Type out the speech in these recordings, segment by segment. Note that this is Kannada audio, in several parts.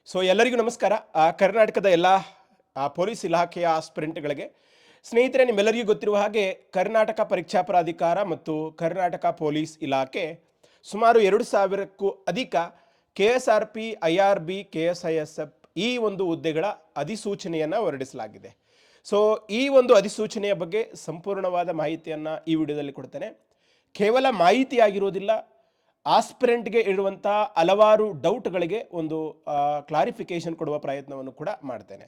ಎಲ್ಲರಿಗೂ ನಮಸ್ಕಾರ. ಕರ್ನಾಟಕದ ಎಲ್ಲ ಪೊಲೀಸ್ ಇಲಾಖೆಯ ಆಸ್ಪಿರೆಂಟ್‌ಗಳಿಗೆ ಸ್ನೇಹಿತರೆ, ನಿಮ್ಮೆಲ್ಲರಿಗೂ ಗೊತ್ತಿರುವ ಹಾಗೆ ಕರ್ನಾಟಕ ಪರೀಕ್ಷಾ ಪ್ರಾಧಿಕಾರ ಮತ್ತು ಕರ್ನಾಟಕ ಪೊಲೀಸ್ ಇಲಾಖೆ ಸುಮಾರು 2000ಕ್ಕೂ ಅಧಿಕ KSRP, IRB, KSISF ಈ ಒಂದು ಹುದ್ದೆಗಳ ಅಧಿಸೂಚನೆಯನ್ನು ಹೊರಡಿಸಲಾಗಿದೆ. ಈ ಒಂದು ಅಧಿಸೂಚನೆಯ ಬಗ್ಗೆ ಸಂಪೂರ್ಣವಾದ ಮಾಹಿತಿಯನ್ನು ಈ ವಿಡಿಯೋದಲ್ಲಿ ಕೊಡ್ತೇನೆ. ಕೇವಲ ಮಾಹಿತಿಯಾಗಿರೋದಿಲ್ಲ, ಆಸ್ಪಿರೆಂಟ್ಗೆ ಇರುವಂಥ ಹಲವಾರು ಡೌಟ್ಗಳಿಗೆ ಒಂದು ಕ್ಲಾರಿಫಿಕೇಷನ್ ಕೊಡುವ ಪ್ರಯತ್ನವನ್ನು ಕೂಡ ಮಾಡ್ತೇನೆ.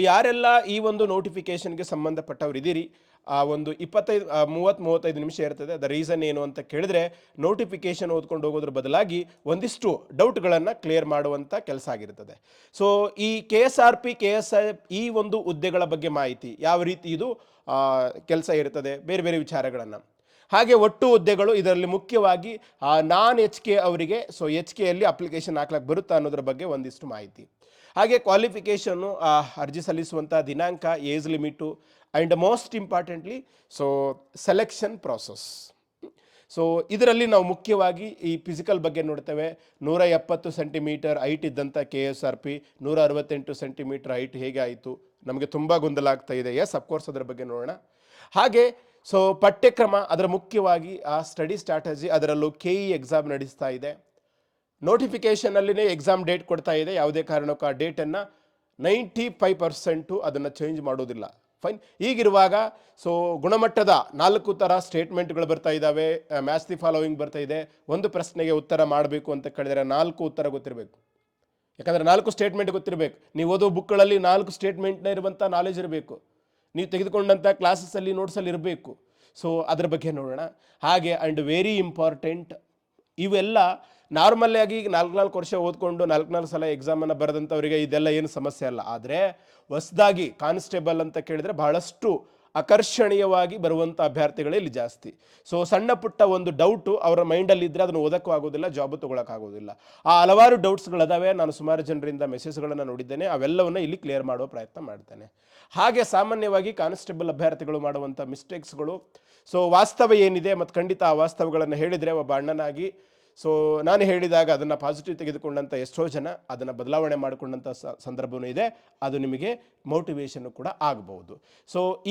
ಯಾರೆಲ್ಲ ಈ ಒಂದು ನೋಟಿಫಿಕೇಷನ್ಗೆ ಸಂಬಂಧಪಟ್ಟವ್ರು ಇದ್ದೀರಿ, ಒಂದು 30-35 ನಿಮಿಷ ಇರ್ತದೆ. ದ ರೀಸನ್ ಏನು ಅಂತ ಕೇಳಿದ್ರೆ, ನೋಟಿಫಿಕೇಷನ್ ಓದ್ಕೊಂಡು ಹೋಗೋದ್ರ ಬದಲಾಗಿ ಒಂದಿಷ್ಟು ಡೌಟ್ಗಳನ್ನು ಕ್ಲಿಯರ್ ಮಾಡುವಂಥ ಕೆಲಸ ಆಗಿರ್ತದೆ. ಈ KSRP, KSI ಈ ಒಂದು ಹುದ್ದೆಗಳ ಬಗ್ಗೆ ಮಾಹಿತಿ, ಯಾವ ರೀತಿ ಇದು ಕೆಲಸ ಇರ್ತದೆ, ಬೇರೆ ಬೇರೆ ವಿಚಾರಗಳನ್ನು, ಹಾಗೆ ಒಟ್ಟು ಹುದ್ದೆಗಳು, ಇದರಲ್ಲಿ ಮುಖ್ಯವಾಗಿ ನಾನ್ HK ಅವರಿಗೆ HKಯಲ್ಲಿ ಅಪ್ಲಿಕೇಶನ್ ಹಾಕ್ಲಿಕ್ಕೆ ಬರುತ್ತಾ ಅನ್ನೋದ್ರ ಬಗ್ಗೆ ಒಂದಿಷ್ಟು ಮಾಹಿತಿ, ಹಾಗೆ ಕ್ವಾಲಿಫಿಕೇಷನ್ನು, ಅರ್ಜಿ ಸಲ್ಲಿಸುವಂಥ ದಿನಾಂಕ, age limit, and most importantly selection process. ಇದರಲ್ಲಿ ನಾವು ಮುಖ್ಯವಾಗಿ ಈ ಫಿಸಿಕಲ್ ಬಗ್ಗೆ ನೋಡ್ತೇವೆ. 170 ಸೆಂಟಿಮೀಟರ್ ಹೈಟ್ ಇದ್ದಂಥ KSRP 168 ಸೆಂಟಿಮೀಟರ್ ಹೈಟ್ ಹೇಗೆ ಆಯಿತು, ನಮಗೆ ತುಂಬ ಗೊಂದಲ ಆಗ್ತಾ ಇದೆ. ಎಸ್, ಅಫ್ಕೋರ್ಸ್ ಅದರ ಬಗ್ಗೆ ನೋಡೋಣ. ಹಾಗೆ ಪಠ್ಯಕ್ರಮ, ಅದರ ಮುಖ್ಯವಾಗಿ ಸ್ಟಡಿ ಸ್ಟ್ರಾಟಜಿ, ಅದರಲ್ಲೂ KE ಎಕ್ಸಾಮ್ ನಡೆಸ್ತಾ ಇದೆ. ನೋಟಿಫಿಕೇಷನಲ್ಲಿನೇ ಎಕ್ಸಾಮ್ ಡೇಟ್ ಕೊಡ್ತಾ ಇದೆ. ಯಾವುದೇ ಕಾರಣಕ್ಕೂ ಆ ಡೇಟನ್ನು 95% ಅದನ್ನು ಚೇಂಜ್ ಮಾಡೋದಿಲ್ಲ. ಫೈನ್. ಈಗಿರುವಾಗ ಗುಣಮಟ್ಟದ 4 ಥರ ಸ್ಟೇಟ್ಮೆಂಟ್ಗಳು ಬರ್ತಾ ಇದ್ದಾವೆ. ಮ್ಯಾಚ್ ದಿ ಫಾಲೋವಿಂಗ್ ಬರ್ತಾ ಇದೆ. ಒಂದು ಪ್ರಶ್ನೆಗೆ ಉತ್ತರ ಮಾಡಬೇಕು ಅಂತ ಕೇಳಿದರೆ 4 ಉತ್ತರ ಗೊತ್ತಿರಬೇಕು. ಯಾಕಂದರೆ 4 ಸ್ಟೇಟ್ಮೆಂಟ್ ಗೊತ್ತಿರಬೇಕು. ನೀವು ಓದೋ ಬುಕ್ಗಳಲ್ಲಿ 4 ಸ್ಟೇಟ್ಮೆಂಟ್ನ ಇರುವಂಥ ನಾಲೆಜ್ ಇರಬೇಕು. ನೀವು ತೆಗೆದುಕೊಂಡಂಥ ಕ್ಲಾಸಸ್ಸಲ್ಲಿ, ನೋಟ್ಸಲ್ಲಿ ಇರಬೇಕು. ಅದರ ಬಗ್ಗೆ ನೋಡೋಣ. ಹಾಗೆ ಆ್ಯಂಡ್ ವೆರಿ ಇಂಪಾರ್ಟೆಂಟ್, ಇವೆಲ್ಲ ನಾರ್ಮಲ್ ಆಗಿ 4 ವರ್ಷ ಓದ್ಕೊಂಡು 4 ಸಲ ಎಕ್ಸಾಮನ್ನು ಬರೆದಂಥವರಿಗೆ ಇದೆಲ್ಲ ಏನು ಸಮಸ್ಯೆ ಅಲ್ಲ. ಆದರೆ ಹೊಸದಾಗಿ ಕಾನ್ಸ್ಟೇಬಲ್ ಅಂತ ಕೇಳಿದರೆ ಬಹಳಷ್ಟು ಆಕರ್ಷಣೀಯವಾಗಿ ಬರುವಂಥ ಅಭ್ಯರ್ಥಿಗಳೇ ಇಲ್ಲಿ ಜಾಸ್ತಿ. ಸಣ್ಣ ಪುಟ್ಟ ಒಂದು ಡೌಟು ಅವರ ಮೈಂಡಲ್ಲಿ ಇದ್ದರೆ ಅದನ್ನು ಓದೋಕ್ಕೂ ಆಗೋದಿಲ್ಲ, ಜಾಬು ತೊಗೊಳಕ್ಕಾಗೋದಿಲ್ಲ. ಹಲವಾರು ಡೌಟ್ಸ್ಗಳಿದಾವೆ. ನಾನು ಸುಮಾರು ಜನರಿಂದ ಮೆಸೇಜ್ಗಳನ್ನು ನೋಡಿದ್ದೇನೆ. ಅವೆಲ್ಲವನ್ನು ಇಲ್ಲಿ ಕ್ಲಿಯರ್ ಮಾಡುವ ಪ್ರಯತ್ನ ಮಾಡ್ತೇನೆ. ಹಾಗೆ ಸಾಮಾನ್ಯವಾಗಿ ಕಾನ್ಸ್ಟೇಬಲ್ ಅಭ್ಯರ್ಥಿಗಳು ಮಾಡುವಂಥ ಮಿಸ್ಟೇಕ್ಸ್ಗಳು, ವಾಸ್ತವ ಏನಿದೆ ಮತ್ತು ಖಂಡಿತ ಆ ವಾಸ್ತವಗಳನ್ನು ಹೇಳಿದರೆ ಒಬ್ಬ ಅಣ್ಣನಾಗಿ ನಾನು ಹೇಳಿದಾಗ ಅದನ್ನು ಪಾಸಿಟಿವ್ ತೆಗೆದುಕೊಂಡಂಥ ಎಷ್ಟೋ ಜನ ಅದನ್ನು ಬದಲಾವಣೆ ಮಾಡಿಕೊಂಡಂಥ ಸಂದರ್ಭವೂ ಇದೆ. ಅದು ನಿಮಗೆ ಮೋಟಿವೇಶನ್ನು ಕೂಡ ಆಗಬಹುದು.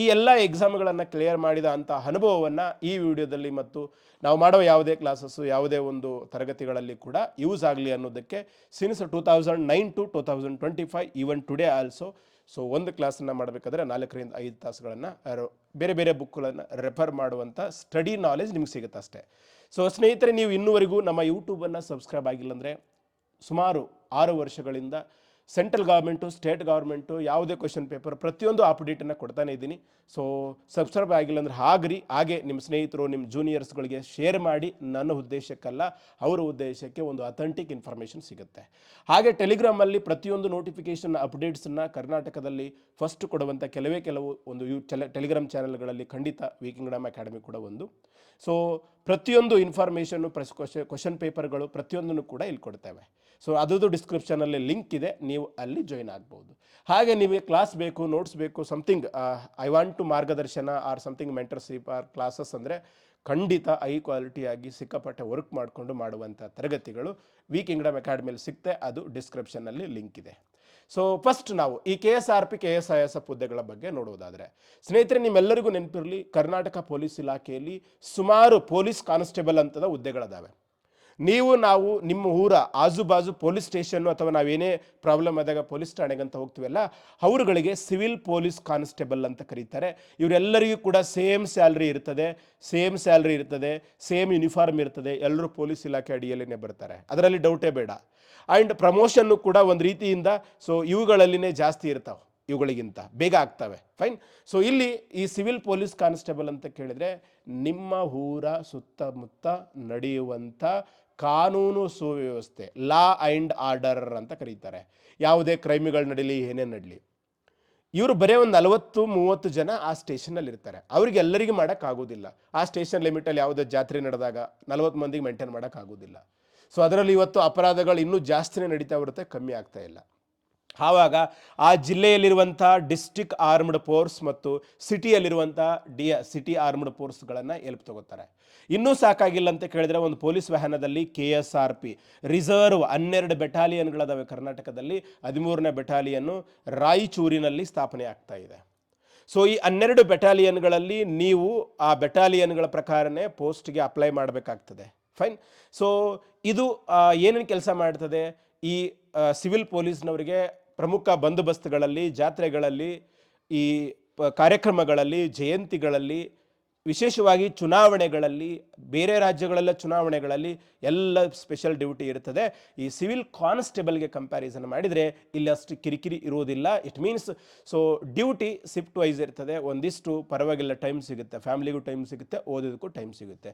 ಈ ಎಲ್ಲ ಎಕ್ಸಾಮ್ಗಳನ್ನು ಕ್ಲಿಯರ್ ಮಾಡಿದ ಅಂಥ ಅನುಭವವನ್ನು ಈ ವಿಡಿಯೋದಲ್ಲಿ ಮತ್ತು ನಾವು ಮಾಡೋ ಯಾವುದೇ ಕ್ಲಾಸಸ್ಸು, ಯಾವುದೇ ಒಂದು ತರಗತಿಗಳಲ್ಲಿ ಕೂಡ ಯೂಸ್ ಆಗಲಿ ಅನ್ನೋದಕ್ಕೆ since 2009 to 2025 even today also ಒಂದು ಕ್ಲಾಸನ್ನು ಮಾಡಬೇಕಾದ್ರೆ 4ರಿಂದ 5 ತಾಸುಗಳನ್ನು ಬೇರೆ ಬೇರೆ ಬುಕ್ಗಳನ್ನು ರೆಫರ್ ಮಾಡುವಂಥ ಸ್ಟಡಿ ನಾಲೆಜ್ ನಿಮ್ಗೆ ಸಿಗುತ್ತೆ ಅಷ್ಟೇ. ಸ್ನೇಹಿತರೆ, ನೀವು ಇನ್ನೂವರೆಗೂ ನಮ್ಮ ಯೂಟ್ಯೂಬನ್ನು ಸಬ್ಸ್ಕ್ರೈಬ್ ಆಗಿಲ್ಲ ಅಂದರೆ, ಸುಮಾರು 6 ವರ್ಷಗಳಿಂದ ಸೆಂಟ್ರಲ್ ಗೌರ್ಮೆಂಟು, ಸ್ಟೇಟ್ ಗೌರ್ಮೆಂಟು, ಯಾವುದೇ ಕ್ವೆಶನ್ ಪೇಪರ್ ಪ್ರತಿಯೊಂದು ಅಪ್ಡೇಟನ್ನು ಕೊಡ್ತಾನೆ ಇದ್ದೀನಿ. ಸಬ್ಸ್ಕ್ರೈಬ್ ಆಗಿಲ್ಲ ಅಂದರೆ ಆಗ್ರಿ. ಹಾಗೆ ನಿಮ್ಮ ಸ್ನೇಹಿತರು, ನಿಮ್ಮ ಜೂನಿಯರ್ಸ್ಗಳಿಗೆ ಶೇರ್ ಮಾಡಿ. ನನ್ನ ಉದ್ದೇಶಕ್ಕಲ್ಲ, ಅವರ ಉದ್ದೇಶಕ್ಕೆ ಒಂದು ಅಥೆಂಟಿಕ್ ಇನ್ಫಾರ್ಮೇಷನ್ ಸಿಗುತ್ತೆ. ಹಾಗೆ ಟೆಲಿಗ್ರಾಮಲ್ಲಿ ಪ್ರತಿಯೊಂದು ನೋಟಿಫಿಕೇಷನ್ ಅಪ್ಡೇಟ್ಸನ್ನು ಕರ್ನಾಟಕದಲ್ಲಿ ಫಸ್ಟ್ ಕೊಡುವಂಥ ಕೆಲವು ಒಂದು ಟೆಲಿಗ್ರಾಮ್ ಚಾನೆಲ್ಗಳಲ್ಲಿ ಖಂಡಿತ ವಿ ಕಿಂಗ್ಡಮ್ ಅಕಾಡೆಮಿ ಕೂಡ ಒಂದು. ಪ್ರತಿಯೊಂದು ಇನ್ಫಾರ್ಮೇಷನ್ನು, ಕ್ವಶನ್ ಪೇಪರ್ಗಳು ಪ್ರತಿಯೊಂದನ್ನು ಕೂಡ ಇಲ್ಲಿ ಕೊಡ್ತೇವೆ. ಅದರದ್ದು ಡಿಸ್ಕ್ರಿಪ್ಷನಲ್ಲಿ ಲಿಂಕ್ ಇದೆ, ನೀವು ಅಲ್ಲಿ ಜಾಯ್ನ್ ಆಗ್ಬೋದು. ಹಾಗೆ ನಿಮಗೆ ಕ್ಲಾಸ್ ಬೇಕು, ನೋಟ್ಸ್ ಬೇಕು, ಸಮಥಿಂಗ್ ಐ ವಾಂಟ್ ಟು ಮಾರ್ಗದರ್ಶನ or something mentorship or classes ಅಂದರೆ ಖಂಡಿತ ಹೈ ಕ್ವಾಲಿಟಿಯಾಗಿ ಸಿಕ್ಕಾಪಟ್ಟೆ ವರ್ಕ್ ಮಾಡಿಕೊಂಡು ಮಾಡುವಂಥ ತರಗತಿಗಳು ವಿ ಕಿಂಗ್ಡಮ್ ಅಕಾಡೆಮಿಯಲ್ಲಿ ಸಿಗುತ್ತೆ. ಅದು ಡಿಸ್ಕ್ರಿಪ್ಷನ್ನಲ್ಲಿ ಲಿಂಕ್ ಇದೆ. ಫಸ್ಟ್ ನಾವು ಈ KSRP, KSISF ಹುದ್ದೆಗಳ ಬಗ್ಗೆ ನೋಡುವುದಾದರೆ, ಸ್ನೇಹಿತರೆ, ನಿಮ್ಮೆಲ್ಲರಿಗೂ ನೆನಪಿರಲಿ, ಕರ್ನಾಟಕ ಪೊಲೀಸ್ ಇಲಾಖೆಯಲ್ಲಿ ಸುಮಾರು ಪೊಲೀಸ್ ಕಾನ್ಸ್ಟೇಬಲ್ ಅಂತದ ಹುದ್ದೆಗಳಿದ್ದಾವೆ. ನಾವು ನಿಮ್ಮ ಊರ ಆಜುಬಾಜು ಪೊಲೀಸ್ ಸ್ಟೇಷನ್ನು ಅಥವಾ ನಾವೇನೇ ಪ್ರಾಬ್ಲಮ್ ಆದಾಗ ಪೊಲೀಸ್ ಠಾಣೆಗಂತ ಹೋಗ್ತೀವಲ್ಲ, ಅವರುಗಳಿಗೆ ಸಿವಿಲ್ ಪೊಲೀಸ್ ಕಾನ್ಸ್ಟೇಬಲ್ ಅಂತ ಕರೀತಾರೆ. ಇವರೆಲ್ಲರಿಗೂ ಕೂಡ ಸೇಮ್ ಸ್ಯಾಲ್ರಿ ಇರ್ತದೆ, ಸೇಮ್ ಯೂನಿಫಾರ್ಮ್ ಇರ್ತದೆ. ಎಲ್ಲರೂ ಪೊಲೀಸ್ ಇಲಾಖೆ ಅಡಿಯಲ್ಲೇ ಬರ್ತಾರೆ, ಅದರಲ್ಲಿ ಡೌಟೇ ಬೇಡ. ಆ್ಯಂಡ್ ಪ್ರಮೋಷನ್ನು ಕೂಡ ಒಂದು ರೀತಿಯಿಂದ ಇವುಗಳಲ್ಲಿನೇ ಜಾಸ್ತಿ ಇರ್ತಾವೆ, ಇವುಗಳಿಗಿಂತ ಬೇಗ ಆಗ್ತವೆ. ಫೈನ್. ಇಲ್ಲಿ ಈ ಸಿವಿಲ್ ಪೊಲೀಸ್ ಕಾನ್ಸ್ಟೇಬಲ್ ಅಂತ ಕೇಳಿದರೆ, ನಿಮ್ಮ ಊರ ಸುತ್ತಮುತ್ತ ನಡೆಯುವಂಥ ಕಾನೂನು ಸುವ್ಯವಸ್ಥೆ, ಲಾ ಆ್ಯಂಡ್ ಆರ್ಡರ್ ಅಂತ ಕರೀತಾರೆ. ಯಾವುದೇ ಕ್ರೈಮ್ಗಳು ನಡೀಲಿ, ಏನೇ ನಡೀಲಿ, ಇವರು ಬರೀ ಒಂದು 40-30 ಜನ ಆ ಸ್ಟೇಷನಲ್ಲಿ ಇರ್ತಾರೆ. ಅವ್ರಿಗೆ ಎಲ್ಲರಿಗೂ ಮಾಡೋಕ್ಕಾಗೋದಿಲ್ಲ. ಆ ಸ್ಟೇಷನ್ ಲಿಮಿಟಲ್ಲಿ ಯಾವುದೇ ಜಾತ್ರೆ ನಡೆದಾಗ 40 ಮಂದಿಗೆ ಮೇಂಟೈನ್ ಮಾಡೋಕ್ಕಾಗೋದಿಲ್ಲ. ಅದರಲ್ಲಿ ಇವತ್ತು ಅಪರಾಧಗಳು ಇನ್ನೂ ಜಾಸ್ತಿನೇ ನಡೀತಾ ಬರುತ್ತೆ, ಕಮ್ಮಿ ಆಗ್ತಾ ಇಲ್ಲ. ಆವಾಗ ಆ ಜಿಲ್ಲೆಯಲ್ಲಿರುವಂಥ ಡಿಸ್ಟ್ರಿಕ್ಟ್ ಆರ್ಮ್ಡ್ ಫೋರ್ಸ್ ಮತ್ತು ಸಿಟಿಯಲ್ಲಿರುವಂಥ ಸಿಟಿ ಆರ್ಮ್ಡ್ ಫೋರ್ಸ್ಗಳನ್ನು ಹೆಲ್ಪ್ ತಗೋತಾರೆ. ಇನ್ನೂ ಸಾಕಾಗಿಲ್ಲ ಅಂತ ಕೇಳಿದ್ರೆ ಒಂದು ಪೊಲೀಸ್ ವಾಹನದಲ್ಲಿ KSRP ರಿಸರ್ವ್ 12 ಬೆಟಾಲಿಯನ್ಗಳದಾವೆ ಕರ್ನಾಟಕದಲ್ಲಿ. 13ನೇ ಬೆಟಾಲಿಯನ್ನು ರಾಯಚೂರಿನಲ್ಲಿ ಸ್ಥಾಪನೆ ಆಗ್ತಾ ಇದೆ. ಸೊ ಈ 12 ಬೆಟಾಲಿಯನ್ಗಳಲ್ಲಿ ನೀವು ಆ ಬೆಟಾಲಿಯನ್ಗಳ ಪ್ರಕಾರನೇ ಪೋಸ್ಟ್ಗೆ ಅಪ್ಲೈ ಮಾಡಬೇಕಾಗ್ತದೆ. ಫೈನ್. ಸೊ ಇದು ಏನೇನು ಕೆಲಸ ಮಾಡ್ತದೆ, ಈ ಸಿವಿಲ್ ಪೊಲೀಸ್ನವರಿಗೆ ಪ್ರಮುಖ ಬಂದೋಬಸ್ತ್ಗಳಲ್ಲಿ, ಜಾತ್ರೆಗಳಲ್ಲಿ, ಈ ಕಾರ್ಯಕ್ರಮಗಳಲ್ಲಿ, ಜಯಂತಿಗಳಲ್ಲಿ, ವಿಶೇಷವಾಗಿ ಚುನಾವಣೆಗಳಲ್ಲಿ, ಬೇರೆ ರಾಜ್ಯಗಳೆಲ್ಲ ಚುನಾವಣೆಗಳಲ್ಲಿ ಎಲ್ಲ ಸ್ಪೆಷಲ್ ಡ್ಯೂಟಿ ಇರ್ತದೆ. ಈ ಸಿವಿಲ್ ಕಾನ್ಸ್ಟೇಬಲ್ಗೆ ಕಂಪ್ಯಾರಿಸನ್ ಮಾಡಿದರೆ ಇಲ್ಲಿ ಅಷ್ಟು ಕಿರಿಕಿರಿ ಇರೋದಿಲ್ಲ. It means so duty shift wise ಇರ್ತದೆ. ಒಂದಿಷ್ಟು ಪರವಾಗಿಲ್ಲ ಟೈಮ್ ಸಿಗುತ್ತೆ, ಫ್ಯಾಮಿಲಿಗೂ ಟೈಮ್ ಸಿಗುತ್ತೆ, ಓದೋದಕ್ಕೂ ಟೈಮ್ ಸಿಗುತ್ತೆ.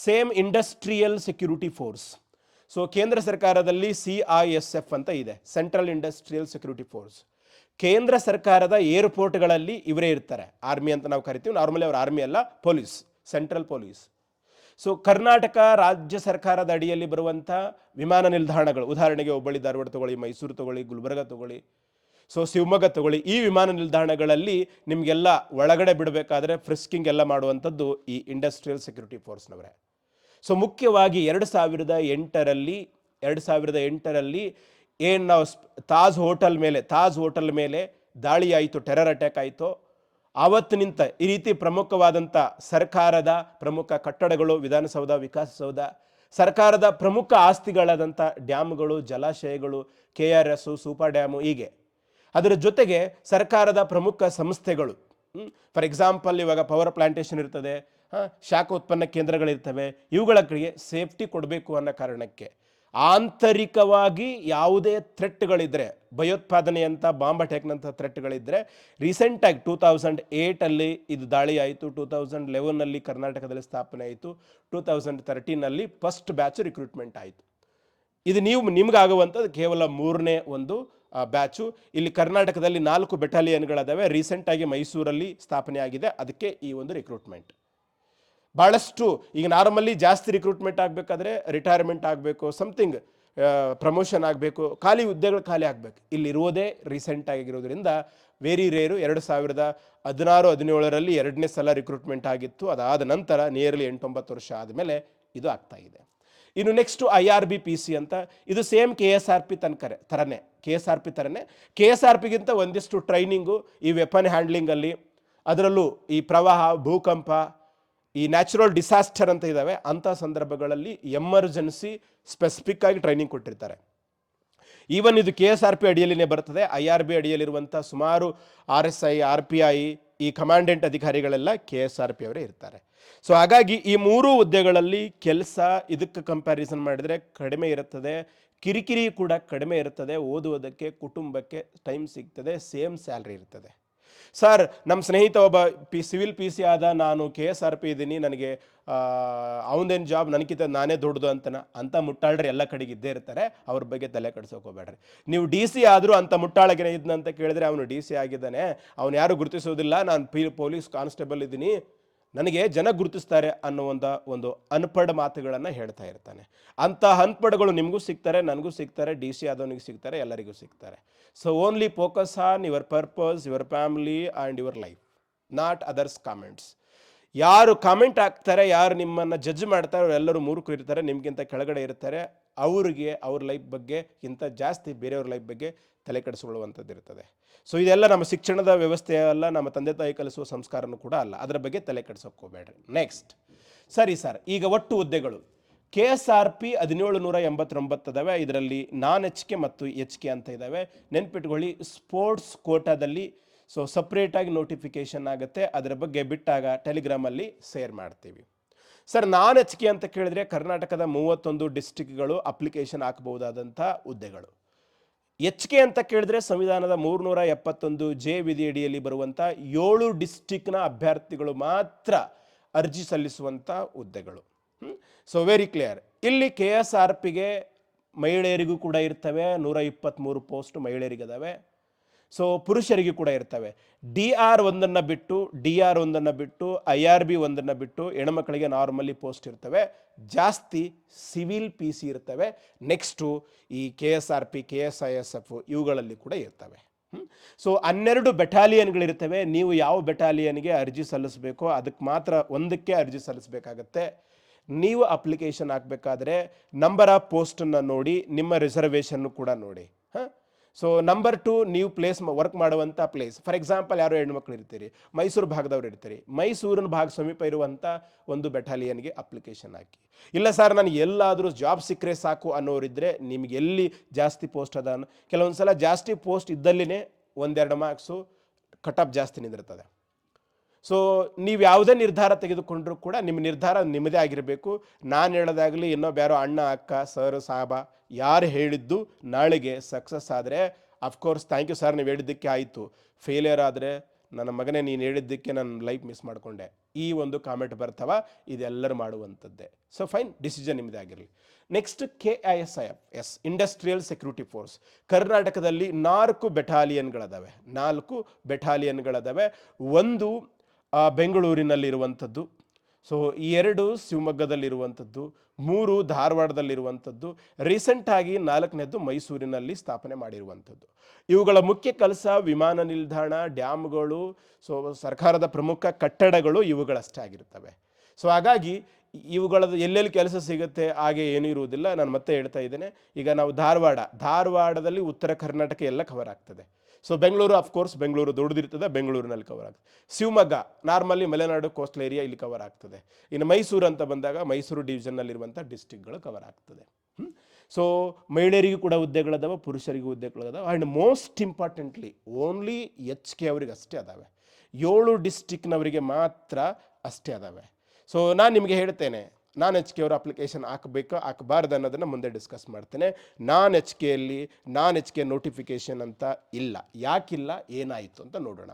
Same industrial security force. So ಕೇಂದ್ರ ಸರ್ಕಾರದಲ್ಲಿ CISF ಅಂತ ಇದೆ, ಸೆಂಟ್ರಲ್ ಇಂಡಸ್ಟ್ರಿಯಲ್ ಸೆಕ್ಯೂರಿಟಿ ಫೋರ್ಸ್. ಕೇಂದ್ರ ಸರ್ಕಾರದ ಏರ್ಪೋರ್ಟ್ಗಳಲ್ಲಿ ಇವರೇ ಇರ್ತಾರೆ. ಆರ್ಮಿ ಅಂತ ನಾವು ಕರಿತೀವಿ, ನಾರ್ಮಲಿ ಅವ್ರ ಆರ್ಮಿ ಅಲ್ಲ, police, central police. So Karnataka ರಾಜ್ಯ ಸರ್ಕಾರದ ಅಡಿಯಲ್ಲಿ ಬರುವಂಥ ವಿಮಾನ ನಿಲ್ದಾಣಗಳು, ಉದಾಹರಣೆಗೆ ಹುಬ್ಬಳ್ಳಿ ಧಾರವಾಡ ತಗೊಳ್ಳಿ, ಮೈಸೂರು ತಗೊಳ್ಳಿ, ಗುಲ್ಬರ್ಗ ತಗೊಳ್ಳಿ, ಸೊ ಶಿವಮೊಗ್ಗ ತಗೊಳ್ಳಿ, ಈ ವಿಮಾನ ನಿಲ್ದಾಣಗಳಲ್ಲಿ ನಿಮಗೆಲ್ಲ ಒಳಗಡೆ ಬಿಡಬೇಕಾದ್ರೆ ಫ್ರಿಸ್ಕಿಂಗ್ ಎಲ್ಲ ಮಾಡುವಂಥದ್ದು ಈ ಇಂಡಸ್ಟ್ರಿಯಲ್ ಸೆಕ್ಯೂರಿಟಿ ಫೋರ್ಸ್ನವರೇ. ಸೊ ಮುಖ್ಯವಾಗಿ 2008ರಲ್ಲಿ ಏನು ನಾವು ತಾಜ್ ಹೋಟೆಲ್ ಮೇಲೆ ದಾಳಿ ಆಯಿತು, ಟೆರರ್ ಅಟ್ಯಾಕ್ ಆಯಿತು, ಆವತ್ತಿನಿಂದ ಈ ರೀತಿ ಪ್ರಮುಖವಾದಂಥ ಸರ್ಕಾರದ ಪ್ರಮುಖ ಕಟ್ಟಡಗಳು, ವಿಧಾನಸೌಧ, ವಿಕಾಸಸೌಧ, ಸರ್ಕಾರದ ಪ್ರಮುಖ ಆಸ್ತಿಗಳಾದಂಥ ಡ್ಯಾಮ್ಗಳು, ಜಲಾಶಯಗಳು, KRS, ಸೂಪರ್ ಡ್ಯಾಮು, ಹೀಗೆ ಅದರ ಜೊತೆಗೆ ಸರ್ಕಾರದ ಪ್ರಮುಖ ಸಂಸ್ಥೆಗಳು. ಫಾರ್ ಎಕ್ಸಾಂಪಲ್ ಇವಾಗ ಪವರ್ ಪ್ಲಾಂಟೇಶನ್ ಇರ್ತದೆ, ಶಾಖ ಉತ್ಪನ್ನ ಕೇಂದ್ರಗಳಿರ್ತವೆ. ಇವುಗಳ ಕಡೆಗೆ ಸೇಫ್ಟಿ ಕೊಡಬೇಕು ಅನ್ನೋ ಕಾರಣಕ್ಕೆ ಆಂತರಿಕವಾಗಿ ಯಾವುದೇ ಥ್ರೆಟ್ಗಳಿದ್ರೆ, ಭಯೋತ್ಪಾದನೆಯಂಥ, ಬಾಂಬ್ ಅಟ್ಯಾಕ್ನಂಥ ಥ್ರೆಟ್ಗಳಿದ್ದರೆ, ರೀಸೆಂಟಾಗಿ 2008ಅಲ್ಲಿ ಇದು ದಾಳಿ ಆಯಿತು, 2011ನಲ್ಲಿ ಕರ್ನಾಟಕದಲ್ಲಿ ಸ್ಥಾಪನೆ ಆಯಿತು, 2013ನಲ್ಲಿ ಫಸ್ಟ್ ಬ್ಯಾಚ್ ರಿಕ್ರೂಟ್ಮೆಂಟ್ ಆಯಿತು. ಇದು ನಿಮ್ಗಾಗುವಂಥದ್ದು ಕೇವಲ 3ನೇ ಒಂದು ಬ್ಯಾಚು. ಇಲ್ಲಿ ಕರ್ನಾಟಕದಲ್ಲಿ 4 ಬೆಟಾಲಿಯನ್ಗಳದಾವೆ. ರೀಸೆಂಟಾಗಿ ಮೈಸೂರಲ್ಲಿ ಸ್ಥಾಪನೆ ಆಗಿದೆ, ಅದಕ್ಕೆ ಈ ಒಂದು ರಿಕ್ರೂಟ್ಮೆಂಟ್. ಭಾಳಷ್ಟು ಈಗ ನಾರ್ಮಲಿ ಜಾಸ್ತಿ ರಿಕ್ರೂಟ್ಮೆಂಟ್ ಆಗಬೇಕಾದ್ರೆ ರಿಟೈರ್ಮೆಂಟ್ ಆಗಬೇಕು, ಸಮಥಿಂಗ್ ಪ್ರಮೋಷನ್ ಆಗಬೇಕು, ಖಾಲಿ ಹುದ್ದೆಗಳು ಖಾಲಿ ಆಗಬೇಕು. ಇಲ್ಲಿರೋದೇ ರೀಸೆಂಟ್ ಆಗಿರೋದ್ರಿಂದ ವೆರಿ ರೇರು. 2016-17ರಲ್ಲಿ 2ನೇ ಸಲ ರಿಕ್ರೂಟ್ಮೆಂಟ್ ಆಗಿತ್ತು. ಅದಾದ ನಂತರ ನಿಯರ್ಲಿ 8-9 ವರ್ಷ ಆದಮೇಲೆ ಇದು ಆಗ್ತಾ ಇದೆ. ಇನ್ನು ನೆಕ್ಸ್ಟು IRB-PC ಅಂತ, ಇದು ಸೇಮ್ KSRP ಥರನೇ. KSRPಗಿಂತ ಒಂದಿಷ್ಟು ಟ್ರೈನಿಂಗು ಈ ವೆಪನ್ ಹ್ಯಾಂಡ್ಲಿಂಗಲ್ಲಿ, ಅದರಲ್ಲೂ ಈ ಪ್ರವಾಹ, ಭೂಕಂಪ, ಈ ನ್ಯಾಚುರಲ್ ಡಿಸಾಸ್ಟರ್ ಅಂತ ಇದ್ದಾವೆ, ಅಂಥ ಸಂದರ್ಭಗಳಲ್ಲಿ ಎಮರ್ಜೆನ್ಸಿ ಸ್ಪೆಸಿಫಿಕ್ ಆಗಿ ಟ್ರೈನಿಂಗ್ ಕೊಟ್ಟಿರ್ತಾರೆ. ಈವನ್ ಇದು KSRP ಅಡಿಯಲ್ಲಿನೇ ಬರ್ತದೆ. IRB ಅಡಿಯಲ್ಲಿರುವಂಥ ಸುಮಾರು RSI, RPI, ಈ ಕಮಾಂಡೆಂಟ್ ಅಧಿಕಾರಿಗಳೆಲ್ಲ KSRP ಅವರೇ ಇರ್ತಾರೆ. ಸೊ ಹಾಗಾಗಿ ಈ 3 ಹುದ್ದೆಗಳಲ್ಲಿ ಕೆಲಸ ಇದಕ್ಕೆ ಕಂಪ್ಯಾರಿಸನ್ ಮಾಡಿದರೆ ಕಡಿಮೆ ಇರುತ್ತದೆ, ಕಿರಿಕಿರಿ ಕೂಡ ಕಡಿಮೆ ಇರ್ತದೆ, ಓದುವುದಕ್ಕೆ, ಕುಟುಂಬಕ್ಕೆ ಟೈಮ್ ಸಿಗ್ತದೆ, ಸೇಮ್ ಸ್ಯಾಲ್ರಿ ಇರ್ತದೆ. ಸರ್, ನಮ್ಮ ಸ್ನೇಹಿತ ಒಬ್ಬ ಸಿವಿಲ್ PC ಆದ, ನಾನು KSRP ಇದ್ದೀನಿ, ನನಗೆ ಅವನದೇನು ಜಾಬ್, ನನಗಿಂತ ನಾನೇ ದೊಡ್ಡದು ಅಂತ ಮುಟ್ಟಾಳ್ರಿ ಎಲ್ಲ ಕಡೆಗೆ ಇದ್ದೇ ಇರ್ತಾರೆ. ಅವ್ರ ಬಗ್ಗೆ ತಲೆ ಕೆಡಿಸೋಕೋಬೇಡ್ರಿ. ನೀವು DC ಆದರೂ ಅಂಥ ಮುಟ್ಟಾಳಗೆ ಇದ್ನಂತ ಕೇಳಿದ್ರೆ ಅವನು DC ಆಗಿದ್ದಾನೆ, ಅವನು ಯಾರು ಗುರುತಿಸೋದಿಲ್ಲ, ನಾನು ಪೊಲೀಸ್ ಕಾನ್ಸ್ಟೇಬಲ್ ಇದ್ದೀನಿ, ನನಗೆ ಜನ ಗುರುತಿಸ್ತಾರೆ ಅನ್ನೋ ಒಂದು ಅನ್ಪಡ್ ಮಾತುಗಳನ್ನು ಹೇಳ್ತಾ ಇರ್ತಾನೆ. ಅಂಥ ಅನ್ಪಡ್ಗಳು ನಿಮಗೂ ಸಿಗ್ತಾರೆ, ನನಗೂ ಸಿಗ್ತಾರೆ, DC ಆದವನಿಗೆ ಸಿಗ್ತಾರೆ, ಎಲ್ಲರಿಗೂ ಸಿಗ್ತಾರೆ. So only focus on your purpose, your family and your life, not others comments. ಯಾರು ಕಾಮೆಂಟ್ ಹಾಕ್ತಾರೆ, ಯಾರು ನಿಮ್ಮನ್ನು ಜಡ್ಜ್ ಮಾಡ್ತಾರೆ, ಅವರೆಲ್ಲರೂ ಮೂರ್ಖರು ಇರ್ತಾರೆ, ನಿಮಗಿಂತ ಕೆಳಗಡೆ ಇರ್ತಾರೆ. ಅವ್ರಿಗೆ ಅವ್ರ ಲೈಫ್ ಬಗ್ಗೆ ಇಂಥ ಜಾಸ್ತಿ ಬೇರೆಯವ್ರ ಲೈಫ್ ಬಗ್ಗೆ ತಲೆ ಕೆಡಿಸ್ಕೊಳ್ಳುವಂಥದ್ದು ಇರ್ತದೆ. ಸೊ ಇದೆಲ್ಲ ನಮ್ಮ ಶಿಕ್ಷಣದ ವ್ಯವಸ್ಥೆ ಅಲ್ಲ, ನಮ್ಮ ತಂದೆ ತಾಯಿ ಕಲಿಸುವ ಸಂಸ್ಕಾರನೂ ಕೂಡ ಅಲ್ಲ. ಅದರ ಬಗ್ಗೆ ತಲೆ ಕೆಡಿಸೋಕೋಬೇಡ್ರಿ. ನೆಕ್ಸ್ಟ್, ಸರಿ ಸರ್, ಈಗ ಒಟ್ಟು ಹುದ್ದೆಗಳು KSRP 1789 ಇದಾವೆ. ಇದರಲ್ಲಿ non-HK ಮತ್ತು HK ಅಂತ ಇದ್ದಾವೆ. ನೆನ್ಪಿಟ್ಕೊಳ್ಳಿ, ಸ್ಪೋರ್ಟ್ಸ್ ಕೋಟಾದಲ್ಲಿ ಸೊ ಸಪ್ರೇಟಾಗಿ ನೋಟಿಫಿಕೇಶನ್ ಆಗುತ್ತೆ. ಅದರ ಬಗ್ಗೆ ಬಿಟ್ಟಾಗ ಟೆಲಿಗ್ರಾಮಲ್ಲಿ ಶೇರ್ ಮಾಡ್ತೀವಿ. ಸರ್, non-HK ಅಂತ ಕೇಳಿದ್ರೆ ಕರ್ನಾಟಕದ 31 ಡಿಸ್ಟ್ರಿಕ್ಟ್ಗಳು ಅಪ್ಲಿಕೇಶನ್ ಹಾಕಬಹುದಾದಂಥ ಹುದ್ದೆಗಳು. HK ಅಂತ ಕೇಳಿದ್ರೆ ಸಂವಿಧಾನದ 371J ವಿಧಿಯಡಿಯಲ್ಲಿ ಬರುವಂಥ 7 ಡಿಸ್ಟ್ರಿಕ್ಟ್ನ ಅಭ್ಯರ್ಥಿಗಳು ಮಾತ್ರ ಅರ್ಜಿ ಸಲ್ಲಿಸುವಂಥ ಹುದ್ದೆಗಳು. So very clear. ಇಲ್ಲಿ KSRPಗೆ ಮಹಿಳೆಯರಿಗೂ ಕೂಡ ಇರ್ತವೆ, 123 ಪೋಸ್ಟ್ ಮಹಿಳೆಯರಿಗಿದಾವೆ. ಸೊ ಪುರುಷರಿಗೂ ಕೂಡ ಇರ್ತವೆ. DR 1 ಬಿಟ್ಟು, DR 1 ಬಿಟ್ಟು, IRB 1 ಬಿಟ್ಟು ಹೆಣ್ಮಕ್ಳಿಗೆ ನಾರ್ಮಲಿ ಪೋಸ್ಟ್ ಇರ್ತವೆ. ಜಾಸ್ತಿ ಸಿವಿಲ್ PC ಇರ್ತವೆ. ನೆಕ್ಸ್ಟು ಈ KSRP, KSISF ಇವುಗಳಲ್ಲಿ ಕೂಡ ಇರ್ತವೆ. ಸೊ 12 ಬೆಟಾಲಿಯನ್ಗಳಿರ್ತವೆ. ನೀವು ಯಾವ ಬೆಟಾಲಿಯನ್ಗೆ ಅರ್ಜಿ ಸಲ್ಲಿಸಬೇಕೋ ಅದಕ್ಕೆ ಮಾತ್ರ ಒಂದಕ್ಕೆ ಅರ್ಜಿ ಸಲ್ಲಿಸಬೇಕಾಗತ್ತೆ. ನೀವು ಅಪ್ಲಿಕೇಶನ್ ಹಾಕಬೇಕಾದ್ರೆ ನಂಬರ್ ಆಫ್ ಪೋಸ್ಟನ್ನು ನೋಡಿ, ನಿಮ್ಮ ರಿಸರ್ವೇಷನ್ನು ಕೂಡ ನೋಡಿ. ಹಾಂ, ಸೊ ನಂಬರ್ 2, ನೀವು ವರ್ಕ್ ಮಾಡುವಂಥ ಪ್ಲೇಸ್. ಫಾರ್ ಎಕ್ಸಾಂಪಲ್, ಯಾರೋ ಹೆಣ್ಮಕ್ಳು ಇರ್ತೀರಿ, ಮೈಸೂರು ಭಾಗದವ್ರು ಇರ್ತೀರಿ, ಮೈಸೂರಿನ ಭಾಗ ಸಮೀಪ ಇರುವಂಥ ಒಂದು ಬೆಟಾಲಿಯನ್ಗೆ ಅಪ್ಲಿಕೇಶನ್ ಹಾಕಿ. ಇಲ್ಲ ಸರ್, ನಾನು ಎಲ್ಲಾದರೂ ಜಾಬ್ ಸಿಕ್ಕರೆ ಸಾಕು ಅನ್ನೋರಿದ್ದರೆ ನಿಮ್ಗೆ ಎಲ್ಲಿ ಜಾಸ್ತಿ ಪೋಸ್ಟ್ ಅದ, ಕೆಲವೊಂದು ಸಲ ಜಾಸ್ತಿ ಪೋಸ್ಟ್ ಇದ್ದಲ್ಲಿನೇ 1-2 ಮಾರ್ಕ್ಸು ಕಟ್ ಆಫ್ ಜಾಸ್ತಿ ನಿಂದಿರ್ತದೆ. ಸೊ ನೀವು ಯಾವುದೇ ನಿರ್ಧಾರ ತೆಗೆದುಕೊಂಡ್ರೂ ಕೂಡ ನಿಮ್ಮ ನಿರ್ಧಾರ ನಿಮ್ಮದೇ ಆಗಿರಬೇಕು. ನಾನು ಹೇಳೋದಾಗಲಿ, ಇನ್ನೊಬ್ಬ ಯಾರೋ ಅಣ್ಣ, ಅಕ್ಕ, ಸರ್, ಸಾಬ ಯಾರು ಹೇಳಿದ್ದು ನಾಳೆಗೆ ಸಕ್ಸಸ್ ಆದರೆ ಅಫ್ಕೋರ್ಸ್ ಥ್ಯಾಂಕ್ ಯು ಸರ್, ನೀವು ಹೇಳಿದ್ದಕ್ಕೆ ಆಯಿತು. ಫೇಲಿಯರ್ ಆದರೆ ನನ್ನ ಮಗನೇ ನೀನು ಹೇಳಿದ್ದಕ್ಕೆ ನನ್ನ ಲೈಫ್ ಮಿಸ್ ಮಾಡಿಕೊಂಡೆ, ಈ ಒಂದು ಕಾಮೆಂಟ್ ಬರ್ತಾವ. ಇದೆಲ್ಲರೂ ಮಾಡುವಂಥದ್ದೇ. ಸೊ ಫೈನ್, ಡಿಸಿಷನ್ ನಿಮ್ಮದೇ ಆಗಿರಲಿ. Next KISIF, industrial security force. ಕರ್ನಾಟಕದಲ್ಲಿ 4 ಬೆಟಾಲಿಯನ್ಗಳದಾವೆ. 4 ಬೆಟಾಲಿಯನ್ಗಳದಾವೆ. ಒಂದು ಬೆಂಗಳೂರಿನಲ್ಲಿರುವಂಥದ್ದು, ಸೊ 2 ಶಿವಮೊಗ್ಗದಲ್ಲಿರುವಂಥದ್ದು, 3 ಧಾರವಾಡದಲ್ಲಿರುವಂಥದ್ದು, ರೀಸೆಂಟಾಗಿ 4ನೇದು ಮೈಸೂರಿನಲ್ಲಿ ಸ್ಥಾಪನೆ ಮಾಡಿರುವಂಥದ್ದು. ಇವುಗಳ ಮುಖ್ಯ ಕೆಲಸ ವಿಮಾನ ನಿಲ್ದಾಣ, ಡ್ಯಾಮ್ಗಳು, ಸೊ ಸರ್ಕಾರದ ಪ್ರಮುಖ ಕಟ್ಟಡಗಳು ಇವುಗಳಷ್ಟೇ ಆಗಿರ್ತವೆ. ಸೊ ಹಾಗಾಗಿ ಇವುಗಳದ್ದು ಎಲ್ಲೆಲ್ಲಿ ಕೆಲಸ ಸಿಗುತ್ತೆ ಹಾಗೆ ಏನೂ ಇರುವುದಿಲ್ಲ. ನಾನು ಮತ್ತೆ ಹೇಳ್ತಾ ಇದ್ದೇನೆ, ಈಗ ನಾವು ಧಾರವಾಡದಲ್ಲಿ ಉತ್ತರ ಕರ್ನಾಟಕ ಎಲ್ಲ ಕವರ್ ಆಗ್ತದೆ. ಸೊ ಬೆಂಗಳೂರು, ಅಫ್ಕೋರ್ಸ್ ಬೆಂಗಳೂರು ದೊಡ್ಡದಿರ್ತದೆ, ಬೆಂಗಳೂರಿನಲ್ಲಿ ಕವರ್ ಆಗ್ತದೆ. Shivamogga normally Malenadu coastal area, ಇಲ್ಲಿ ಕವರ್ ಆಗ್ತದೆ. ಇನ್ನು ಮೈಸೂರು ಅಂತ ಬಂದಾಗ ಮೈಸೂರು ಡಿವಿಷನ್ನಲ್ಲಿರುವಂಥ ಡಿಸ್ಟ್ರಿಕ್ಟ್ಗಳು ಕವರ್ ಆಗ್ತದೆ. ಸೊ ಮಹಿಳೆಯರಿಗೂ ಕೂಡ ಹುದ್ದೆಗಳದಾವೆ, ಪುರುಷರಿಗೂ ಹುದ್ದೆಗಳದಾವೆ. And most importantly only HK ಅವರಿಗೆ ಅಷ್ಟೇ ಅದಾವೆ. 7 ಡಿಸ್ಟ್ರಿಕ್ನವರಿಗೆ ಮಾತ್ರ ಅಷ್ಟೇ ಅದಾವೆ. ಸೊ ನಾನು ನಿಮಗೆ ಹೇಳ್ತೇನೆ, ನಾನು HK ಅವರು ಅಪ್ಲಿಕೇಶನ್ ಹಾಕಬೇಕು ಹಾಕಬಾರ್ದು ಅನ್ನೋದನ್ನು ಮುಂದೆ ಡಿಸ್ಕಸ್ ಮಾಡ್ತೇನೆ. ನಾನ್ HK ನೋಟಿಫಿಕೇಷನ್ ಅಂತ ಇಲ್ಲ. ಯಾಕಿಲ್ಲ, ಏನಾಯಿತು ಅಂತ ನೋಡೋಣ.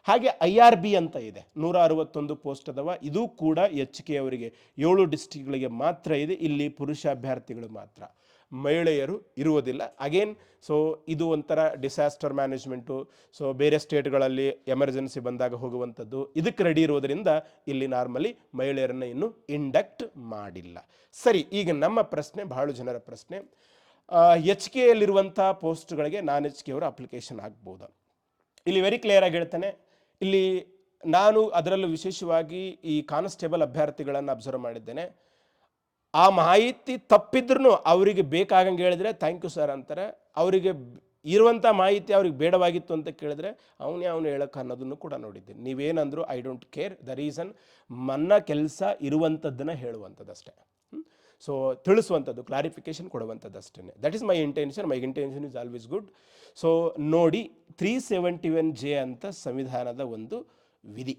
ಹಾಗೆ IRB ಅಂತ ಇದೆ, 161 ಪೋಸ್ಟ್ ಅದಾವ. ಇದು ಕೂಡ HK ಅವರಿಗೆ 7 ಡಿಸ್ಟ್ರಿಕ್ಟ್ಗಳಿಗೆ ಮಾತ್ರ ಇದೆ. ಇಲ್ಲಿ ಪುರುಷ ಅಭ್ಯರ್ಥಿಗಳು ಮಾತ್ರ, ಮಹಿಳೆಯರು ಇರುವುದಿಲ್ಲ. ಅಗೇನ್, ಸೊ ಇದು ಒಂಥರ ಡಿಸಾಸ್ಟರ್ ಮ್ಯಾನೇಜ್ಮೆಂಟು. ಸೊ ಬೇರೆ ಸ್ಟೇಟ್ಗಳಲ್ಲಿ ಎಮರ್ಜೆನ್ಸಿ ಬಂದಾಗ ಹೋಗುವಂಥದ್ದು, ಇದಕ್ಕೆ ರೆಡಿ ಇರೋದರಿಂದ ಇಲ್ಲಿ ನಾರ್ಮಲಿ ಮಹಿಳೆಯರನ್ನು ಇನ್ನೂ ಇಂಡಕ್ಟ್ ಮಾಡಿಲ್ಲ. ಸರಿ, ಈಗ ನಮ್ಮ ಪ್ರಶ್ನೆ, ಬಹಳ ಜನರ ಪ್ರಶ್ನೆ, HK ಯಲ್ಲಿರುವಂಥ ಪೋಸ್ಟ್ಗಳಿಗೆ HK ಅವರು ಅಪ್ಲಿಕೇಶನ್ ಹಾಕ್ಬೋದಾ? ಇಲ್ಲಿ ವೆರಿ ಕ್ಲಿಯರ್ ಆಗಿ ಹೇಳ್ತಾನೆ. ಇಲ್ಲಿ ನಾನು ಅದರಲ್ಲೂ ವಿಶೇಷವಾಗಿ ಈ ಕಾನ್ಸ್ಟೇಬಲ್ ಅಭ್ಯರ್ಥಿಗಳನ್ನು ಅಬ್ಸರ್ವ್ ಮಾಡಿದ್ದೇನೆ. ಆ ಮಾಹಿತಿ ತಪ್ಪಿದ್ರೂ ಅವರಿಗೆ ಬೇಕಾಗಂಗೆ ಹೇಳಿದ್ರೆ ಥ್ಯಾಂಕ್ ಯು ಸರ್ ಅಂತಾರೆ. ಅವರಿಗೆ ಇರುವಂಥ ಮಾಹಿತಿ ಅವ್ರಿಗೆ ಬೇಡವಾಗಿತ್ತು ಅಂತ ಕೇಳಿದ್ರೆ ಅವನು ಹೇಳಕ್ಕೆ ಅನ್ನೋದನ್ನು ಕೂಡ ನೋಡಿದ್ದೀನಿ. ನೀವೇನಂದ್ರು I don't care, the reason ನನ್ನ ಕೆಲಸ ಇರುವಂಥದ್ದನ್ನು ಹೇಳುವಂಥದ್ದಷ್ಟೇ. ಸೊ ತಿಳಿಸುವಂಥದ್ದು, ಕ್ಲಾರಿಫಿಕೇಶನ್ ಕೊಡುವಂಥದ್ದು ಅಷ್ಟೇ. That is my intention. My intention is always good. So ನೋಡಿ, 371J ಅಂತ ಸಂವಿಧಾನದ ಒಂದು ವಿಧಿ.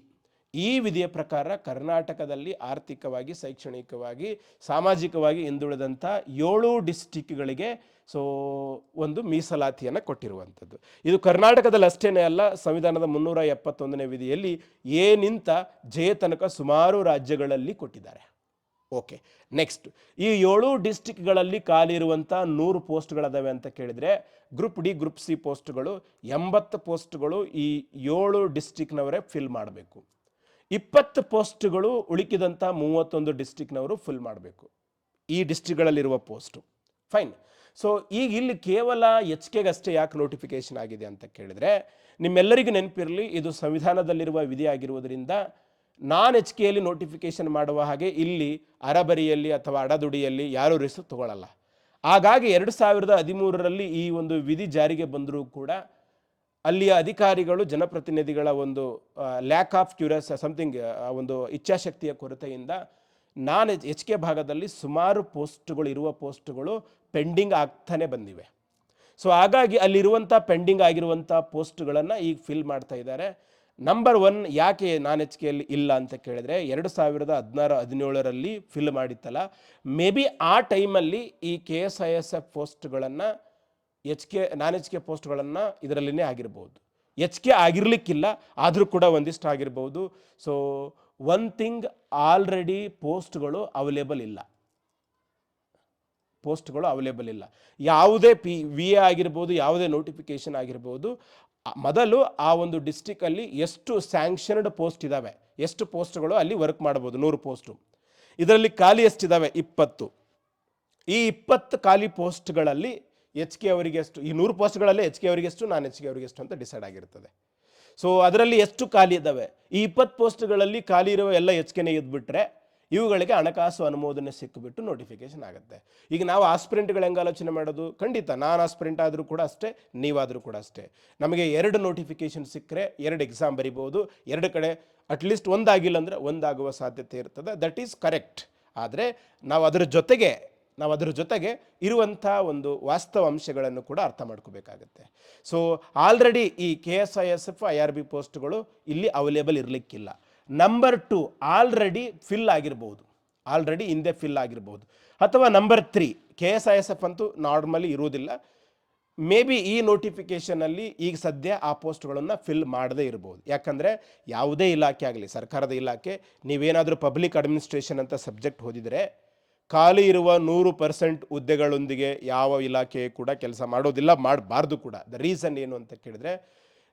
ಈ ವಿಧಿಯ ಪ್ರಕಾರ ಕರ್ನಾಟಕದಲ್ಲಿ ಆರ್ಥಿಕವಾಗಿ, ಶೈಕ್ಷಣಿಕವಾಗಿ, ಸಾಮಾಜಿಕವಾಗಿ ಹಿಂದುಳಿದಂಥ 7 ಡಿಸ್ಟಿಕ್ಗಳಿಗೆ ಸೊ ಒಂದು ಮೀಸಲಾತಿಯನ್ನು ಕೊಟ್ಟಿರುವಂಥದ್ದು. ಇದು ಕರ್ನಾಟಕದಲ್ಲಿ ಅಷ್ಟೇ ಅಲ್ಲ, ಸಂವಿಧಾನದ 371ನೇ ವಿಧಿಯಲ್ಲಿ ನಿಂತ ಜೆ ತನಕ ಸುಮಾರು ರಾಜ್ಯಗಳಲ್ಲಿ ಕೊಟ್ಟಿದ್ದಾರೆ. ಓಕೆ, ನೆಕ್ಸ್ಟ್, ಈ 7 ಡಿಸ್ಟಿಕ್ಗಳಲ್ಲಿ ಖಾಲಿ ಇರುವಂಥ 100 ಪೋಸ್ಟ್ಗಳದಾವೆ ಅಂತ ಕೇಳಿದರೆ, ಗ್ರೂಪ್ ಡಿ, ಗ್ರೂಪ್ ಸಿ ಪೋಸ್ಟ್ಗಳು 80 ಪೋಸ್ಟ್ಗಳು ಈ 7 ಡಿಸ್ಟಿಕ್ನವರೇ ಫಿಲ್ ಮಾಡಬೇಕು. 20 ಪೋಸ್ಟ್ಗಳು ಉಳಿಕಿದಂಥ 31 ಡಿಸ್ಟಿಕ್ನವರು ಫಿಲ್ ಮಾಡಬೇಕು, ಈ ಡಿಸ್ಟ್ರಿಕ್ಗಳಲ್ಲಿರುವ ಪೋಸ್ಟು. ಫೈನ್. ಸೊ ಈಗ ಇಲ್ಲಿ ಕೇವಲ HKಗೆ ಅಷ್ಟೇ ಯಾಕೆ ನೋಟಿಫಿಕೇಶನ್ ಆಗಿದೆ ಅಂತ ಕೇಳಿದರೆ, ನಿಮ್ಮೆಲ್ಲರಿಗೂ ನೆನಪಿರಲಿ, ಇದು ಸಂವಿಧಾನದಲ್ಲಿರುವ ವಿಧಿ ಆಗಿರುವುದರಿಂದ HKಯಲ್ಲಿ ನೋಟಿಫಿಕೇಶನ್ ಮಾಡುವ ಹಾಗೆ ಇಲ್ಲಿ ಅರಬರಿಯಲ್ಲಿ ಅಥವಾ ಅಡದುಡಿಯಲ್ಲಿ ಯಾರೂ ರಿಸ್ಕ್ ತಗೊಳ್ಳಲ್ಲ. ಹಾಗಾಗಿ 2013ರಲ್ಲಿ ಈ ಒಂದು ವಿಧಿ ಜಾರಿಗೆ ಬಂದರೂ ಕೂಡ ಅಲ್ಲಿಯ ಅಧಿಕಾರಿಗಳು, ಜನಪ್ರತಿನಿಧಿಗಳ ಒಂದು ಲ್ಯಾಕ್ ಆಫ್ ಸಮಥಿಂಗ್, ಒಂದು ಇಚ್ಛಾಶಕ್ತಿಯ ಕೊರತೆಯಿಂದ HK ಭಾಗದಲ್ಲಿ ಸುಮಾರು ಪೋಸ್ಟ್ಗಳು ಇರುವ ಪೋಸ್ಟ್ಗಳು ಪೆಂಡಿಂಗ್ ಆಗ್ತಾನೆ ಬಂದಿವೆ. ಸೊ ಹಾಗಾಗಿ ಅಲ್ಲಿರುವಂಥ ಪೆಂಡಿಂಗ್ ಆಗಿರುವಂಥ ಪೋಸ್ಟ್ಗಳನ್ನು ಈಗ ಫಿಲ್ ಮಾಡ್ತಾ ಇದ್ದಾರೆ. ನಂಬರ್ 1 ಯಾಕೆ HKಯಲ್ಲಿ ಇಲ್ಲ ಅಂತ ಕೇಳಿದರೆ, 2016-17ರಲ್ಲಿ ಫಿಲ್ ಮಾಡಿತ್ತಲ್ಲ, ಮೇ ಬಿ ಆ ಟೈಮಲ್ಲಿ ಈ KSISF ಪೋಸ್ಟ್ಗಳನ್ನು HK ಪೋಸ್ಟ್ಗಳನ್ನು ಇದರಲ್ಲಿನೇ ಆಗಿರ್ಬೋದು. HK ಆಗಿರಲಿಕ್ಕಿಲ್ಲ, ಆದರೂ ಕೂಡ ಒಂದಿಷ್ಟು ಆಗಿರ್ಬೋದು. ಸೊ ಒನ್ ಥಿಂಗ್, ಆಲ್ರೆಡಿ ಪೋಸ್ಟ್ಗಳು ಅವೈಲೇಬಲ್ ಇಲ್ಲ. ಯಾವುದೇ VA ಆಗಿರ್ಬೋದು, ಯಾವುದೇ ನೋಟಿಫಿಕೇಶನ್ ಆಗಿರ್ಬೋದು, ಮೊದಲು ಆ ಒಂದು ಡಿಸ್ಟ್ರಿಕ್ಟಲ್ಲಿ ಎಷ್ಟು ಸ್ಯಾಂಕ್ಷನ್ಡ್ ಪೋಸ್ಟ್ ಇದ್ದಾವೆ, ಎಷ್ಟು ಪೋಸ್ಟ್ಗಳು ಅಲ್ಲಿ ವರ್ಕ್ ಮಾಡ್ಬೋದು, 100 ಪೋಸ್ಟು. ಇದರಲ್ಲಿ ಖಾಲಿ ಎಷ್ಟಿದ್ದಾವೆ? 20. ಈ 20 ಖಾಲಿ ಪೋಸ್ಟ್ಗಳಲ್ಲಿ HK ಅವರಿಗೆ ಎಷ್ಟು, ಈ 100 ಪೋಸ್ಟ್ಗಳಲ್ಲಿ HK ಅವರಿಗೆ ಎಷ್ಟು, HK ಅವರಿಗೆ ಎಷ್ಟು ಅಂತ ಡಿಸೈಡ್ ಆಗಿರ್ತದೆ. ಸೊ ಅದರಲ್ಲಿ ಎಷ್ಟು ಖಾಲಿ ಇದ್ದಾವೆ, ಈ 20 ಪೋಸ್ಟ್ಗಳಲ್ಲಿ ಖಾಲಿ ಇರುವ ಎಲ್ಲ HKನೇ ಇದ್ಬಿಟ್ರೆ ಇವುಗಳಿಗೆ ಹಣಕಾಸು ಅನುಮೋದನೆ ಸಿಕ್ಕಿಬಿಟ್ಟು ನೋಟಿಫಿಕೇಶನ್ ಆಗುತ್ತೆ. ಈಗ ನಾವು ಆಸ್ಪಿರೆಂಟ್ಗಳು ಹೆಂಗೆ ಆಲೋಚನೆ ಮಾಡೋದು? ಖಂಡಿತ ನಾನು ಆಸ್ಪಿರೆಂಟ್ ಆದರೂ ಕೂಡ ಅಷ್ಟೇ, ನೀವಾದರೂ ಕೂಡ ಅಷ್ಟೇ. ನಮಗೆ 2 ನೋಟಿಫಿಕೇಶನ್ ಸಿಕ್ಕರೆ 2 ಎಕ್ಸಾಮ್ ಬರಿಬೋದು. 2 ಕಡೆ ಅಟ್ಲೀಸ್ಟ್ ಒಂದಾಗಿಲ್ಲ ಅಂದರೆ ಒಂದಾಗುವ ಸಾಧ್ಯತೆ ಇರ್ತದೆ. That is correct. ಆದರೆ ನಾವು ಅದರ ಜೊತೆಗೆ ಇರುವಂಥ ಒಂದು ವಾಸ್ತವ ಅಂಶಗಳನ್ನು ಕೂಡ ಅರ್ಥ ಮಾಡ್ಕೋಬೇಕಾಗತ್ತೆ. ಸೊ ಆಲ್ರೆಡಿ ಈ KSISF IRB ಪೋಸ್ಟ್ಗಳು ಇಲ್ಲಿ ಅವೈಲೇಬಲ್ ಇರಲಿಕ್ಕಿಲ್ಲ. ನಂಬರ್ 2 ಆಲ್ರೆಡಿ ಹಿಂದೆ ಫಿಲ್ ಆಗಿರ್ಬೋದು. ಅಥವಾ ನಂಬರ್ 3 KSISF ಅಂತೂ ನಾರ್ಮಲಿ ಇರುವುದಿಲ್ಲ. ಮೇ ಬಿ ಈ ನೋಟಿಫಿಕೇಷನಲ್ಲಿ ಈಗ ಸದ್ಯ ಆ ಪೋಸ್ಟ್ಗಳನ್ನು ಫಿಲ್ ಮಾಡದೇ ಇರ್ಬೋದು. ಯಾಕಂದರೆ ಯಾವುದೇ ಇಲಾಖೆ ಆಗಲಿ, ಸರ್ಕಾರದ ಇಲಾಖೆ, ನೀವೇನಾದರೂ ಪಬ್ಲಿಕ್ ಅಡ್ಮಿನಿಸ್ಟ್ರೇಷನ್ ಅಂತ ಸಬ್ಜೆಕ್ಟ್ ಓದಿದರೆ ಖಾಲಿ ಇರುವ 100% ಹುದ್ದೆಗಳೊಂದಿಗೆ ಯಾವ ಇಲಾಖೆ ಕೂಡ ಕೆಲಸ ಮಾಡೋದಿಲ್ಲ, ಮಾಡಬಾರ್ದು ಕೂಡ. ದ ರೀಸನ್ ಏನು ಅಂತ ಕೇಳಿದ್ರೆ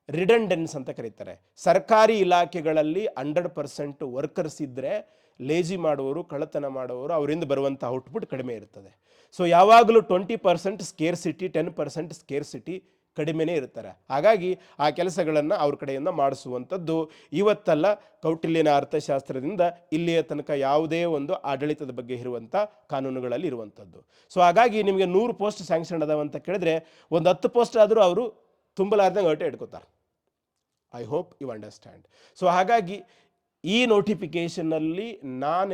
ರಿಡಂಡೆನ್ಸ್ ಅಂತ ಕರೀತಾರೆ. ಸರ್ಕಾರಿ ಇಲಾಖೆಗಳಲ್ಲಿ 100% ವರ್ಕರ್ಸ್ ಇದ್ದರೆ ಲೇಜಿ ಮಾಡುವವರು, ಕಳ್ಳತನ ಮಾಡುವವರು, ಅವರಿಂದ ಬರುವಂಥ ಔಟ್ಪುಟ್ ಕಡಿಮೆ ಇರ್ತದೆ. ಸೊ ಯಾವಾಗಲೂ 20% ಸ್ಕೇರ್ಸಿಟಿ, 10% ಸ್ಕೇರ್ಸಿಟಿ ಕಡಿಮೆನೇ ಇರ್ತಾರೆ. ಹಾಗಾಗಿ ಆ ಕೆಲಸಗಳನ್ನು ಅವ್ರ ಕಡೆಯಿಂದ ಮಾಡಿಸುವಂಥದ್ದು ಇವತ್ತಲ್ಲ, ಕೌಟಿಲ್ಯನ ಅರ್ಥಶಾಸ್ತ್ರದಿಂದ ಇಲ್ಲಿಯ ತನಕ ಯಾವುದೇ ಒಂದು ಆಡಳಿತದ ಬಗ್ಗೆ ಇರುವಂಥ ಕಾನೂನುಗಳಲ್ಲಿ ಇರುವಂಥದ್ದು. ಸೊ ಹಾಗಾಗಿ ನಿಮಗೆ 100 ಪೋಸ್ಟ್ ಸ್ಯಾಂಕ್ಷನ್ ಅದಾವ ಅಂತ ಕೇಳಿದ್ರೆ ಒಂದು 10 ಪೋಸ್ಟ್ ಆದರೂ ಅವರು ತುಂಬಲಾರ್ದಂಗೆ ಹೊಟ್ಟೆ ಇಟ್ಕೋತಾರೆ. I hope you understand. So ಹಾಗಾಗಿ ಈ ನೋಟಿಫಿಕೇಷನಲ್ಲಿ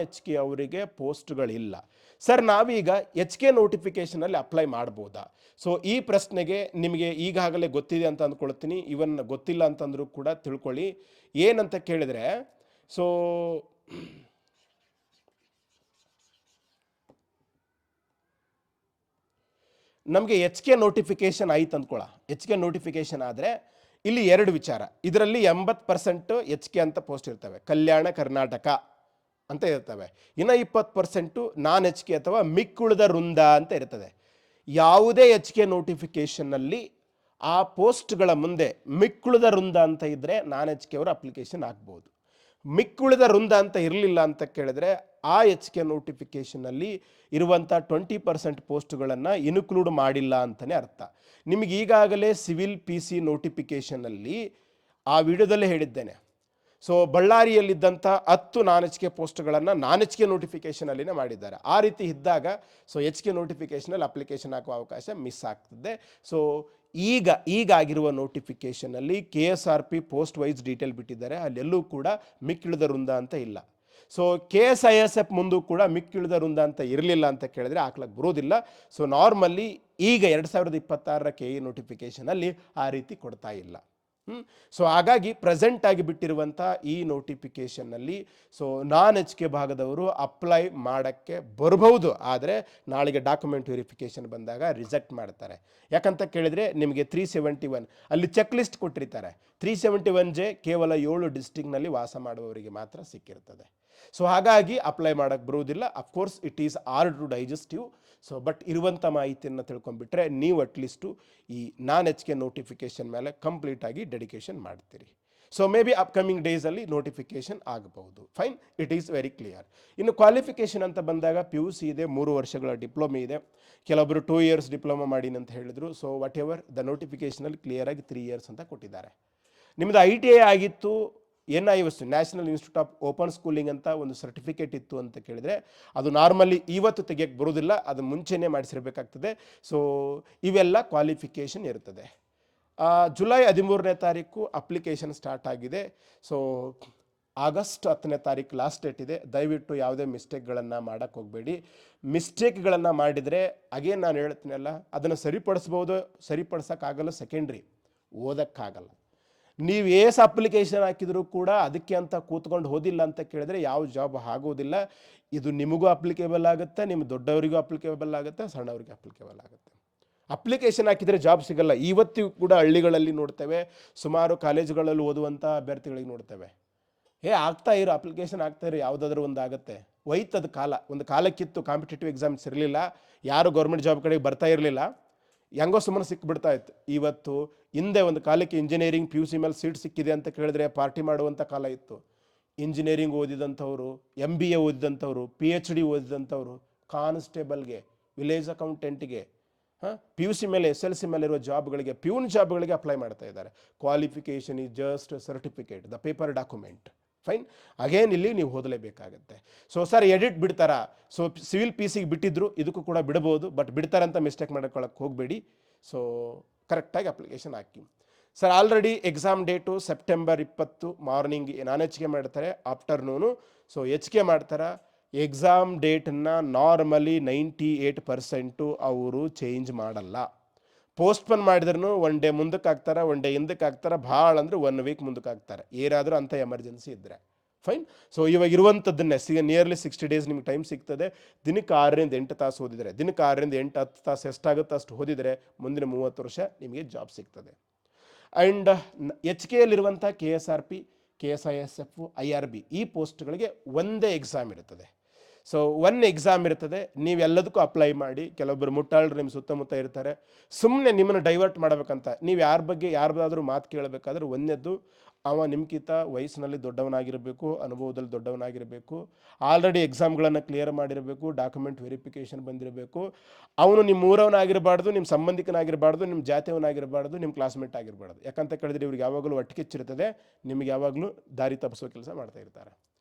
HK ಅವರಿಗೆ ಪೋಸ್ಟ್ಗಳಿಲ್ಲ. ಸರ್ ನಾವೀಗ HK ನೋಟಿಫಿಕೇಷನಲ್ಲಿ ಅಪ್ಲೈ ಮಾಡ್ಬೋದಾ? ಸೊ ಈ ಪ್ರಶ್ನೆಗೆ ನಿಮಗೆ ಈಗಾಗಲೇ ಗೊತ್ತಿದೆ ಅಂತ ಅಂದ್ಕೊಳ್ತೀನಿ. ಇವನ್ ಗೊತ್ತಿಲ್ಲ ಅಂತಂದ್ರೂ ಕೂಡ ತಿಳ್ಕೊಳ್ಳಿ. ಏನಂತ ಕೇಳಿದರೆ, ಸೊ ನಮಗೆ HK ನೋಟಿಫಿಕೇಷನ್ ಆಯ್ತು ಅಂದ್ಕೊಳ್ಳ. HK ನೋಟಿಫಿಕೇಷನ್ ಆದರೆ ಇಲ್ಲಿ 2 ವಿಚಾರ. ಇದರಲ್ಲಿ 80% HK ಅಂತ ಪೋಸ್ಟ್ ಇರ್ತವೆ, ಕಲ್ಯಾಣ ಕರ್ನಾಟಕ ಅಂತ ಇರ್ತವೆ. ಇನ್ನು 20% HK ಅಥವಾ ಮಿಕ್ಕುಳಿದ ವೃಂದ ಅಂತ ಇರ್ತದೆ. ಯಾವುದೇ HK ನೋಟಿಫಿಕೇಷನ್ನಲ್ಲಿ ಆ ಪೋಸ್ಟ್ಗಳ ಮುಂದೆ ಮಿಕ್ಕುಳಿದ ವೃಂದ ಅಂತ ಇದ್ದರೆ HK ಅವರು ಅಪ್ಲಿಕೇಶನ್ ಹಾಕ್ಬೋದು. ಮಿಕ್ಕುಳಿದ ವೃಂದ ಅಂತ ಇರಲಿಲ್ಲ ಅಂತ ಕೇಳಿದ್ರೆ ಆ HK ನೋಟಿಫಿಕೇಷನಲ್ಲಿ ಇರುವಂಥ 20% ಪೋಸ್ಟ್ಗಳನ್ನು ಇನ್ಕ್ಲೂಡ್ ಮಾಡಿಲ್ಲ ಅಂತಲೇ ಅರ್ಥ. ನಿಮಗೆ ಈಗಾಗಲೇ ಸಿವಿಲ್ PC ನೋಟಿಫಿಕೇಷನಲ್ಲಿ ಆ ವಿಡಿಯೋದಲ್ಲೇ ಹೇಳಿದ್ದೇನೆ. ಸೊ ಬಳ್ಳಾರಿಯಲ್ಲಿದ್ದಂಥ 10 HK ಪೋಸ್ಟ್ಗಳನ್ನು HK ನೋಟಿಫಿಕೇಷನಲ್ಲಿನೇ ಮಾಡಿದ್ದಾರೆ. ಆ ರೀತಿ ಇದ್ದಾಗ ಸೊ HK ನೋಟಿಫಿಕೇಷನಲ್ಲಿ ಅಪ್ಲಿಕೇಶನ್ ಹಾಕುವ ಅವಕಾಶ ಮಿಸ್ ಆಗ್ತದೆ. ಸೊ ಈಗಾಗಿರುವ ನೋಟಿಫಿಕೇಷನಲ್ಲಿ KSRP ಪೋಸ್ಟ್ ವೈಸ್ ಡೀಟೇಲ್ ಬಿಟ್ಟಿದ್ದಾರೆ. ಅಲ್ಲೆಲ್ಲೂ ಕೂಡ ಮಿಕ್ಕಿಳಿದ ವೃಂದ ಅಂತ ಇಲ್ಲ. ಸೊ KSISF ಮುಂದೂ ಕೂಡ ಮಿಕ್ಕಿಳಿದ ವೃಂದ ಅಂತ ಇರಲಿಲ್ಲ ಅಂತ ಕೇಳಿದ್ರೆ ಹಾಕ್ಲಕ್ಕೆ ಬರೋದಿಲ್ಲ. ಸೊ ನಾರ್ಮಲಿ ಈಗ 2026ರ KE ನೋಟಿಫಿಕೇಷನಲ್ಲಿ ಆ ರೀತಿ ಕೊಡ್ತಾ ಇಲ್ಲ. ಸೊ ಹಾಗಾಗಿ ಪ್ರೆಸೆಂಟ್ ಆಗಿ ಬಿಟ್ಟಿರುವಂಥ ಈ ನೋಟಿಫಿಕೇಷನ್ನಲ್ಲಿ ಸೊ HK ಭಾಗದವರು ಅಪ್ಲೈ ಮಾಡೋಕ್ಕೆ ಬರಬಹುದು. ಆದರೆ ನಾಳೆಗೆ ಡಾಕ್ಯುಮೆಂಟ್ ವೆರಿಫಿಕೇಷನ್ ಬಂದಾಗ ರಿಜೆಕ್ಟ್ ಮಾಡ್ತಾರೆ. ಯಾಕಂತ ಕೇಳಿದರೆ ನಿಮಗೆ 371 ಅಲ್ಲಿ ಚೆಕ್ ಲಿಸ್ಟ್ ಕೊಟ್ಟಿರ್ತಾರೆ. 371J ಕೇವಲ 7 ಡಿಸ್ಟ್ರಿಕ್ಟ್ನಲ್ಲಿ ವಾಸ ಮಾಡುವವರಿಗೆ ಮಾತ್ರ ಸಿಕ್ಕಿರ್ತದೆ. ಸೊ ಹಾಗಾಗಿ ಅಪ್ಲೈ ಮಾಡೋಕ್ಕೆ ಬರುವುದಿಲ್ಲ. Of course it is hard to digestive. So but ಇರುವಂಥ ಮಾಹಿತಿಯನ್ನು ತಿಳ್ಕೊಂಡ್ಬಿಟ್ರೆ ನೀವು ಅಟ್ಲೀಸ್ಟು ಈ HK ನೋಟಿಫಿಕೇಷನ್ ಮೇಲೆ ಕಂಪ್ಲೀಟಾಗಿ ಡೆಡಿಕೇಶನ್ ಮಾಡ್ತೀರಿ. ಸೊ ಮೇ ಬಿ ಅಪ್ಕಮಿಂಗ್ ಡೇಸಲ್ಲಿ ನೋಟಿಫಿಕೇಷನ್ ಆಗಬಹುದು. Fine, it is very clear. ಇನ್ನು ಕ್ವಾಲಿಫಿಕೇಷನ್ ಅಂತ ಬಂದಾಗ PUC ಇದೆ, 3 ವರ್ಷಗಳ ಡಿಪ್ಲೊಮೆ ಇದೆ. ಕೆಲವೊಬ್ಬರು 2 years ಡಿಪ್ಲೊಮಾ ಮಾಡಿನ ಅಂತ ಹೇಳಿದರು. ಸೊ ವಾಟ್ ಎವರ್ ದ ನೋಟಿಫಿಕೇಷನಲ್ಲಿ ಕ್ಲಿಯರಾಗಿ 3 years ಅಂತ ಕೊಟ್ಟಿದ್ದಾರೆ. ನಿಮ್ಮದು ITI ಆಗಿತ್ತು, NIOS national institute of open schooling ಅಂತ ಒಂದು ಸರ್ಟಿಫಿಕೇಟ್ ಇತ್ತು ಅಂತ ಕೇಳಿದರೆ ಅದು ನಾರ್ಮಲಿ ಇವತ್ತು ತೆಗಿಯೋಕ್ಕೆ ಬರೋದಿಲ್ಲ, ಅದು ಮುಂಚೆನೇ ಮಾಡಿಸಿರಬೇಕಾಗ್ತದೆ. ಸೊ ಇವೆಲ್ಲ ಕ್ವಾಲಿಫಿಕೇಷನ್ ಇರ್ತದೆ. ಜುಲೈ 13ನೇ ತಾರೀಕು ಅಪ್ಲಿಕೇಶನ್ ಸ್ಟಾರ್ಟ್ ಆಗಿದೆ. ಸೊ ಆಗಸ್ಟ್ 10ನೇ ತಾರೀಕು ಲಾಸ್ಟ್ ಡೇಟ್ ಇದೆ. ದಯವಿಟ್ಟು ಯಾವುದೇ ಮಿಸ್ಟೇಕ್ಗಳನ್ನು ಮಾಡೋಕ್ಕೆ ಹೋಗಬೇಡಿ. ಮಿಸ್ಟೇಕ್ಗಳನ್ನು ಮಾಡಿದರೆ ಅಗೇನ್ ನಾನು ಹೇಳ್ತೀನಲ್ಲ, ಅದನ್ನು ಸರಿಪಡಿಸ್ಬೋದು, ಸರಿಪಡಿಸೋಕ್ಕಾಗಲ್ಲ, ಸೆಕೆಂಡ್ರಿ ಓದೋಕ್ಕಾಗಲ್ಲ. ನೀವು ಅಪ್ಲಿಕೇಶನ್ ಹಾಕಿದರೂ ಕೂಡ ಅದಕ್ಕೆ ಅಂತ ಕೂತ್ಕೊಂಡು ಓದಿಲ್ಲ ಅಂತ ಕೇಳಿದ್ರೆ ಯಾವ ಜಾಬ್ ಆಗೋದಿಲ್ಲ. ಇದು ನಿಮಗೂ ಅಪ್ಲಿಕೇಬಲ್ ಆಗುತ್ತೆ, ನಿಮ್ಮ ದೊಡ್ಡವರಿಗೂ ಅಪ್ಲಿಕೇಬಲ್ ಆಗುತ್ತೆ, ಸಣ್ಣವರಿಗೂ ಅಪ್ಲಿಕೇಬಲ್ ಆಗುತ್ತೆ. ಅಪ್ಲಿಕೇಶನ್ ಹಾಕಿದರೆ ಜಾಬ್ ಸಿಗಲ್ಲ. ಇವತ್ತಿಗೂ ಕೂಡ ಹಳ್ಳಿಗಳಲ್ಲಿ ನೋಡ್ತೇವೆ, ಸುಮಾರು ಕಾಲೇಜುಗಳಲ್ಲಿ ಓದುವಂಥ ಅಭ್ಯರ್ಥಿಗಳಿಗೆ ನೋಡ್ತೇವೆ. ಆಗ್ತಾ ಇರೋ ಅಪ್ಲಿಕೇಶನ್ ಆಗ್ತಾ ಇರೋ ಯಾವುದಾದ್ರೂ ಒಂದು ಆಗುತ್ತೆ. ಹೋಯ್ತದ ಕಾಲ. ಒಂದು ಕಾಲಕ್ಕಿತ್ತು ಕಾಂಪಿಟೇಟಿವ್ ಎಕ್ಸಾಮ್ಸ್ ಇರಲಿಲ್ಲ, ಯಾರು ಗೌರ್ಮೆಂಟ್ ಜಾಬ್ ಕಡೆಗೆ ಬರ್ತಾ ಇರಲಿಲ್ಲ, ಹೆಂಗೋ ಸುಮ್ಮನೆ ಸಿಕ್ಬಿಡ್ತಾ ಇತ್ತು. ಇವತ್ತು ಹಿಂದೆ ಒಂದು ಕಾಲಕ್ಕೆ ಇಂಜಿನಿಯರಿಂಗ್ PUC ಮೇಲೆ ಸೀಟ್ ಸಿಕ್ಕಿದೆ ಅಂತ ಕೇಳಿದ್ರೆ ಪಾರ್ಟಿ ಮಾಡುವಂಥ ಕಾಲ ಇತ್ತು. ಇಂಜಿನಿಯರಿಂಗ್ ಓದಿದಂಥವ್ರು, MBA ಓದಿದಂಥವ್ರು, PhD ಓದಿದಂಥವ್ರು ಕಾನ್ಸ್ಟೇಬಲ್ಗೆ, ವಿಲೇಜ್ ಅಕೌಂಟೆಂಟ್ಗೆ, PUC ಮೇಲೆ SLC ಮೇಲೆ ಇರುವ ಜಾಬ್ಗಳಿಗೆ, ಪ್ಯೂನ್ ಜಾಬ್ಗಳಿಗೆ ಅಪ್ಲೈ ಮಾಡ್ತಾ ಇದ್ದಾರೆ. Qualification is just certificate, the paper document. Fine. Again ಇಲ್ಲಿ ನೀವು ಓದಲೇಬೇಕಾಗತ್ತೆ. ಸೊ ಸರ್ ಎಡಿಟ್ ಬಿಡ್ತಾರಾ? ಸೊ ಸಿವಿಲ್ ಪಿ ಸಿಗೆ ಬಿಟ್ಟಿದ್ರು, ಇದಕ್ಕೂ ಕೂಡ ಬಿಡ್ಬೋದು, ಬಟ್ ಬಿಡ್ತಾರಂತ ಮಿಸ್ಟೇಕ್ ಮಾಡ್ಕೊಳ್ಳೋಕೆ ಹೋಗಬೇಡಿ. ಸೊ ಕರೆಕ್ಟಾಗಿ ಅಪ್ಲಿಕೇಶನ್ ಹಾಕಿ. Sir already exam date September 20 morning ನಾನ್ ಹೆಚ್ಚಿಗೆ ಮಾಡ್ತಾರೆ, ಆಫ್ಟರ್ನೂನು. ಸೊ ಹೆಚ್ಚಿಗೆ ಮಾಡ್ತಾರೆ. ಎಕ್ಸಾಮ್ ಡೇಟನ್ನು ನಾರ್ಮಲಿ 98% ಅವರು ಚೇಂಜ್ ಮಾಡಲ್ಲ. ಪೋಸ್ಟ್ಪೋನ್ ಮಾಡಿದ್ರೂ ಒನ್ ಡೇ ಮುಂದಕ್ಕೆ ಹಾಕ್ತಾರೆ, ಒನ್ ಡೇ ಹಿಂದಕ್ಕೆ ಹಾಕ್ತಾರೆ, ಭಾಳ ಅಂದರೆ 1 ವೀಕ್ ಮುಂದಕ್ಕೆ ಹಾಕ್ತಾರೆ, ಏನಾದರೂ ಅಂಥ ಎಮರ್ಜೆನ್ಸಿ ಇದ್ದರೆ. ಫೈನ್. ಸೊ ಇವಾಗ ಇರುವಂಥದ್ದನ್ನೇ ನಿಯರ್ಲಿ 60 ಡೇಸ್ ನಿಮ್ಗೆ ಟೈಮ್ ಸಿಗ್ತದೆ. ದಿನಕ್ಕೆ 6ರಿಂದ 8 ತಾಸು ಓದಿದರೆ, ದಿನಕ್ಕೆ 6ರಿಂದ 8 10 ತಾಸು ಎಷ್ಟಾಗುತ್ತೋ ಅಷ್ಟು ಓದಿದರೆ ಮುಂದಿನ 30 ವರ್ಷ ನಿಮಗೆ ಜಾಬ್ ಸಿಗ್ತದೆ. ಆ್ಯಂಡ್ ಎಚ್ ಕೆ ಯಲ್ಲಿರುವಂಥ KSRP, KSISF, IRB ಈ ಪೋಸ್ಟ್ಗಳಿಗೆ ಒಂದೇ ಎಕ್ಸಾಮ್ ಇರ್ತದೆ. ಸೊ ಒನ್ ಎಕ್ಸಾಮ್ ಇರ್ತದೆ. ನೀವೆಲ್ಲದಕ್ಕೂ ಅಪ್ಲೈ ಮಾಡಿ. ಕೆಲವೊಬ್ಬರು ಮುಟ್ಟಾಳರು ನಿಮ್ಮ ಸುತ್ತಮುತ್ತ ಇರ್ತಾರೆ, ಸುಮ್ಮನೆ ನಿಮ್ಮನ್ನು ಡೈವರ್ಟ್ ಮಾಡಬೇಕಂತ. ನೀವು ಯಾರ ಬಗ್ಗೆ ಯಾರ್ದಾದ್ರೂ ಮಾತು ಕೇಳಬೇಕಾದ್ರೆ ಒಂದನೇದ್ದು ಅವ ನಿಮ್ಗಿಂತ ವಯಸ್ಸಿನಲ್ಲಿ ದೊಡ್ಡವನಾಗಿರಬೇಕು, ಅನುಭವದಲ್ಲಿ ದೊಡ್ಡವನಾಗಿರಬೇಕು, ಆಲ್ರೆಡಿ ಎಕ್ಸಾಮ್ಗಳನ್ನು ಕ್ಲಿಯರ್ ಮಾಡಿರಬೇಕು, ಡಾಕ್ಯುಮೆಂಟ್ ವೆರಿಫಿಕೇಷನ್ ಬಂದಿರಬೇಕು. ಅವನು ನಿಮ್ಮ ಊರವನಾಗಿರಬಾರ್ದು, ನಿಮ್ಮ ಸಂಬಂಧಿಕನಾಗಿರಬಾರ್ದು, ನಿಮ್ಮ ಜಾತಿಯವನಾಗಿರಬಾರ್ದು, ನಿಮ್ಮ ಕ್ಲಾಸ್ಮೇಟ್ ಆಗಿರಬಾರ್ದು. ಯಾಕಂತ ಕೇಳಿದ್ರೆ ಇವ್ರಿಗೆ ಯಾವಾಗಲೂ ಒಟ್ಟಿಗೆಚ್ಚಿರ್ತದೆ, ನಿಮಗೆ ಯಾವಾಗಲೂ ದಾರಿ ತಪ್ಪಿಸೋ ಕೆಲಸ ಮಾಡ್ತಾ ಇರ್ತಾರೆ.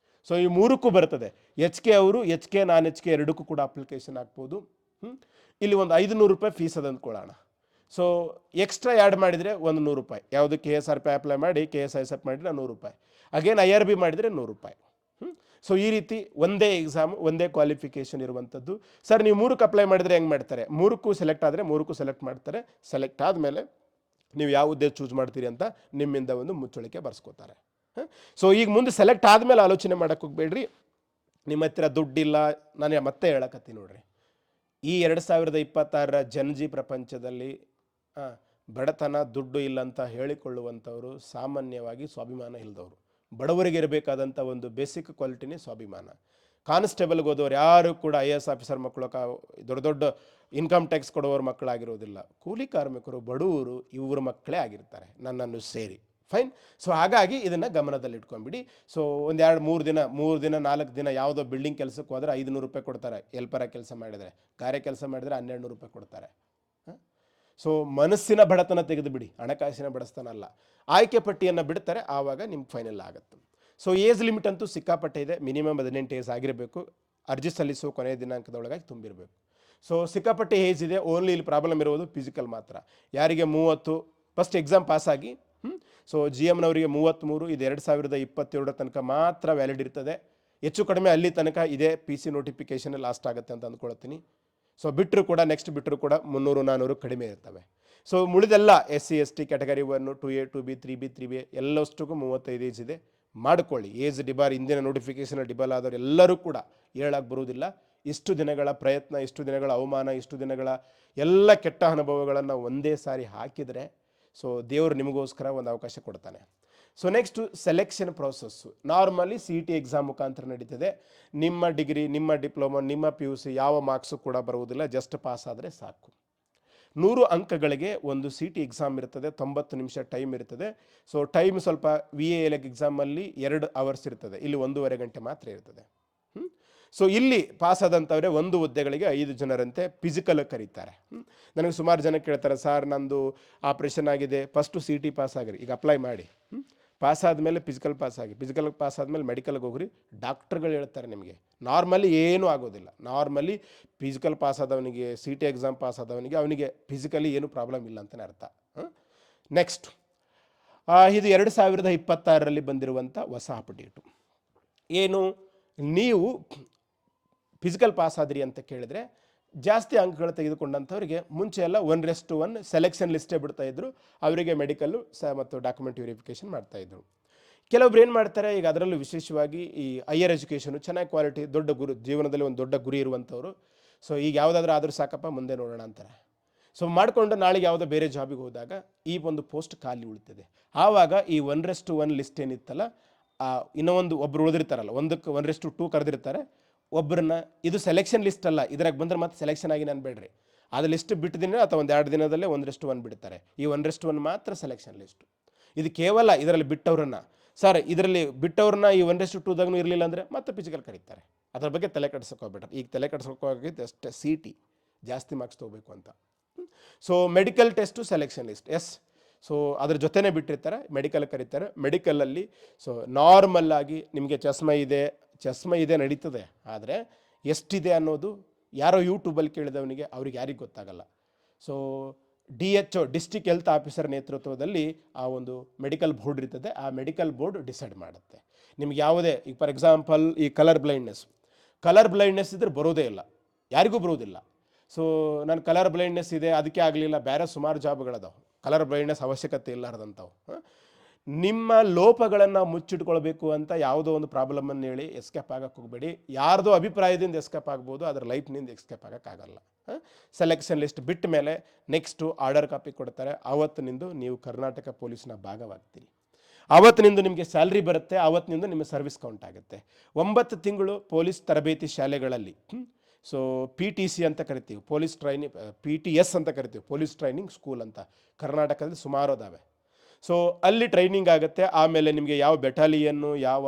ಸೊ ಈ 3ಕ್ಕೂ ಬರ್ತದೆ. ಎಚ್ ಕೆ ಅವರು ಎಚ್ ಕೆ ನಾನ್ ಎಚ್ ಕೆ ಎರಡಕ್ಕೂ ಕೂಡ ಅಪ್ಲಿಕೇಶನ್ ಹಾಕ್ಬೋದು. ಇಲ್ಲಿ ಒಂದು 500 ರೂಪಾಯಿ ಫೀಸ್ ಅದು ಅಂದ್ಕೊಳ್ಳೋಣ. ಸೊ ಎಕ್ಸ್ಟ್ರಾ ಆ್ಯಡ್ ಮಾಡಿದರೆ ಒಂದು 100 ರೂಪಾಯಿ. ಯಾವುದು KSRP ಅಪ್ಲೈ ಮಾಡಿ KSISF ಮಾಡಿದರೆ 100 ರೂಪಾಯಿ. ಅಗೇನ್ IRB ಮಾಡಿದರೆ 100 ರೂಪಾಯಿ. ಸೊ ಈ ರೀತಿ ಒಂದೇ ಎಕ್ಸಾಮ್, ಒಂದೇ ಕ್ವಾಲಿಫಿಕೇಷನ್ ಇರುವಂಥದ್ದು. ಸರ್ ನೀವು 3ಕ್ಕೆ ಅಪ್ಲೈ ಮಾಡಿದರೆ ಹೆಂಗೆ ಮಾಡ್ತಾರೆ? 3ಕ್ಕೂ ಸೆಲೆಕ್ಟ್ ಆದರೆ 3ಕ್ಕೂ ಸೆಲೆಕ್ಟ್ ಮಾಡ್ತಾರೆ. ಸೆಲೆಕ್ಟ್ ಆದಮೇಲೆ ನೀವು ಯಾವ ಹುದ್ದೆ ಚೂಸ್ ಮಾಡ್ತೀರಿ ಅಂತ ನಿಮ್ಮಿಂದ ಒಂದು ಮುಚ್ಚಳಿಕೆ ಬರ್ಸ್ಕೋತಾರೆ. ಸೊ ಈಗ ಮುಂದೆ ಸೆಲೆಕ್ಟ್ ಆದಮೇಲೆ ಆಲೋಚನೆ ಮಾಡೋಕ್ಕೆ ಹೋಗ್ಬೇಡ್ರಿ, ನಿಮ್ಮ ಹತ್ತಿರ ದುಡ್ಡಿಲ್ಲ. ನಾನು ಮತ್ತೆ ಹೇಳಕತ್ತೀನಿ ನೋಡ್ರಿ, ಈ 2026 ಜನಜಿ ಪ್ರಪಂಚದಲ್ಲಿ ಬಡತನ, ದುಡ್ಡು ಇಲ್ಲ ಅಂತ ಹೇಳಿಕೊಳ್ಳುವಂಥವರು ಸಾಮಾನ್ಯವಾಗಿ ಸ್ವಾಭಿಮಾನ ಇಲ್ಲದವರು. ಬಡವರಿಗೆ ಇರಬೇಕಾದಂಥ ಒಂದು ಬೇಸಿಕ್ ಕ್ವಾಲಿಟಿನೇ ಸ್ವಾಭಿಮಾನ. ಕಾನ್ಸ್ಟೇಬಲ್ಗೆ ಹೋದವ್ರು ಯಾರು ಕೂಡ IAS ಆಫೀಸರ್ ಮಕ್ಕಳು, ದೊಡ್ಡ ದೊಡ್ಡ ಇನ್ಕಮ್ ಟ್ಯಾಕ್ಸ್ ಕೊಡೋವ್ರ ಮಕ್ಕಳಾಗಿರೋದಿಲ್ಲ. ಕೂಲಿ ಕಾರ್ಮಿಕರು, ಬಡವರು ಇವ್ರ ಮಕ್ಕಳೇ ಆಗಿರ್ತಾರೆ, ನನ್ನನ್ನು ಸೇರಿ. ಫೈನ್. ಸೊ ಹಾಗಾಗಿ ಇದನ್ನು ಗಮನದಲ್ಲಿ ಇಟ್ಕೊಂಡ್ಬಿಡಿ. ಸೊ ಒಂದು 2-3 ದಿನ 4 ದಿನ ಯಾವುದೋ ಬಿಲ್ಡಿಂಗ್ ಕೆಲಸಕ್ಕೆ ಹೋದರೆ 500 ರೂಪಾಯಿ ಕೊಡ್ತಾರೆ. ಎಲ್ಪರ ಕೆಲಸ ಮಾಡಿದರೆ, ಗಾರೆ ಕೆಲಸ ಮಾಡಿದರೆ 1200 ರೂಪಾಯಿ ಕೊಡ್ತಾರೆ. ಸೊ ಮನಸ್ಸಿನ ಬಡತನ ತೆಗೆದುಬಿಡಿ, ಹಣಕಾಸಿನ ಬಡತನ ಅಲ್ಲ. ಆಯ್ಕೆ ಪಟ್ಟಿಯನ್ನು ಬಿಡ್ತಾರೆ, ಆವಾಗ ನಿಮ್ಗೆ ಫೈನಲ್ ಆಗುತ್ತೆ. ಸೊ ಏಜ್ ಲಿಮಿಟ್ ಅಂತೂ ಸಿಕ್ಕಾಪಟ್ಟೆ ಇದೆ. ಮಿನಿಮಮ್ 18 ಏಜ್ ಆಗಿರಬೇಕು. ಅರ್ಜಿ ಸಲ್ಲಿಸೋ ಕೊನೆಯ ದಿನಾಂಕದೊಳಗಾಗಿ ತುಂಬಿರಬೇಕು. ಸೊ ಸಿಕ್ಕಾಪಟ್ಟೆ ಏಜ್ ಇದೆ. ಓನ್ಲಿ ಇಲ್ಲಿ ಪ್ರಾಬ್ಲಮ್ ಇರೋದು ಫಿಸಿಕಲ್ ಮಾತ್ರ. ಯಾರಿಗೆ 30 ಫಸ್ಟ್ ಎಕ್ಸಾಮ್ ಪಾಸಾಗಿ, ಸೊ GMನವರಿಗೆ 33, ಇದು 2022 ತನಕ ಮಾತ್ರ ವ್ಯಾಲಿಡ್ ಇರ್ತದೆ. ಹೆಚ್ಚು ಕಡಿಮೆ ಅಲ್ಲಿ ತನಕ ಇದೇ PC ನೋಟಿಫಿಕೇಷನ್ ಲಾಸ್ಟ್ ಆಗುತ್ತೆ ಅಂತ ಅಂದ್ಕೊಳ್ತೀನಿ. ಸೊ ಬಿಟ್ಟರು ಕೂಡ ನೆಕ್ಸ್ಟ್ ಬಿಟ್ಟರು ಕೂಡ 300-400 ಕಡಿಮೆ ಇರ್ತವೆ. ಸೊ ಉಳಿದೆಲ್ಲ SC ST category 1, 2A, 2B, 3B, 3B ಎಲ್ಲಷ್ಟಕ್ಕೂ 35 age ಇದೆ. ಮಾಡಿಕೊಳ್ಳಿ. ಏಜ್ ಡಿಬಾರ್ ಇಂದಿನ ನೋಟಿಫಿಕೇಷನ್ ಡಿಬಾಲ್ ಆದವರು ಎಲ್ಲರೂ ಕೂಡ ಹೇಳಕ್ಕೆ ಬರುವುದಿಲ್ಲ. ಇಷ್ಟು ದಿನಗಳ ಪ್ರಯತ್ನ, ಇಷ್ಟು ದಿನಗಳ ಅವಮಾನ, ಇಷ್ಟು ದಿನಗಳ ಎಲ್ಲ ಕೆಟ್ಟ ಅನುಭವಗಳನ್ನು ಒಂದೇ ಸಾರಿ ಹಾಕಿದರೆ ಸೊ ದೇವರು ನಿಮಗೋಸ್ಕರ ಒಂದು ಅವಕಾಶ ಕೊಡ್ತಾನೆ. So next selection process normally CET exam ಮುಖಾಂತರ ನಡೀತದೆ. ನಿಮ್ಮ ಡಿಗ್ರಿ, ನಿಮ್ಮ ಡಿಪ್ಲೊಮಾ, ನಿಮ್ಮ PUC ಯಾವ ಮಾರ್ಕ್ಸು ಕೂಡ ಬರುವುದಿಲ್ಲ, ಜಸ್ಟ್ ಪಾಸ್ ಆದರೆ ಸಾಕು. 100 ಅಂಕಗಳಿಗೆ ಒಂದು CET ಎಕ್ಸಾಮ್ ಇರ್ತದೆ. 90 ನಿಮಿಷ ಟೈಮ್ ಇರ್ತದೆ. ಸೊ ಟೈಮ್ ಸ್ವಲ್ಪ VAL ಎಕ್ಸಾಮಲ್ಲಿ 2 ಅವರ್ಸ್ ಇರ್ತದೆ, ಇಲ್ಲಿ 1.5 ಗಂಟೆ ಮಾತ್ರ ಇರ್ತದೆ. ಸೊ ಇಲ್ಲಿ ಪಾಸ್ ಆದಂಥವ್ರೆ ಒಂದು ಹುದ್ದೆಗಳಿಗೆ 5 ಜನರಂತೆ ಫಿಸಿಕಲ್ ಕರೀತಾರೆ. ನನಗೆ ಸುಮಾರು ಜನ ಕೇಳ್ತಾರೆ, ಸರ್ ನಂದು ಆಪ್ರೇಷನ್ ಆಗಿದೆ, ಫಸ್ಟು CET ಪಾಸ್ ಆಗಿರಿ, ಈಗ ಅಪ್ಲೈ ಮಾಡಿ, ಪಾಸ್ ಆದಮೇಲೆ ಫಿಸಿಕಲ್ ಪಾಸ್ ಆಗಿ, ಫಿಸಿಕಲ್ ಪಾಸ್ ಆದಮೇಲೆ ಮೆಡಿಕಲ್ಗೆ ಹೋಗ್ರಿ. ಡಾಕ್ಟ್ರುಗಳು ಹೇಳ್ತಾರೆ ನಿಮಗೆ ನಾರ್ಮಲಿ ಏನೂ ಆಗೋದಿಲ್ಲ. ನಾರ್ಮಲಿ ಫಿಸಿಕಲ್ ಪಾಸ್ ಆದವನಿಗೆ, CET ಎಕ್ಸಾಮ್ ಪಾಸ್ ಆದವನಿಗೆ, ಅವನಿಗೆ ಫಿಸಿಕಲಿ ಏನೂ ಪ್ರಾಬ್ಲಮ್ ಇಲ್ಲ ಅಂತಲೇ ಅರ್ಥ. ನೆಕ್ಸ್ಟ್ ಇದು 2026 ಬಂದಿರುವಂಥ ಹೊಸ ಅಪ್ಡೇಟು ಏನು, ನೀವು ಫಿಸಿಕಲ್ ಪಾಸ್ ಆದ್ರಿ ಅಂತ ಕೇಳಿದ್ರೆ ಜಾಸ್ತಿ ಅಂಕಗಳು ತೆಗೆದುಕೊಂಡಂಥವ್ರಿಗೆ ಮುಂಚೆ ಎಲ್ಲ 1:1 ಸೆಲೆಕ್ಷನ್ ಲಿಸ್ಟೇ ಬಿಡ್ತಾಯಿದ್ರು. ಅವರಿಗೆ ಮೆಡಿಕಲ್ಲು ಮತ್ತು ಡಾಕ್ಯುಮೆಂಟ್ ವೆರಿಫಿಕೇಷನ್ ಮಾಡ್ತಾಯಿದ್ರು. ಕೆಲವೊಬ್ರು ಏನು ಮಾಡ್ತಾರೆ, ಈಗ ಅದರಲ್ಲೂ ವಿಶೇಷವಾಗಿ ಈ ಹೈಯರ್ ಎಜುಕೇಷನು ಚೆನ್ನಾಗಿ ಕ್ವಾಲಿಟಿ, ದೊಡ್ಡ ಗುರು, ಜೀವನದಲ್ಲಿ ಒಂದು ದೊಡ್ಡ ಗುರಿ ಇರುವಂಥವ್ರು, ಸೊ ಈಗ ಯಾವುದಾದ್ರೂ ಆದರೂ ಸಾಕಪ್ಪ ಮುಂದೆ ನೋಡೋಣ ಅಂತಾರೆ. ಸೊ ಮಾಡಿಕೊಂಡು ನಾಳೆಗೆ ಯಾವುದೋ ಬೇರೆ ಜಾಬಿಗೆ ಹೋದಾಗ ಈ ಒಂದು ಪೋಸ್ಟ್ ಖಾಲಿ ಉಳಿತದೆ. ಆವಾಗ ಈ 1:1 ಲಿಸ್ಟ್ ಏನಿತ್ತಲ್ಲ, ಇನ್ನೂ ಒಬ್ಬರು ಉಳಿದಿರ್ತಾರಲ್ಲ, 1:2 ಕರೆದಿರ್ತಾರೆ ಒಬ್ಬರನ್ನ. ಇದು ಸೆಲೆಕ್ಷನ್ ಲಿಸ್ಟ್ ಅಲ್ಲ, ಇದ್ರಾಗ ಬಂದರೆ ಮತ್ತೆ ಸೆಲೆಕ್ಷನ್ ಆಗಿ ನಾನು ಬೇಡ್ರಿ, ಅದು ಲಿಸ್ಟ್ ಬಿಟ್ಟು ದಿನ ಅಥವಾ 1-2 ದಿನದಲ್ಲೇ 1:1 ಬಿಡ್ತಾರೆ. ಈ 1:1 ಮಾತ್ರ ಸೆಲೆಕ್ಷನ್ ಲಿಸ್ಟು. ಇದು ಕೇವಲ ಇದರಲ್ಲಿ ಬಿಟ್ಟವ್ರನ್ನ, ಸರ್ ಇದರಲ್ಲಿ ಬಿಟ್ಟವ್ರನ್ನ ಈ 1:2ದಾಗೂ ಇರಲಿಲ್ಲ ಅಂದರೆ ಮತ್ತೆ ಫಿಸಿಕಲ್ ಕರೀತಾರೆ. ಅದ್ರ ಬಗ್ಗೆ ತಲೆ ಕೆಡಿಸ್ಕೋಬೇಡ್ರಿ. ಈಗ ತಲೆ ಕೆಡಿಸ್ಕೋಬೇಕಾಗಿದ್ದು ಅಷ್ಟೇ CET ಜಾಸ್ತಿ ಮಾರ್ಕ್ಸ್ ತೊಗೋಬೇಕು ಅಂತ. So medical test selection list, yes so ಅದ್ರ ಜೊತೆನೇ ಬಿಟ್ಟಿರ್ತಾರೆ, ಮೆಡಿಕಲ್ ಕರೀತಾರೆ. ಮೆಡಿಕಲಲ್ಲಿ ಸೊ ನಾರ್ಮಲ್ ಆಗಿ ನಿಮಗೆ ಚಸ್ಮ ಇದೆ ನಡೀತದೆ, ಆದರೆ ಎಷ್ಟಿದೆ ಅನ್ನೋದು ಯಾರೋ ಯೂಟ್ಯೂಬಲ್ಲಿ ಕೇಳಿದವನಿಗೆ ಅವ್ರಿಗೆ ಯಾರಿಗೆ ಗೊತ್ತಾಗಲ್ಲ. So DHO district health officer ನೇತೃತ್ವದಲ್ಲಿ ಆ ಒಂದು ಮೆಡಿಕಲ್ ಬೋರ್ಡ್ ಇರ್ತದೆ. ಆ ಮೆಡಿಕಲ್ ಬೋರ್ಡ್ ಡಿಸೈಡ್ ಮಾಡುತ್ತೆ ನಿಮ್ಗೆ ಯಾವುದೇ. ಈಗ ಫಾರ್ ಎಕ್ಸಾಂಪಲ್ ಈ ಕಲರ್ ಬ್ಲೈಂಡ್ನೆಸ್ ಇದ್ರೆ ಬರೋದೇ ಇಲ್ಲ, ಯಾರಿಗೂ ಬರೋದಿಲ್ಲ. ಸೊ ನಾನು ಕಲರ್ ಬ್ಲೈಂಡ್ನೆಸ್ ಇದೆ ಅದಕ್ಕೆ ಆಗಲಿಲ್ಲ, ಬೇರೆ ಸುಮಾರು ಜಾಬ್ಗಳದಾವೆ ಕಲರ್ ಬ್ಲೈಂಡ್ನೆಸ್ ಅವಶ್ಯಕತೆ ಇಲ್ಲಾರ್ದಂಥವು. ನಿಮ್ಮ ಲೋಪಗಳನ್ನು ಮುಚ್ಚಿಟ್ಕೊಳ್ಬೇಕು ಅಂತ ಯಾವುದೋ ಒಂದು ಪ್ರಾಬ್ಲಮನ್ನು ಹೇಳಿ ಎಸ್ಕೇಪ್ ಆಗಕ್ಕೆ ಹೋಗಬೇಡಿ. ಯಾರ್ದೋ ಅಭಿಪ್ರಾಯದಿಂದ ಎಸ್ಕೇಪ್ ಆಗ್ಬೋದು, ಅದರ ಲೈಫ್ನಿಂದ ಎಸ್ಕೇಪ್ ಆಗೋಕ್ಕಾಗಲ್ಲ. ಸೆಲೆಕ್ಷನ್ ಲಿಸ್ಟ್ ಬಿಟ್ಟ ಮೇಲೆ ನೆಕ್ಸ್ಟು ಆರ್ಡರ್ ಕಾಪಿ ಕೊಡ್ತಾರೆ. ಆವತ್ತಿನಿಂದ ನೀವು ಕರ್ನಾಟಕ ಪೊಲೀಸ್ನ ಭಾಗವಾಗ್ತೀರಿ. ಆವತ್ತಿನಿಂದ ನಿಮಗೆ ಸ್ಯಾಲ್ರಿ ಬರುತ್ತೆ, ಆವತ್ತಿನಿಂದ ನಿಮ್ಮ ಸರ್ವಿಸ್ ಕೌಂಟ್ ಆಗುತ್ತೆ. 9 ತಿಂಗಳು ಪೊಲೀಸ್ ತರಬೇತಿ ಶಾಲೆಗಳಲ್ಲಿ, ಸೊ PTC ಅಂತ ಕರಿತೀವಿ, ಪೊಲೀಸ್ ಟ್ರೈನಿಂಗ್, PTS ಅಂತ ಕರಿತೀವಿ, ಪೊಲೀಸ್ ಟ್ರೈನಿಂಗ್ ಸ್ಕೂಲ್ ಅಂತ ಕರ್ನಾಟಕದಲ್ಲಿ ಸುಮಾರು ಅದಾವೆ. ಸೊ ಅಲ್ಲಿ ಟ್ರೈನಿಂಗ್ ಆಗುತ್ತೆ. ಆಮೇಲೆ ನಿಮಗೆ ಯಾವ ಬೆಟಾಲಿಯನ್ನು ಯಾವ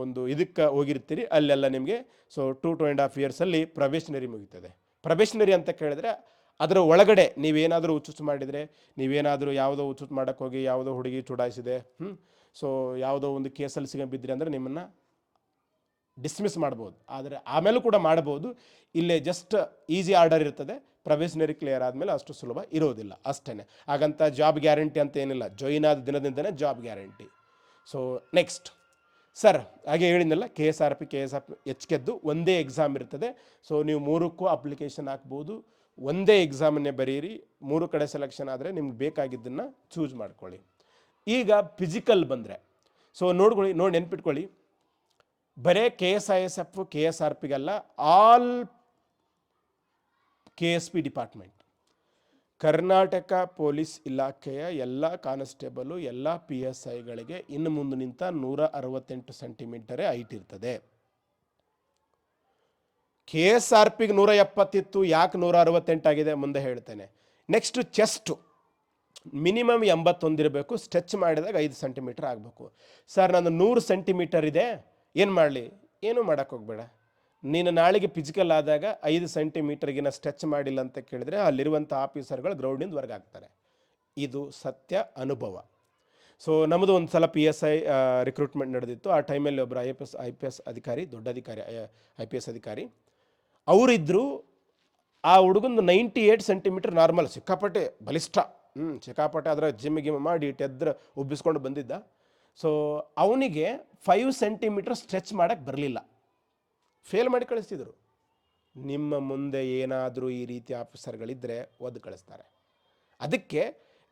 ಒಂದು ಇದಕ್ಕೆ ಹೋಗಿರ್ತೀರಿ ಅಲ್ಲೆಲ್ಲ ನಿಮಗೆ ಸೊ 2.5 ಇಯರ್ಸಲ್ಲಿ ಪ್ರೊಬೇಷನರಿ ಮುಗಿತದೆ. ಪ್ರೊಬೇಷನರಿ ಅಂತ ಕೇಳಿದ್ರೆ ಅದರ ಒಳಗಡೆ ನೀವೇನಾದರೂ ಹುಚ್ಚುಚ್ಚು ಮಾಡಿದರೆ, ನೀವೇನಾದರೂ ಯಾವುದೋ ಹುಚ್ಚುಚ್ಚು ಮಾಡೋಕ್ಕೆ ಹೋಗಿ ಯಾವುದೋ ಹುಡುಗಿ ಚುಡಾಯಿಸಿದೆ, ಸೊ ಯಾವುದೋ ಒಂದು ಕೇಸಲ್ಲಿ ಸಿಗಬಿದ್ರಿ ಅಂದರೆ ನಿಮ್ಮನ್ನು ಡಿಸ್ಮಿಸ್ ಮಾಡ್ಬೋದು. ಆದರೆ ಆಮೇಲೂ ಕೂಡ ಮಾಡ್ಬೋದು. ಇಲ್ಲೇ ಜಸ್ಟ್ ಈಸಿ ಆರ್ಡರ್ ಇರ್ತದೆ. ಪ್ರೊಬೇಷನರಿ ಕ್ಲಿಯರ್ ಆದಮೇಲೆ ಅಷ್ಟು ಸುಲಭ ಇರೋದಿಲ್ಲ ಅಷ್ಟೇ. ಹಾಗಂತ ಜಾಬ್ ಗ್ಯಾರಂಟಿ ಅಂತ ಏನಿಲ್ಲ, ಜಾಯಿನ್ ಆದ ದಿನದಿಂದನೇ job guarantee. So next sir, ಹಾಗೆ ಹೇಳಿದ್ನಲ್ಲ, KSRP HKದ್ದು ಒಂದೇ ಎಕ್ಸಾಮ್ ಇರ್ತದೆ. ಸೊ ನೀವು 3ಕ್ಕೂ ಅಪ್ಲಿಕೇಶನ್ ಹಾಕ್ಬೋದು, ಒಂದೇ ಎಕ್ಸಾಮನ್ನೇ ಬರೀರಿ. 3 ಕಡೆ ಸೆಲೆಕ್ಷನ್ ಆದರೆ ನಿಮ್ಗೆ ಬೇಕಾಗಿದ್ದನ್ನು ಚೂಸ್ ಮಾಡ್ಕೊಳ್ಳಿ. ಈಗ ಫಿಸಿಕಲ್ ಬಂದರೆ ಸೊ ನೋಡಿ ನೆನ್ಪಿಟ್ಕೊಳ್ಳಿ, ಬರೇ KSISF KSRPಗಲ್ಲ, all KSP department, Karnataka police ಇಲಾಖೆಯ ಎಲ್ಲ ಕಾನ್ಸ್ಟೇಬಲು, ಎಲ್ಲ PSIಗಳಿಗೆ ಇನ್ನು ಮುಂದೆ ನಿಂತ 168 ಸೆಂಟಿಮೀಟರೇ ಹೈಟ್ ಇರ್ತದೆ. KSRPಗೆ 170 ಇತ್ತು, ಯಾಕೆ 168 ಆಗಿದೆ ಮುಂದೆ ಹೇಳ್ತೇನೆ. ನೆಕ್ಸ್ಟ್ ಚೆಸ್ಟು ಮಿನಿಮಮ್ 81 ಇರಬೇಕು, ಸ್ಟ್ರೆಚ್ ಮಾಡಿದಾಗ 5 ಸೆಂಟಿಮೀಟರ್ ಆಗಬೇಕು. ಸರ್ ನಾನು 100 ಸೆಂಟಿಮೀಟರ್ ಇದೆ, ಏನು ಮಾಡಲಿ? ಏನೂ ಮಾಡೋಕ್ಕೆ ಹೋಗಬೇಡ. ನೀನು ನಾಳೆಗೆ ಫಿಸಿಕಲ್ ಆದಾಗ 5 ಸೆಂಟಿಮೀಟರ್ಗಿನ ಸ್ಟ್ರೆಚ್ ಮಾಡಿಲ್ಲ ಅಂತ ಕೇಳಿದ್ರೆ ಅಲ್ಲಿರುವಂಥ ಆಫೀಸರ್ಗಳು ಗ್ರೌಂಡಿಂದ ಹೊರಗೆ ಆಗ್ತಾರೆ. ಇದು ಸತ್ಯ ಅನುಭವ. ಸೊ ನಮ್ಮದು ಒಂದು ಸಲ PSI ರಿಕ್ರೂಟ್ಮೆಂಟ್ ನಡೆದಿತ್ತು. ಆ ಟೈಮಲ್ಲಿ ಒಬ್ಬರು IPS ಅಧಿಕಾರಿ, ದೊಡ್ಡ ಅಧಿಕಾರಿ, IPS ಅಧಿಕಾರಿ ಅವರಿದ್ದರು. ಆ ಹುಡುಗಂದು 98 ಸೆಂಟಿಮೀಟರ್ ನಾರ್ಮಲ್, ಸಿಕ್ಕಾಪಟ್ಟೆ ಬಲಿಷ್ಠ, ಸಿಕ್ಕಾಪಟ್ಟೆ ಅದರ ಜಿಮ್ ಮಾಡಿ ಟೆದ್ರ ಉಬ್ಬಿಸ್ಕೊಂಡು ಬಂದಿದ್ದ. ಸೊ ಅವನಿಗೆ 5 ಸೆಂಟಿಮೀಟರ್ ಸ್ಟ್ರೆಚ್ ಮಾಡೋಕ್ಕೆ ಬರಲಿಲ್ಲ, ಫೇಲ್ ಮಾಡಿ ಕಳಿಸ್ತಿದ್ರು. ನಿಮ್ಮ ಮುಂದೆ ಏನಾದರೂ ಈ ರೀತಿ ಆಫೀಸರ್ಗಳಿದ್ದರೆ ಒದ್ದು ಕಳಿಸ್ತಾರೆ. ಅದಕ್ಕೆ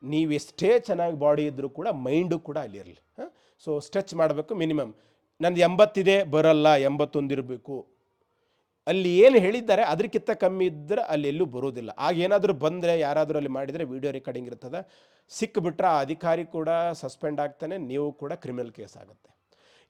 ನೀವೆಷ್ಟೇ ಚೆನ್ನಾಗಿ ಬಾಡಿ ಇದ್ದರೂ ಕೂಡ ಮೈಂಡು ಕೂಡ ಅಲ್ಲಿರಲಿ. ಸೊ ಸ್ಟ್ರೆಚ್ ಮಾಡಬೇಕು. ಮಿನಿಮಮ್ ನಂದು 80 ಇದೆ, ಬರಲ್ಲ, 81 ಇರಬೇಕು. ಅಲ್ಲಿ ಏನು ಹೇಳಿದ್ದಾರೆ ಅದಕ್ಕಿಂತ ಕಮ್ಮಿ ಇದ್ದರೆ ಅಲ್ಲಿ ಎಲ್ಲೂ ಬರೋದಿಲ್ಲ. ಆಗ ಏನಾದರೂ ಬಂದರೆ, ಯಾರಾದರೂ ಅಲ್ಲಿ ಮಾಡಿದರೆ ವಿಡಿಯೋ ರೆಕಾರ್ಡಿಂಗ್ ಇರ್ತದೆ, ಸಿಕ್ಕಿಬಿಟ್ರೆ ಆ ಅಧಿಕಾರಿ ಕೂಡ ಸಸ್ಪೆಂಡ್ ಆಗ್ತಾನೆ, ನೀವು ಕೂಡ ಕ್ರಿಮಿನಲ್ ಕೇಸ್ ಆಗುತ್ತೆ.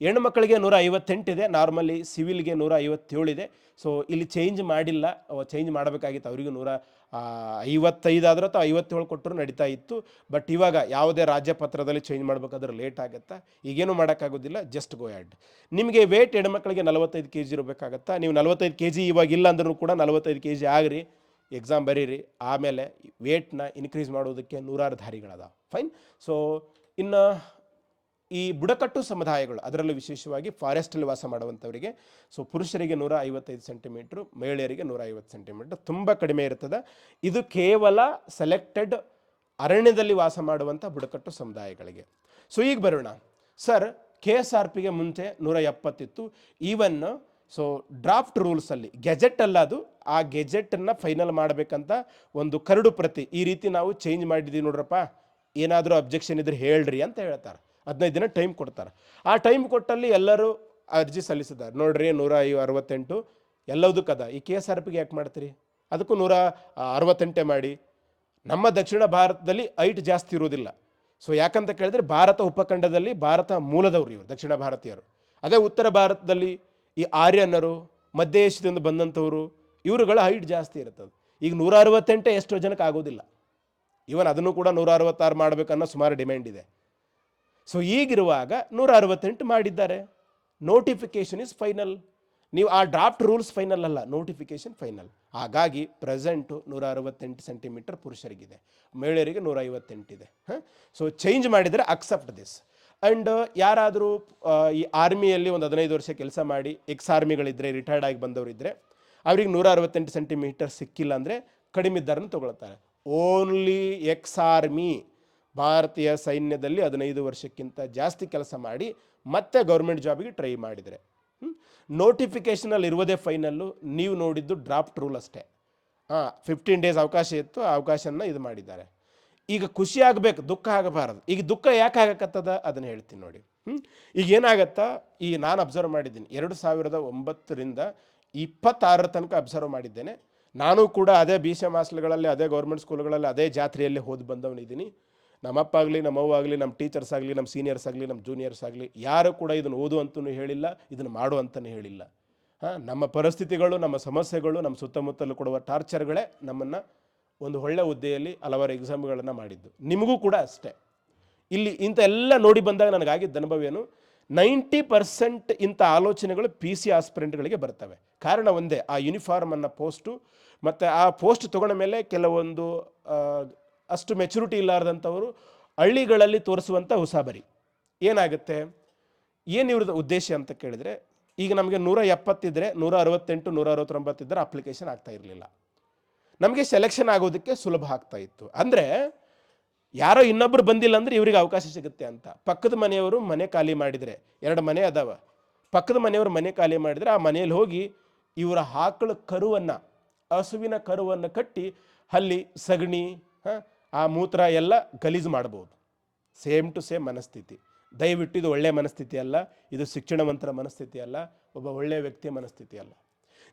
ಹೆಣ್ಮಕ್ಳಿಗೆ 158 ಇದೆ, ನಾರ್ಮಲಿ ಸಿವಿಲ್ಗೆ 157 ಇದೆ. ಸೊ ಇಲ್ಲಿ ಚೇಂಜ್ ಮಾಡಿಲ್ಲ, ಚೇಂಜ್ ಮಾಡಬೇಕಾಗಿತ್ತು. ಅವರಿಗೂ 155 ಆದರೂ ಅಥವಾ 57 ಕೊಟ್ಟರು ನಡೀತಾ ಇತ್ತು. ಬಟ್ ಇವಾಗ ಯಾವುದೇ ರಾಜ್ಯ ಪತ್ರದಲ್ಲಿ ಚೇಂಜ್ ಮಾಡಬೇಕಾದ್ರೆ ಲೇಟ್ ಆಗುತ್ತಾ? ಈಗೇನು ಮಾಡೋಕ್ಕಾಗೋದಿಲ್ಲ, ಜಸ್ಟ್ ಗೋ ಆ್ಯಡ್. ನಿಮಗೆ ವೇಟ್ ಹೆಣ್ಮಕ್ಳಿಗೆ 45 kg ಇರಬೇಕಾಗತ್ತಾ? ನೀವು 45 kg ಇವಾಗ ಇಲ್ಲ ಅಂದ್ರೂ ಕೂಡ 45 kg ಆಗ್ರಿ, ಎಕ್ಸಾಮ್ ಬರೀರಿ. ಆಮೇಲೆ ವೇಟ್ನ ಇನ್ಕ್ರೀಸ್ ಮಾಡೋದಕ್ಕೆ 100 ದಾರಿಗಳದಾವೆ. ಫೈನ್. ಸೊ ಇನ್ನು ಈ ಬುಡಕಟ್ಟು ಸಮುದಾಯಗಳು, ಅದರಲ್ಲೂ ವಿಶೇಷವಾಗಿ ಫಾರೆಸ್ಟಲ್ಲಿ ವಾಸ ಮಾಡುವಂಥವರಿಗೆ ಸೊ ಪುರುಷರಿಗೆ 155 ಸೆಂಟಿಮೀಟ್ರು, ಮಹಿಳೆಯರಿಗೆ 150 ಸೆಂಟಿಮೀಟ್ರ್, ತುಂಬ ಕಡಿಮೆ ಇರ್ತದೆ. ಇದು ಕೇವಲ ಸೆಲೆಕ್ಟೆಡ್ ಅರಣ್ಯದಲ್ಲಿ ವಾಸ ಮಾಡುವಂಥ ಬುಡಕಟ್ಟು ಸಮುದಾಯಗಳಿಗೆ. ಸೊ ಈಗ ಬರೋಣ ಸರ್, KSRPಗೆ ಮುಂಚೆ 170 ಇತ್ತು. ಈವನ್ ಸೊ ಡ್ರಾಫ್ಟ್ ರೂಲ್ಸಲ್ಲಿ ಗೆಜೆಟಲ್ಲ, ಅದು ಆ ಗೆಜೆಟನ್ನು ಫೈನಲ್ ಮಾಡಬೇಕಂತ ಒಂದು ಕರಡು ಪ್ರತಿ ಈ ರೀತಿ ನಾವು ಚೇಂಜ್ ಮಾಡಿದ್ದೀವಿ ನೋಡ್ರಪ್ಪ, ಏನಾದರೂ ಅಬ್ಜೆಕ್ಷನ್ ಇದ್ರೆ ಹೇಳ್ರಿ ಅಂತ ಹೇಳ್ತಾರೆ. 15 ದಿನ ಟೈಮ್ ಕೊಡ್ತಾರೆ. ಆ ಟೈಮ್ ಕೊಟ್ಟಲ್ಲಿ ಎಲ್ಲರೂ ಅರ್ಜಿ ಸಲ್ಲಿಸಿದ್ದಾರೆ. ನೋಡ್ರಿ 168 ಎಲ್ಲದಕ್ಕದ, ಈ KSRPಗೆ ಯಾಕೆ ಮಾಡ್ತೀರಿ? ಅದಕ್ಕೂ 168 ಮಾಡಿ. ನಮ್ಮ ದಕ್ಷಿಣ ಭಾರತದಲ್ಲಿ ಹೈಟ್ ಜಾಸ್ತಿ ಇರೋದಿಲ್ಲ. ಸೊ ಯಾಕಂತ ಕೇಳಿದ್ರೆ ಭಾರತ ಉಪಖಂಡದಲ್ಲಿ ಭಾರತ ಮೂಲದವರು ಇವರು ದಕ್ಷಿಣ ಭಾರತೀಯರು. ಅದೇ ಉತ್ತರ ಭಾರತದಲ್ಲಿ ಈ ಆರ್ಯನರು, ಮಧ್ಯ ಏಷ್ಯಾದಿಂದ ಬಂದಂಥವರು, ಇವರುಗಳ ಹೈಟ್ ಜಾಸ್ತಿ ಇರ್ತದೆ. ಈಗ 168 ಎಷ್ಟೋ ಜನಕ್ಕೆ ಆಗೋದಿಲ್ಲ. ಇವನ್ ಅದನ್ನು ಕೂಡ 166 ಮಾಡಬೇಕನ್ನೋ ಸುಮಾರು ಡಿಮ್ಯಾಂಡ್ ಇದೆ. ಸೊ ಈಗಿರುವಾಗ 168 ಮಾಡಿದ್ದಾರೆ. Notification is final. ನೀವು ಆ ಡ್ರಾಫ್ಟ್ ರೂಲ್ಸ್ ಫೈನಲ್ ಅಲ್ಲ, ನೋಟಿಫಿಕೇಶನ್ ಫೈನಲ್. ಹಾಗಾಗಿ ಪ್ರೆಸೆಂಟು 168 ಸೆಂಟಿಮೀಟರ್ ಪುರುಷರಿಗಿದೆ, ಮಹಿಳೆಯರಿಗೆ 158 ಇದೆ. ಸೊ ಚೇಂಜ್ ಮಾಡಿದರೆ ಅಕ್ಸೆಪ್ಟ್ ದಿಸ್. ಆ್ಯಂಡ್ ಯಾರಾದರೂ ಈ ಆರ್ಮಿಯಲ್ಲಿ ಒಂದು 15 ವರ್ಷ ಕೆಲಸ ಮಾಡಿ ಎಕ್ಸ್ ಆರ್ಮಿಗಳಿದ್ದರೆ, ರಿಟೈರ್ಡ್ ಆಗಿ ಬಂದವರಿದ್ದರೆ, ಅವ್ರಿಗೆ 168 ಸೆಂಟಿಮೀಟರ್ ಸಿಕ್ಕಿಲ್ಲ ಅಂದರೆ ಕಡಿಮೆ ದರನ ತೊಗೊಳ್ತಾರೆ. ಓನ್ಲಿ ಎಕ್ಸ್ ಆರ್ಮಿ, ಭಾರತೀಯ ಸೈನ್ಯದಲ್ಲಿ 15 ವರ್ಷಕ್ಕಿಂತ ಜಾಸ್ತಿ ಕೆಲಸ ಮಾಡಿ ಮತ್ತೆ ಗೌರ್ಮೆಂಟ್ ಜಾಬಿಗೆ ಟ್ರೈ ಮಾಡಿದರೆ, ನೋಟಿಫಿಕೇಷನಲ್ಲಿ ಇರುವುದೇ ಫೈನಲ್ಲು. ನೀವು ನೋಡಿದ್ದು ಡ್ರಾಫ್ಟ್ ರೂಲ್ ಅಷ್ಟೇ. 15 ಡೇಸ್ ಅವಕಾಶ ಇತ್ತು, ಆ ಅವಕಾಶನ ಇದು ಮಾಡಿದ್ದಾರೆ. ಈಗ ಖುಷಿ ಆಗಬೇಕು, ದುಃಖ ಆಗಬಾರದು. ಈಗ ದುಃಖ ಯಾಕೆ ಆಗಕತ್ತದ ಅದನ್ನು ಹೇಳ್ತೀನಿ ನೋಡಿ. ಈಗ ಏನಾಗತ್ತಾ, ಈ ನಾನು ಅಬ್ಸರ್ವ್ ಮಾಡಿದ್ದೀನಿ 2009ರಿಂದ 26 ತನಕ ಅಬ್ಸರ್ವ್ ಮಾಡಿದ್ದೇನೆ. ನಾನು ಕೂಡ ಅದೇ BCM ಹಾಸ್ಟೆಲ್ಗಳಲ್ಲಿ, ಅದೇ ಗೌರ್ಮೆಂಟ್ ಸ್ಕೂಲ್ಗಳಲ್ಲಿ, ಅದೇ ಜಾತ್ರೆಯಲ್ಲಿ ಹೋಗಿ ಬಂದವನಿದ್ದೀನಿ. ನಮ್ಮಪ್ಪ ಆಗಲಿ, ನಮ್ಮವ್ವ ಆಗಲಿ, ನಮ್ಮ ಟೀಚರ್ಸ್ ಆಗಲಿ, ನಮ್ಮ ಸೀನಿಯರ್ಸ್ ಆಗಲಿ, ನಮ್ಮ ಜೂನಿಯರ್ಸ್ ಆಗಲಿ, ಯಾರು ಕೂಡ ಇದನ್ನು ಓದು ಅಂತಲೂ ಹೇಳಿಲ್ಲ, ಇದನ್ನು ಮಾಡು ಅಂತಲೂ ಹೇಳಿಲ್ಲ. ನಮ್ಮ ಪರಿಸ್ಥಿತಿಗಳು, ನಮ್ಮ ಸಮಸ್ಯೆಗಳು, ನಮ್ಮ ಸುತ್ತಮುತ್ತಲು ಕೊಡುವ ಟಾರ್ಚರ್ಗಳೇ ನಮ್ಮನ್ನು ಒಂದು ಒಳ್ಳೆ ಹುದ್ದೆಯಲ್ಲಿ ಹಲವಾರು ಎಕ್ಸಾಮ್ಗಳನ್ನು ಮಾಡಿದ್ದು. ನಿಮಗೂ ಕೂಡ ಅಷ್ಟೇ. ಇಲ್ಲಿ ಇಂಥ ಎಲ್ಲ ನೋಡಿ ಬಂದಾಗ ನನಗಾಗಿದ್ದ ಅನುಭವ ಏನು, 90% ಇಂಥ ಆಲೋಚನೆಗಳು PC ಆಸ್ಪಿರೆಂಟ್ಗಳಿಗೆ ಬರ್ತವೆ. ಕಾರಣ ಒಂದೇ, ಆ ಯೂನಿಫಾರ್ಮ್ ಅನ್ನೋ ಪೋಸ್ಟು, ಮತ್ತು ಆ ಪೋಸ್ಟ್ ತೊಗೊಂಡ ಮೇಲೆ ಕೆಲವೊಂದು ಅಷ್ಟು ಮೆಚುರಿಟಿ ಇಲ್ಲಾರ್ದಂಥವರು ಹಳ್ಳಿಗಳಲ್ಲಿ ತೋರಿಸುವಂಥ ಉಸಾಬರಿ ಏನಾಗುತ್ತೆ. ಏನು ಇವ್ರದ್ದು ಉದ್ದೇಶ ಅಂತ ಕೇಳಿದರೆ, ಈಗ ನಮಗೆ 170 ಇದ್ದರೆ 168, 169 ಇದ್ದರೆ ಅಪ್ಲಿಕೇಶನ್ ಆಗ್ತಾ ಇರಲಿಲ್ಲ. ನಮಗೆ ಸೆಲೆಕ್ಷನ್ ಆಗೋದಕ್ಕೆ ಸುಲಭ ಆಗ್ತಾ ಇತ್ತು. ಅಂದರೆ ಯಾರೋ ಇನ್ನೊಬ್ಬರು ಬಂದಿಲ್ಲ ಅಂದರೆ ಇವರಿಗೆ ಅವಕಾಶ ಸಿಗುತ್ತೆ ಅಂತ. ಪಕ್ಕದ ಮನೆಯವರು ಮನೆ ಖಾಲಿ ಮಾಡಿದರೆ, 2 ಮನೆ ಅದಾವ, ಪಕ್ಕದ ಮನೆಯವರು ಮನೆ ಖಾಲಿ ಮಾಡಿದರೆ ಆ ಮನೆಯಲ್ಲಿ ಹೋಗಿ ಇವರ ಆಕಳ ಕರುವನ್ನು, ಹಸುವಿನ ಕರುವನ್ನು ಕಟ್ಟಿ ಅಲ್ಲಿ ಸಗಣಿ, ಆ ಮೂತ್ರ ಎಲ್ಲ ಗಲೀಜು ಮಾಡ್ಬೋದು. ಸೇಮ್ ಟು ಸೇಮ್ ಮನಸ್ಥಿತಿ. ದಯವಿಟ್ಟು ಇದು ಒಳ್ಳೆಯ ಮನಸ್ಥಿತಿ ಅಲ್ಲ, ಇದು ಶಿಕ್ಷಣವಂತರ ಮನಸ್ಥಿತಿ ಅಲ್ಲ, ಒಬ್ಬ ಒಳ್ಳೆಯ ವ್ಯಕ್ತಿಯ ಮನಸ್ಥಿತಿ ಅಲ್ಲ.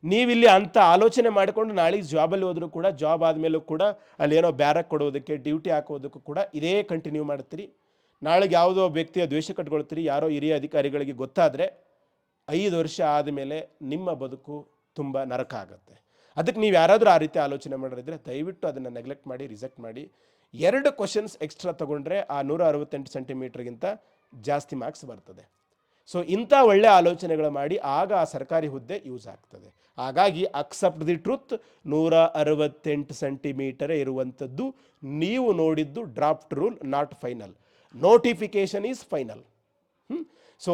ನೀವಿಲ್ಲಿ ಅಂಥ ಆಲೋಚನೆ ಮಾಡಿಕೊಂಡು ನಾಳೆಗೆ ಜಾಬಲ್ಲಿ ಹೋದರೂ ಕೂಡ, ಜಾಬ್ ಆದಮೇಲೂ ಕೂಡ ಅಲ್ಲಿ ಏನೋ ಬ್ಯಾರಕ್ ಕೊಡೋದಕ್ಕೆ, ಡ್ಯೂಟಿ ಹಾಕೋದಕ್ಕೂ ಕೂಡ ಇದೇ ಕಂಟಿನ್ಯೂ ಮಾಡ್ತೀರಿ. ನಾಳೆಗೆ ಯಾವುದೋ ವ್ಯಕ್ತಿಯ ದ್ವೇಷ ಕಟ್ಕೊಳ್ತೀರಿ. ಯಾರೋ ಹಿರಿಯ ಅಧಿಕಾರಿಗಳಿಗೆ ಗೊತ್ತಾದರೆ 5 ವರ್ಷ ಆದಮೇಲೆ ನಿಮ್ಮ ಬದುಕು ತುಂಬ ನರಕ ಆಗುತ್ತೆ. ಅದಕ್ಕೆ ನೀವು ಯಾರಾದರೂ ಆ ರೀತಿ ಆಲೋಚನೆ ಮಾಡಿದ್ರೆ ದಯವಿಟ್ಟು ಅದನ್ನು ನೆಗ್ಲೆಕ್ಟ್ ಮಾಡಿ, ರಿಜೆಕ್ಟ್ ಮಾಡಿ. 2 ಕ್ವಶನ್ಸ್ ಎಕ್ಸ್ಟ್ರಾ ತೊಗೊಂಡ್ರೆ ಆ 168 ಸೆಂಟಿಮೀಟರ್ಗಿಂತ ಜಾಸ್ತಿ ಮಾರ್ಕ್ಸ್ ಬರ್ತದೆ. ಸೊ ಇಂಥ ಒಳ್ಳೆ ಆಲೋಚನೆಗಳು ಮಾಡಿ, ಆಗ ಆ ಸರ್ಕಾರಿ ಹುದ್ದೆ ಯೂಸ್ ಆಗ್ತದೆ. ಹಾಗಾಗಿ ಅಕ್ಸೆಪ್ಟ್ ದಿ ಟ್ರೂತ್, 168 ಸೆಂಟಿಮೀಟರೇ ಇರುವಂಥದ್ದು. ನೀವು ನೋಡಿದ್ದು draft rule, not final. Notification is final. So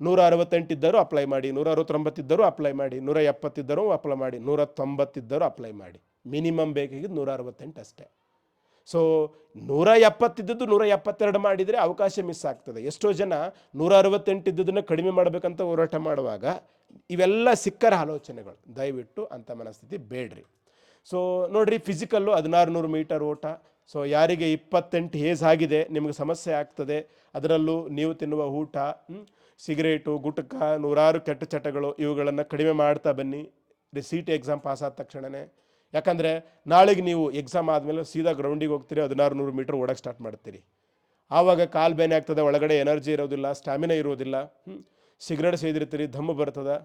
168 ಇದ್ದರೂ ಅಪ್ಲೈ ಮಾಡಿ, 169 ಇದ್ದರೂ ಅಪ್ಲೈ ಮಾಡಿ, 170 ಇದ್ದರೂ ಅಪ್ಲೈ ಮಾಡಿ, 190 ಇದ್ದರೂ ಅಪ್ಲೈ ಮಾಡಿ. ಮಿನಿಮಮ್ ಬೇಕಾಗಿದ್ದು 168 ಅಷ್ಟೇ. ಸೊ 170 ಇದ್ದದ್ದು 172 ಮಾಡಿದರೆ ಅವಕಾಶ ಮಿಸ್ ಆಗ್ತದೆ. ಎಷ್ಟೋ ಜನ 168 ಇದ್ದದನ್ನು ಕಡಿಮೆ ಮಾಡಬೇಕಂತ ಹೋರಾಟ ಮಾಡುವಾಗ ಇವೆಲ್ಲ ಸಿಕ್ಕರ ಆಲೋಚನೆಗಳು. ದಯವಿಟ್ಟು ಅಂಥ ಮನಸ್ಥಿತಿ ಬೇಡ್ರಿ. ಸೊ ನೋಡಿರಿ, ಫಿಸಿಕಲ್ಲು 1600 ಮೀಟರ್ ಓಟ. ಸೊ ಯಾರಿಗೆ 28 ಏಜ್ ಆಗಿದೆ ನಿಮಗೆ ಸಮಸ್ಯೆ ಆಗ್ತದೆ. ಅದರಲ್ಲೂ ನೀವು ತಿನ್ನುವ ಊಟ, ಸಿಗರೇಟು, ಗುಟ್ಕ, ನೂರಾರು ಕೆಟ್ಟ ಚಟಗಳು, ಇವುಗಳನ್ನು ಕಡಿಮೆ ಮಾಡ್ತಾ ಬನ್ನಿ. CT ಎಕ್ಸಾಮ್ ಪಾಸ್ ಆದ ತಕ್ಷಣವೇ. ಯಾಕಂದರೆ ನಾಳೆಗೆ ನೀವು ಎಕ್ಸಾಮ್ ಆದಮೇಲೆ ಸೀದಾ ಗ್ರೌಂಡಿಗೆ ಹೋಗ್ತೀರಿ, 1600 ಮೀಟ್ರ್ ಓಡೋಕ್ಕೆ ಸ್ಟಾರ್ಟ್ ಮಾಡ್ತೀರಿ. ಆವಾಗ ಕಾಲು ಬೇನೆ ಆಗ್ತದೆ, ಒಳಗಡೆ ಎನರ್ಜಿ ಇರೋದಿಲ್ಲ, ಸ್ಟ್ಯಾಮಿನಾ ಇರೋದಿಲ್ಲ. ಸಿಗರೇಟ್ ಸೇದಿರ್ತೀರಿ, ದಮ್ಮು ಬರ್ತದೆ,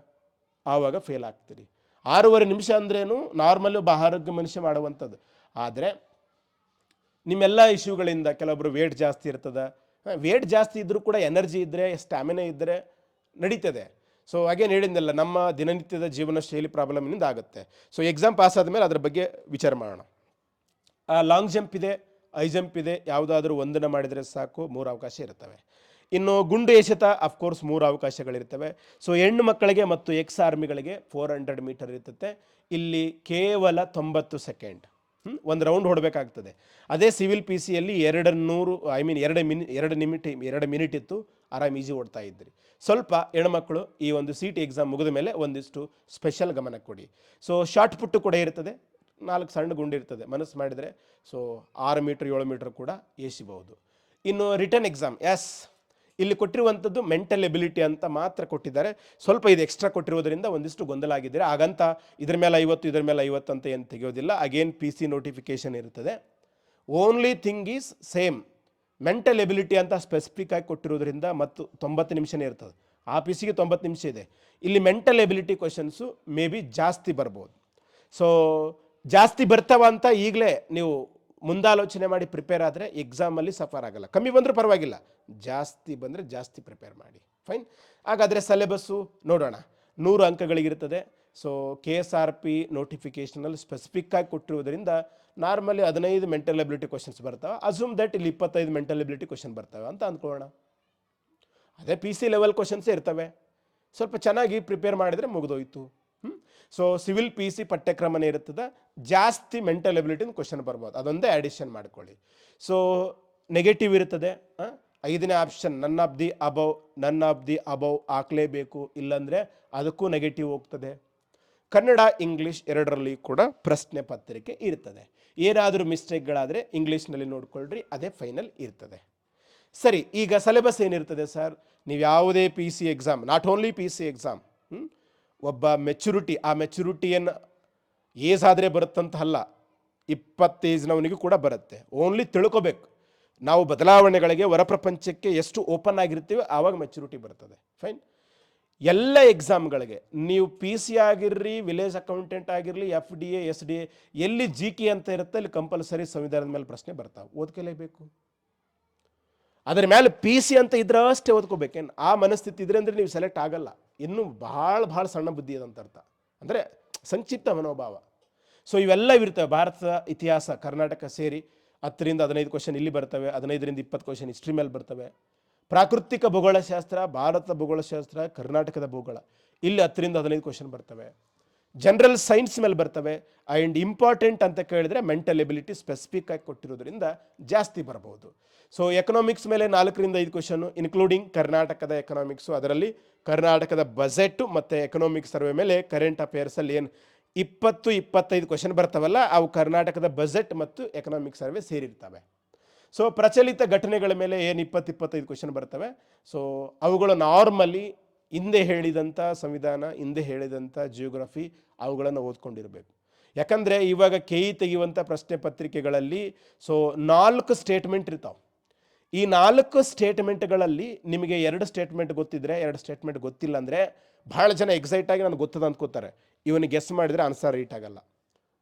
ಆವಾಗ ಫೇಲ್ ಆಗ್ತೀರಿ. 6.5 ನಿಮಿಷ ಅಂದ್ರೇನು ನಾರ್ಮಲ್ ಒಬ್ಬ ಆರೋಗ್ಯ ಮನುಷ್ಯ ಮಾಡುವಂಥದ್ದು. ಆದರೆ ನಿಮ್ಮೆಲ್ಲ ಇಶ್ಯೂಗಳಿಂದ ಕೆಲವೊಬ್ಬರು ವೇಟ್ ಜಾಸ್ತಿ ಇರ್ತದೆ. ವೇಟ್ ಜಾಸ್ತಿ ಇದ್ದರೂ ಕೂಡ ಎನರ್ಜಿ ಇದ್ದರೆ, ಸ್ಟ್ಯಾಮಿನಾ ಇದ್ದರೆ ನಡೀತದೆ. ಸೊ ಹಾಗೇನು ಹೇಳಿದ್ನಲ್ಲ, ನಮ್ಮ ದಿನನಿತ್ಯದ ಜೀವನ ಶೈಲಿ ಪ್ರಾಬ್ಲಮ್ನಿಂದ ಆಗುತ್ತೆ. ಸೊ ಎಕ್ಸಾಮ್ ಪಾಸ್ ಆದಮೇಲೆ ಅದ್ರ ಬಗ್ಗೆ ವಿಚಾರ ಮಾಡೋಣ. ಲಾಂಗ್ ಜಂಪ್ ಇದೆ, ಹೈ ಜಂಪ್ ಇದೆ. ಯಾವುದಾದ್ರೂ ಒಂದನ್ನು ಮಾಡಿದರೆ ಸಾಕು, 3 ಅವಕಾಶ ಇರ್ತವೆ. ಇನ್ನು ಗುಂಡು ಎಸೆತ ಅಫ್ಕೋರ್ಸ್ 3 ಅವಕಾಶಗಳಿರ್ತವೆ. ಸೊ ಹೆಣ್ಣು ಮಕ್ಕಳಿಗೆ ಮತ್ತು ಎಕ್ಸ್ ಆರ್ಮಿಗಳಿಗೆ 400 ಮೀಟರ್ ಇರ್ತದೆ. ಇಲ್ಲಿ ಕೇವಲ 90 ಸೆಕೆಂಡ್ ಒಂದು ರೌಂಡ್ ಹೊಡಬೇಕಾಗ್ತದೆ. ಅದೇ ಸಿವಿಲ್ PC-ಯಲ್ಲಿ 2 ಮಿನಿಟ್ ಇತ್ತು, ಆರಾಮ್ ಈಸಿ ಓಡ್ತಾ ಇದ್ರಿ. ಸ್ವಲ್ಪ ಹೆಣ್ಮಕ್ಳು ಈ ಒಂದು CT ಎಕ್ಸಾಮ್ ಮುಗಿದ ಮೇಲೆ ಒಂದಿಷ್ಟು ಸ್ಪೆಷಲ್ ಗಮನ ಕೊಡಿ. ಸೊ ಶಾರ್ಟ್ ಪುಟ್ಟು ಕೂಡ ಇರ್ತದೆ, 4 ಸಣ್ಣ ಗುಂಡು ಇರ್ತದೆ. ಮನಸ್ಸು ಮಾಡಿದರೆ ಸೊ 6 ಮೀಟರ್ 7 ಮೀಟರ್ ಕೂಡ ಏಸಿಬಹುದು. ಇನ್ನು ರಿಟರ್ನ್ ಎಕ್ಸಾಮ್, ಇಲ್ಲಿ ಕೊಟ್ಟಿರುವಂಥದ್ದು ಮೆಂಟಲ್ ಎಬಿಲಿಟಿ ಅಂತ ಮಾತ್ರ ಕೊಟ್ಟಿದ್ದಾರೆ. ಸ್ವಲ್ಪ ಇದು ಎಕ್ಸ್ಟ್ರಾ ಕೊಟ್ಟಿರೋದ್ರಿಂದ ಒಂದಿಷ್ಟು ಗೊಂದಲ ಆಗಿದ್ದಾರೆ. ಹಾಗಂತ ಇದ್ರ ಮೇಲೆ 50 ಇದ್ರ ಮೇಲೆ 50 ಅಂತ ಏನು ತೆಗೆಯೋದಿಲ್ಲ. ಅಗೇನ್ PC ನೋಟಿಫಿಕೇಶನ್ ಇರ್ತದೆ. Only thing is same, mental ability ಅಂತ ಸ್ಪೆಸಿಫಿಕ್ ಆಗಿ ಕೊಟ್ಟಿರೋದ್ರಿಂದ ಮತ್ತು 90 ನಿಮಿಷನೇ ಇರ್ತದೆ. ಆ PC-ಗೆ 90 ನಿಮಿಷ ಇದೆ. ಇಲ್ಲಿ mental ability questions may be ಜಾಸ್ತಿ ಬರ್ಬೋದು. ಸೊ ಜಾಸ್ತಿ ಬರ್ತಾವ ಅಂತ ಈಗಲೇ ನೀವು ಮುಂದಾಲೋಚನೆ ಮಾಡಿ ಪ್ರಿಪೇರ್ ಆದರೆ ಎಕ್ಸಾಮಲ್ಲಿ ಸಫರ್ ಆಗಲ್ಲ. ಕಮ್ಮಿ ಬಂದರೂ ಪರವಾಗಿಲ್ಲ, ಜಾಸ್ತಿ ಬಂದರೆ ಜಾಸ್ತಿ ಪ್ರಿಪೇರ್ ಮಾಡಿ. ಫೈನ್. ಹಾಗಾದರೆ ಸಿಲೆಬಸ್ಸು ನೋಡೋಣ. 100 ಅಂಕಗಳಿಗಿರ್ತದೆ. ಸೊ KSRP ನೋಟಿಫಿಕೇಷನಲ್ಲಿ ಸ್ಪೆಸಿಫಿಕ್ಕಾಗಿ ಕೊಟ್ಟಿರೋದ್ರಿಂದ ನಾರ್ಮಲಿ 15 ಮೆಂಟಲ್ ಎಬಿಲಿಟಿ ಕ್ವಶನ್ಸ್ ಬರ್ತಾವೆ. ಅಸ್ಯೂಮ್ ದಟ್ ಇಲ್ಲಿ 25 ಮೆಂಟಲ್ ಎಬಿಲಿಟಿ ಕ್ವಶನ್ ಬರ್ತವೆ ಅಂತ ಅಂದ್ಕೊಳ್ಳೋಣ. ಅದೇ PC ಲೆವೆಲ್ ಕ್ವಶನ್ಸೇ ಇರ್ತವೆ. ಸ್ವಲ್ಪ ಚೆನ್ನಾಗಿ ಪ್ರಿಪೇರ್ ಮಾಡಿದರೆ ಮುಗಿದೋಯ್ತು. ಸೊ ಸಿವಿಲ್ PC ಪಠ್ಯಕ್ರಮನೇ ಇರ್ತದೆ, ಜಾಸ್ತಿ ಮೆಂಟಲ್ ಎಬಿಲಿಟಿನ ಕ್ವಶನ್ ಬರ್ಬೋದು, ಅದೊಂದೇ ಆ್ಯಡಿಷನ್ ಮಾಡ್ಕೊಳ್ಳಿ. ಸೊ ನೆಗೆಟಿವ್ ಇರ್ತದೆ. 5ನೇ option none of the above ಹಾಕಲೇಬೇಕು, ಇಲ್ಲಾಂದರೆ ಅದಕ್ಕೂ ನೆಗೆಟಿವ್ ಹೋಗ್ತದೆ. ಕನ್ನಡ ಇಂಗ್ಲೀಷ್ ಎರಡರಲ್ಲಿ ಕೂಡ ಪ್ರಶ್ನೆ ಪತ್ರಿಕೆ ಇರ್ತದೆ. ಏನಾದರೂ ಮಿಸ್ಟೇಕ್ಗಳಾದರೆ ಇಂಗ್ಲೀಷ್ನಲ್ಲಿ ನೋಡ್ಕೊಳ್ರಿ, ಅದೇ ಫೈನಲ್ ಇರ್ತದೆ. ಸರಿ, ಈಗ ಸಿಲೆಬಸ್ ಏನಿರ್ತದೆ ಸರ್? ನೀವು ಯಾವುದೇ PC exam, not only PC exam, ಒಬ್ಬ ಮೆಚುರಿಟಿ, ಆ ಮೆಚುರಿಟಿಯನ್ನು ಏಜ್ ಆದರೆ ಬರುತ್ತಂತ ಅಲ್ಲ, 20 ಏಜ್ನವನಿಗೂ ಕೂಡ ಬರುತ್ತೆ. ಓನ್ಲಿ ತಿಳ್ಕೊಬೇಕು ನಾವು ಬದಲಾವಣೆಗಳಿಗೆ, ಹೊರಪ್ರಪಂಚಕ್ಕೆ ಎಷ್ಟು ಓಪನ್ ಆಗಿರ್ತೀವಿ ಆವಾಗ ಮೆಚುರಿಟಿ ಬರ್ತದೆ. ಫೈನ್. ಎಲ್ಲ ಎಕ್ಸಾಮ್ಗಳಿಗೆ ನೀವು PC ಆಗಿರ್ರಿ, ವಿಲೇಜ್ ಅಕೌಂಟೆಂಟ್ ಆಗಿರಲಿ, FDA SDA, ಎಲ್ಲಿ GK ಅಂತ ಇರುತ್ತೆ ಅಲ್ಲಿ ಕಂಪಲ್ಸರಿ ಸಂವಿಧಾನದ ಮೇಲೆ ಪ್ರಶ್ನೆ ಬರ್ತಾವೆ, ಓದ್ಕೊಳ್ಳೇಬೇಕು. ಅದರ ಮೇಲೆ PC ಅಂತ ಇದ್ರೆ ಅಷ್ಟೇ ಓದ್ಕೋಬೇಕೇನು? ಆ ಮನಸ್ಥಿತಿ ಇದ್ರೆ ಅಂದರೆ ನೀವು ಸೆಲೆಕ್ಟ್ ಆಗಲ್ಲ. ಇನ್ನೂ ಭಾಳ ಸಣ್ಣ ಬುದ್ಧಿ ಅದಂತ ಅರ್ಥ, ಅಂದರೆ ಸಂಕ್ಷಿಪ್ತ ಮನೋಭಾವ. ಸೊ ಇವೆಲ್ಲ ಇರ್ತವೆ. ಭಾರತದ ಇತಿಹಾಸ ಕರ್ನಾಟಕ ಸೇರಿ 10ರಿಂದ 15 ಕ್ವಶನ್ ಇಲ್ಲಿ ಬರ್ತವೆ, 15ರಿಂದ 20 ಕ್ವಶನ್ ಹಿಸ್ಟ್ರಿ ಮೇಲೆ ಬರ್ತವೆ. ಪ್ರಾಕೃತಿಕ ಭೂಗೋಳಶಾಸ್ತ್ರ, ಭಾರತ ಭೂಗೋಳಶಾಸ್ತ್ರ, ಕರ್ನಾಟಕದ ಭೂಗೋಳ, ಇಲ್ಲಿ 10ರಿಂದ 15 ಕ್ವಶನ್ ಬರ್ತವೆ. ಜನರಲ್ ಸೈನ್ಸ್ ಮೇಲೆ ಬರ್ತವೆ. ಆ್ಯಂಡ್ ಇಂಪಾರ್ಟೆಂಟ್ ಅಂತ ಕೇಳಿದ್ರೆ ಮೆಂಟಲ್ ಎಬಿಲಿಟಿ ಸ್ಪೆಸಿಫಿಕ್ ಆಗಿ ಕೊಟ್ಟಿರೋದ್ರಿಂದ ಜಾಸ್ತಿ ಬರಬಹುದು. ಸೊ ಎಕನಾಮಿಕ್ಸ್ ಮೇಲೆ 4ರಿಂದ 5 ಕ್ವಶನು, ಇನ್ಕ್ಲೂಡಿಂಗ್ ಕರ್ನಾಟಕದ ಎಕನಾಮಿಕ್ಸು. ಅದರಲ್ಲಿ ಕರ್ನಾಟಕದ ಬಜೆಟ್ ಮತ್ತು ಎಕನಾಮಿಕ್ ಸರ್ವೆ ಮೇಲೆ ಕರೆಂಟ್ ಅಫೇರ್ಸಲ್ಲಿ ಏನು 20-25 ಕ್ವಶನ್ ಬರ್ತಾವಲ್ಲ, ಅವು ಕರ್ನಾಟಕದ ಬಜೆಟ್ ಮತ್ತು ಎಕನಾಮಿಕ್ ಸರ್ವೆ ಸೇರಿರ್ತವೆ. ಸೊ ಪ್ರಚಲಿತ ಘಟನೆಗಳ ಮೇಲೆ ಏನು 20-25 ಕ್ವಶನ್ ಬರ್ತವೆ. ಸೊ ಅವುಗಳು ನಾರ್ಮಲಿ ಹಿಂದೆ ಹೇಳಿದಂಥ ಸಂವಿಧಾನ, ಹಿಂದೆ ಹೇಳಿದಂಥ ಜಿಯೋಗ್ರಫಿ, ಅವುಗಳನ್ನು ಓದ್ಕೊಂಡಿರಬೇಕು. ಯಾಕಂದರೆ ಇವಾಗ KE ತೆಗೆಯುವಂಥ ಪ್ರಶ್ನೆ ಪತ್ರಿಕೆಗಳಲ್ಲಿ 4 ಸ್ಟೇಟ್ಮೆಂಟ್ ಇರ್ತಾವೆ. ಈ 4 ಸ್ಟೇಟ್ಮೆಂಟ್ಗಳಲ್ಲಿ ನಿಮಗೆ 2 ಸ್ಟೇಟ್ಮೆಂಟ್ ಗೊತ್ತಿದ್ರೆ, 2 ಸ್ಟೇಟ್ಮೆಂಟ್ ಗೊತ್ತಿಲ್ಲ ಅಂದರೆ ಭಾಳ ಜನ ಎಕ್ಸೈಟ್ ಆಗಿ ನನಗೆ ಗೊತ್ತದ ಅಂದ್ಕೋತಾರೆ. ಇವನಿಗೆ ಗೆಸ್ ಮಾಡಿದರೆ ಆನ್ಸರ್ ರೈಟ್ ಆಗಲ್ಲ.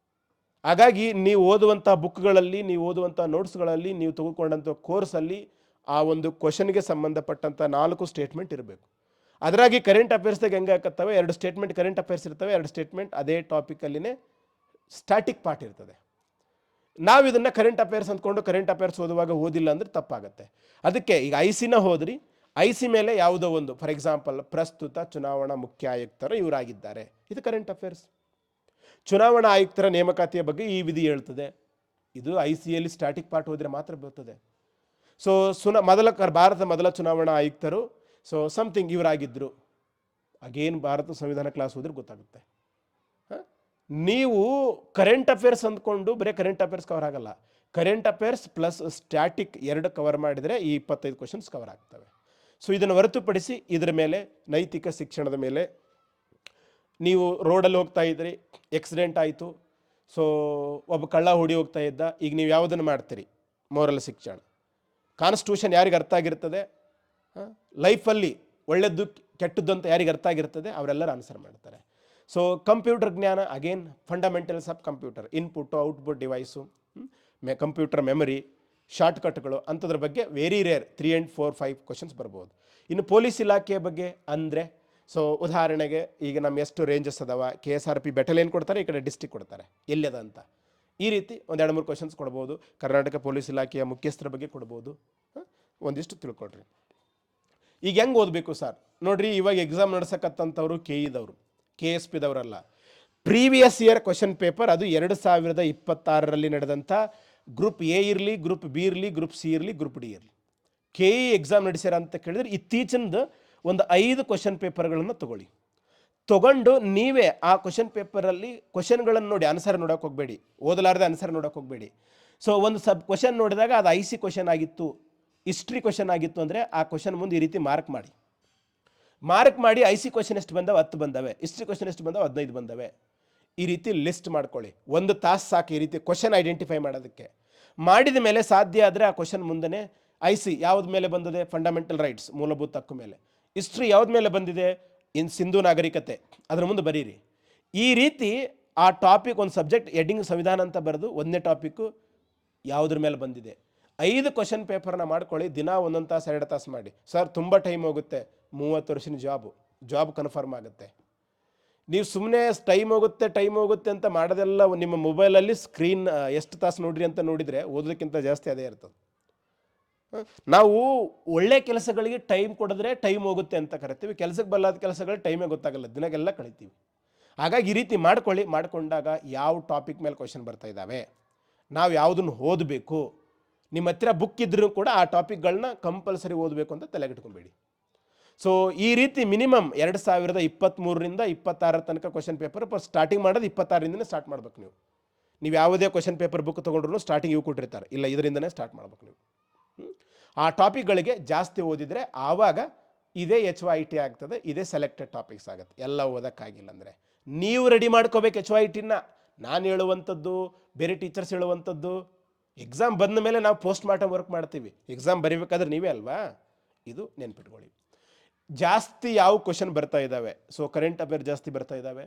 ಹಾಗಾಗಿ ನೀವು ಓದುವಂಥ ಬುಕ್ಗಳಲ್ಲಿ, ನೀವು ಓದುವಂಥ ನೋಟ್ಸ್ಗಳಲ್ಲಿ, ನೀವು ತೆಗೆದುಕೊಂಡಂಥ ಕೋರ್ಸಲ್ಲಿ ಆ ಒಂದು ಕ್ವಶನ್ಗೆ ಸಂಬಂಧಪಟ್ಟಂಥ 4 ಸ್ಟೇಟ್ಮೆಂಟ್ ಇರಬೇಕು. ಅದರಾಗಿ ಕರೆಂಟ್ ಅಫೇರ್ಸ್ದಾಗ ಹೆಂಗೆ ಹಾಕತ್ತವೆ, 2 ಸ್ಟೇಟ್ಮೆಂಟ್ ಕರೆಂಟ್ ಅಫೇರ್ಸ್ ಇರ್ತವೆ, 2 ಸ್ಟೇಟ್ಮೆಂಟ್ ಅದೇ ಟಾಪಿಕಲ್ಲಿನೇ ಸ್ಟ್ಯಾಟಿಕ್ ಪಾರ್ಟ್ ಇರ್ತದೆ. ನಾವು ಇದನ್ನು ಕರೆಂಟ್ ಅಫೇರ್ಸ್ ಅಂದ್ಕೊಂಡು ಕರೆಂಟ್ ಅಫೇರ್ಸ್ ಓದುವಾಗ ಓದಿಲ್ಲ ಅಂದರೆ ತಪ್ಪಾಗುತ್ತೆ. ಅದಕ್ಕೆ ಈಗ ICನ ಹೋದ್ರಿ, IC ಮೇಲೆ ಯಾವುದೋ ಒಂದು, ಫಾರ್ ಎಕ್ಸಾಂಪಲ್ ಪ್ರಸ್ತುತ ಚುನಾವಣಾ ಮುಖ್ಯ ಆಯುಕ್ತರು ಇವರಾಗಿದ್ದಾರೆ, ಇದು ಕರೆಂಟ್ ಅಫೇರ್ಸ್. ಚುನಾವಣಾ ಆಯುಕ್ತರ ನೇಮಕಾತಿಯ ಬಗ್ಗೆ ಈ ವಿಧಿ ಹೇಳ್ತದೆ, ಇದು ICಯಲ್ಲಿ ಸ್ಟ್ಯಾಟಿಕ್ ಪಾರ್ಟ್ ಹೋದರೆ ಮಾತ್ರ ಬರ್ತದೆ. ಸೊ ಭಾರತ ಮೊದಲ ಚುನಾವಣಾ ಆಯುಕ್ತರು ಸಮಥಿಂಗ್ ಇವರಾಗಿದ್ದರು. ಅಗೇನ್ ಭಾರತ ಸಂವಿಧಾನ ಕ್ಲಾಸ್ ಹೋದ್ರೆ ಗೊತ್ತಾಗುತ್ತೆ. ನೀವು ಕರೆಂಟ್ ಅಫೇರ್ಸ್ ಅಂದ್ಕೊಂಡು ಬರೀ ಕರೆಂಟ್ ಅಫೇರ್ಸ್ ಕವರ್ ಆಗಲ್ಲ. Current affairs plus static 2 cover ಮಾಡಿದರೆ ಈ 25 ಕ್ವಶನ್ಸ್ ಕವರ್ ಆಗ್ತವೆ. ಸೊ ಇದನ್ನು ಹೊರತುಪಡಿಸಿ ಇದರ ಮೇಲೆ ನೈತಿಕ ಶಿಕ್ಷಣದ ಮೇಲೆ, ನೀವು ರೋಡಲ್ಲಿ ಹೋಗ್ತಾ ಇದ್ರಿ, ಆಕ್ಸಿಡೆಂಟ್ ಆಯಿತು, ಸೊ ಒಬ್ಬ ಕಳ್ಳ ಹೊಡಿ ಹೋಗ್ತಾ ಇದ್ದ, ಈಗ ನೀವು ಯಾವುದನ್ನು ಮಾಡ್ತೀರಿ? ಮೋರಲ್ ಶಿಕ್ಷಣ. ಕಾನ್ಸ್ಟಿಟ್ಯೂಷನ್ ಯಾರಿಗೆ ಅರ್ಥ ಆಗಿರ್ತದೆ, ಲೈಫಲ್ಲಿ ಒಳ್ಳೆಯದು ಕೆಟ್ಟದ್ದು ಅಂತ ಯಾರಿಗೆ ಅರ್ಥ ಆಗಿರ್ತದೆ ಅವರೆಲ್ಲರೂ ಆನ್ಸರ್ ಮಾಡ್ತಾರೆ. ಸೊ ಕಂಪ್ಯೂಟರ್ ಜ್ಞಾನ, again fundamentals of computer, input output device, computer memory, ಶಾರ್ಟ್ಕಟ್ಗಳು ಅಂಥದ್ರ ಬಗ್ಗೆ ವೆರಿ ರೇರ್ 3 and 4, 5 ಕ್ವಶನ್ಸ್ ಬರ್ಬೋದು. ಇನ್ನು ಪೊಲೀಸ್ ಇಲಾಖೆಯ ಬಗ್ಗೆ ಅಂದರೆ, ಸೊ ಉದಾಹರಣೆಗೆ ಈಗ ನಮ್ಮ ಎಷ್ಟು ರೇಂಜಸ್ ಅದಾವ, KSRP ಬೆಟಲಿಯನ್ ಕೊಡ್ತಾರೆ, ಈ ಕಡೆ ಡಿಸ್ಟಿಕ್ ಕೊಡ್ತಾರೆ, ಎಲ್ಲಿದೆ ಅಂತ, ಈ ರೀತಿ ಒಂದು 2-3 ಕ್ವಶನ್ಸ್ ಕೊಡ್ಬೋದು. ಕರ್ನಾಟಕ ಪೊಲೀಸ್ ಇಲಾಖೆಯ ಮುಖ್ಯಸ್ಥರ ಬಗ್ಗೆ ಕೊಡ್ಬೋದು. ಒಂದಿಷ್ಟು ತಿಳ್ಕೊಳ್ರಿ. ಈಗ ಹೆಂಗೆ ಓದಬೇಕು ಸರ್? ನೋಡ್ರಿ, ಇವಾಗ ಎಕ್ಸಾಮ್ ನಡೆಸಕತ್ತಂಥವ್ರು KEದವರು, KSPದವರಲ್ಲ. ಪ್ರೀವಿಯಸ್ ಇಯರ್ ಕ್ವಶನ್ ಪೇಪರ್, ಅದು 2026ರಲ್ಲಿ ನಡೆದಂಥ ಗ್ರೂಪ್ A ಇರಲಿ, ಗ್ರೂಪ್ B ಇರಲಿ, ಗ್ರೂಪ್ C ಇರಲಿ, ಗ್ರೂಪ್ D ಇರಲಿ, KE ಎಕ್ಸಾಮ್ ನಡೆಸ್ಯಾರ ಅಂತ ಕೇಳಿದ್ರೆ ಇತ್ತೀಚಿನ ಒಂದು 5 ಕ್ವಶನ್ ಪೇಪರ್ಗಳನ್ನು ತೊಗೊಂಡು ನೀವೇ ಆ ಕ್ವಶನ್ ಪೇಪರಲ್ಲಿ ಕ್ವಶನ್ಗಳನ್ನು ನೋಡಿ, ಆನ್ಸರ್ ನೋಡೋಕೆ ಹೋಗಬೇಡಿ, ಓದಲಾರದೆ ಆನ್ಸರ್ ನೋಡೋಕೆ ಹೋಗಬೇಡಿ. ಸೊ ಒಂದು ಕ್ವಶನ್ ನೋಡಿದಾಗ ಅದು IC ಕ್ವಶನ್ ಆಗಿತ್ತು, ಹಿಸ್ಟ್ರಿ ಕ್ವಶನ್ ಆಗಿತ್ತು ಅಂದರೆ ಆ ಕ್ವಶನ್ ಮುಂದೆ ಈ ರೀತಿ ಮಾರ್ಕ್ ಮಾಡಿ IC ಕ್ವಶನ್ ಎಷ್ಟು ಬಂದವೆ 10 ಬಂದವೆ, ಹಿಸ್ಟ್ರಿ ಕ್ವಶನ್ ಎಷ್ಟು ಬಂದವೆ 15 ಬಂದವೆ, ಈ ರೀತಿ ಲಿಸ್ಟ್ ಮಾಡ್ಕೊಳ್ಳಿ. 1 ತಾಸು ಸಾಕು ಈ ರೀತಿ ಕ್ವಶನ್ ಐಡೆಂಟಿಫೈ ಮಾಡೋದಕ್ಕೆ. ಮಾಡಿದ ಮೇಲೆ ಸಾಧ್ಯ ಆದರೆ ಆ ಕ್ವಶನ್ ಮುಂದೆ IC ಯಾವ್ದ ಮೇಲೆ ಬಂದಿದೆ, ಫಂಡಮೆಂಟಲ್ ರೈಟ್ಸ್, ಮೂಲಭೂತ ಹಕ್ಕು ಮೇಲೆ. ಹಿಸ್ಟ್ರಿ ಯಾವ್ದ ಮೇಲೆ ಬಂದಿದೆ, ಸಿಂಧು ನಾಗರಿಕತೆ, ಅದರ ಮುಂದೆ ಬರೀರಿ. ಈ ರೀತಿ ಆ ಟಾಪಿಕ್, ಒಂದು ಸಬ್ಜೆಕ್ಟ್ ಹೆಡ್ಡಿಂಗ್ ಸಂವಿಧಾನ ಅಂತ ಬರೆದು 1ನೇ ಟಾಪಿಕ್ಕು ಯಾವುದ್ರ ಮೇಲೆ ಬಂದಿದೆ, 5 ಕ್ವಶನ್ ಪೇಪರ್ನ ಮಾಡ್ಕೊಳ್ಳಿ. ದಿನ 1 ತಾಸು 2 ತಾಸು ಮಾಡಿ. ಸರ್ ತುಂಬ ಟೈಮ್ ಹೋಗುತ್ತೆ, 30 ವರ್ಷದ ಜಾಬ್ ಕನ್ಫರ್ಮ್ ಆಗುತ್ತೆ. ನೀವು ಸುಮ್ಮನೆ ಟೈಮ್ ಹೋಗುತ್ತೆ ಅಂತ ಮಾಡೋದೆಲ್ಲ ನಿಮ್ಮ ಮೊಬೈಲಲ್ಲಿ ಸ್ಕ್ರೀನ್ ಎಷ್ಟು ತಾಸು ನೋಡ್ರಿ ಅಂತ ನೋಡಿದರೆ ಓದೋದಕ್ಕಿಂತ ಜಾಸ್ತಿ ಅದೇ ಇರ್ತದೆ. ನಾವು ಒಳ್ಳೆ ಕೆಲಸಗಳಿಗೆ ಟೈಮ್ ಕೊಡಿದ್ರೆ ಟೈಮ್ ಹೋಗುತ್ತೆ ಅಂತ ಕರಿತೀವಿ. ಕೆಲಸಕ್ಕೆ ಬರಲಾದ ಕೆಲಸಗಳು ಟೈಮೇ ಗೊತ್ತಾಗಲ್ಲ, ದಿನಗೆಲ್ಲ ಕಳಿತೀವಿ. ಹಾಗಾಗಿ ಈ ರೀತಿ ಮಾಡಿಕೊಂಡಾಗ ಯಾವ ಟಾಪಿಕ್ ಮೇಲೆ ಕ್ವಶನ್ ಬರ್ತಾ ಇದ್ದಾವೆ, ನಾವು ಯಾವುದನ್ನು ಓದಬೇಕು, ನಿಮ್ಮ ಹತ್ತಿರ ಬುಕ್ ಇದ್ರೂ ಕೂಡ ಆ ಟಾಪಿಕ್ಗಳನ್ನ ಕಂಪಲ್ಸರಿ ಓದಬೇಕು ಅಂತ ತಲೆಗಿಟ್ಕೊಬೇಡಿ. ಸೊ ಈ ರೀತಿ ಮಿನಿಮಮ್ 2023ರಿಂದ 26 ತನಕ ಕ್ವಶನ್ ಪೇಪರ್ ಸ್ಟಾರ್ಟಿಂಗ್ ಮಾಡೋದು 26ರಿಂದನೇ ಸ್ಟಾರ್ಟ್ ಮಾಡ್ಬೇಕು. ನೀವು ಯಾವುದೇ ಕ್ವಶನ್ ಪೇಪರ್ ಬುಕ್ ತೊಗೊಂಡ್ರು ಸ್ಟಾರ್ಟಿಂಗ್ ಇವು ಕೊಟ್ಟಿರ್ತಾರೆ, ಇಲ್ಲ ಇದರಿಂದನೇ ಸ್ಟಾರ್ಟ್ ಮಾಡ್ಬೇಕು ನೀವು. ಆ ಟಾಪಿಕ್ಗಳಿಗೆ ಜಾಸ್ತಿ ಓದಿದರೆ ಆವಾಗ ಇದೇ HYT ಆಗ್ತದೆ, ಇದೇ ಸೆಲೆಕ್ಟೆಡ್ ಟಾಪಿಕ್ಸ್ ಆಗುತ್ತೆ. ಎಲ್ಲ ಓದೋಕ್ಕಾಗಿಲ್ಲ ಅಂದರೆ ನೀವು ರೆಡಿ ಮಾಡ್ಕೋಬೇಕು HYTನ. ನಾನು ಹೇಳುವಂಥದ್ದು ಬೇರೆ ಟೀಚರ್ಸ್ ಹೇಳುವಂಥದ್ದು. ಎಕ್ಸಾಮ್ ಬಂದ ಮೇಲೆ ನಾವು ಪೋಸ್ಟ್ ಮಾರ್ಟಮ್ ವರ್ಕ್ ಮಾಡ್ತೀವಿ, ಎಕ್ಸಾಮ್ ಬರೀಬೇಕಾದ್ರೆ ನೀವೇ ಅಲ್ವಾ. ಇದು ನೆನ್ಪಿಟ್ಕೊಳ್ಳಿ. ಜಾಸ್ತಿ ಯಾವ ಕ್ವಶನ್ ಬರ್ತಾ ಇದ್ದಾವೆ, ಸೊ ಕರೆಂಟ್ ಅಫೇರ್ ಜಾಸ್ತಿ ಬರ್ತಾ ಇದ್ದಾವೆ.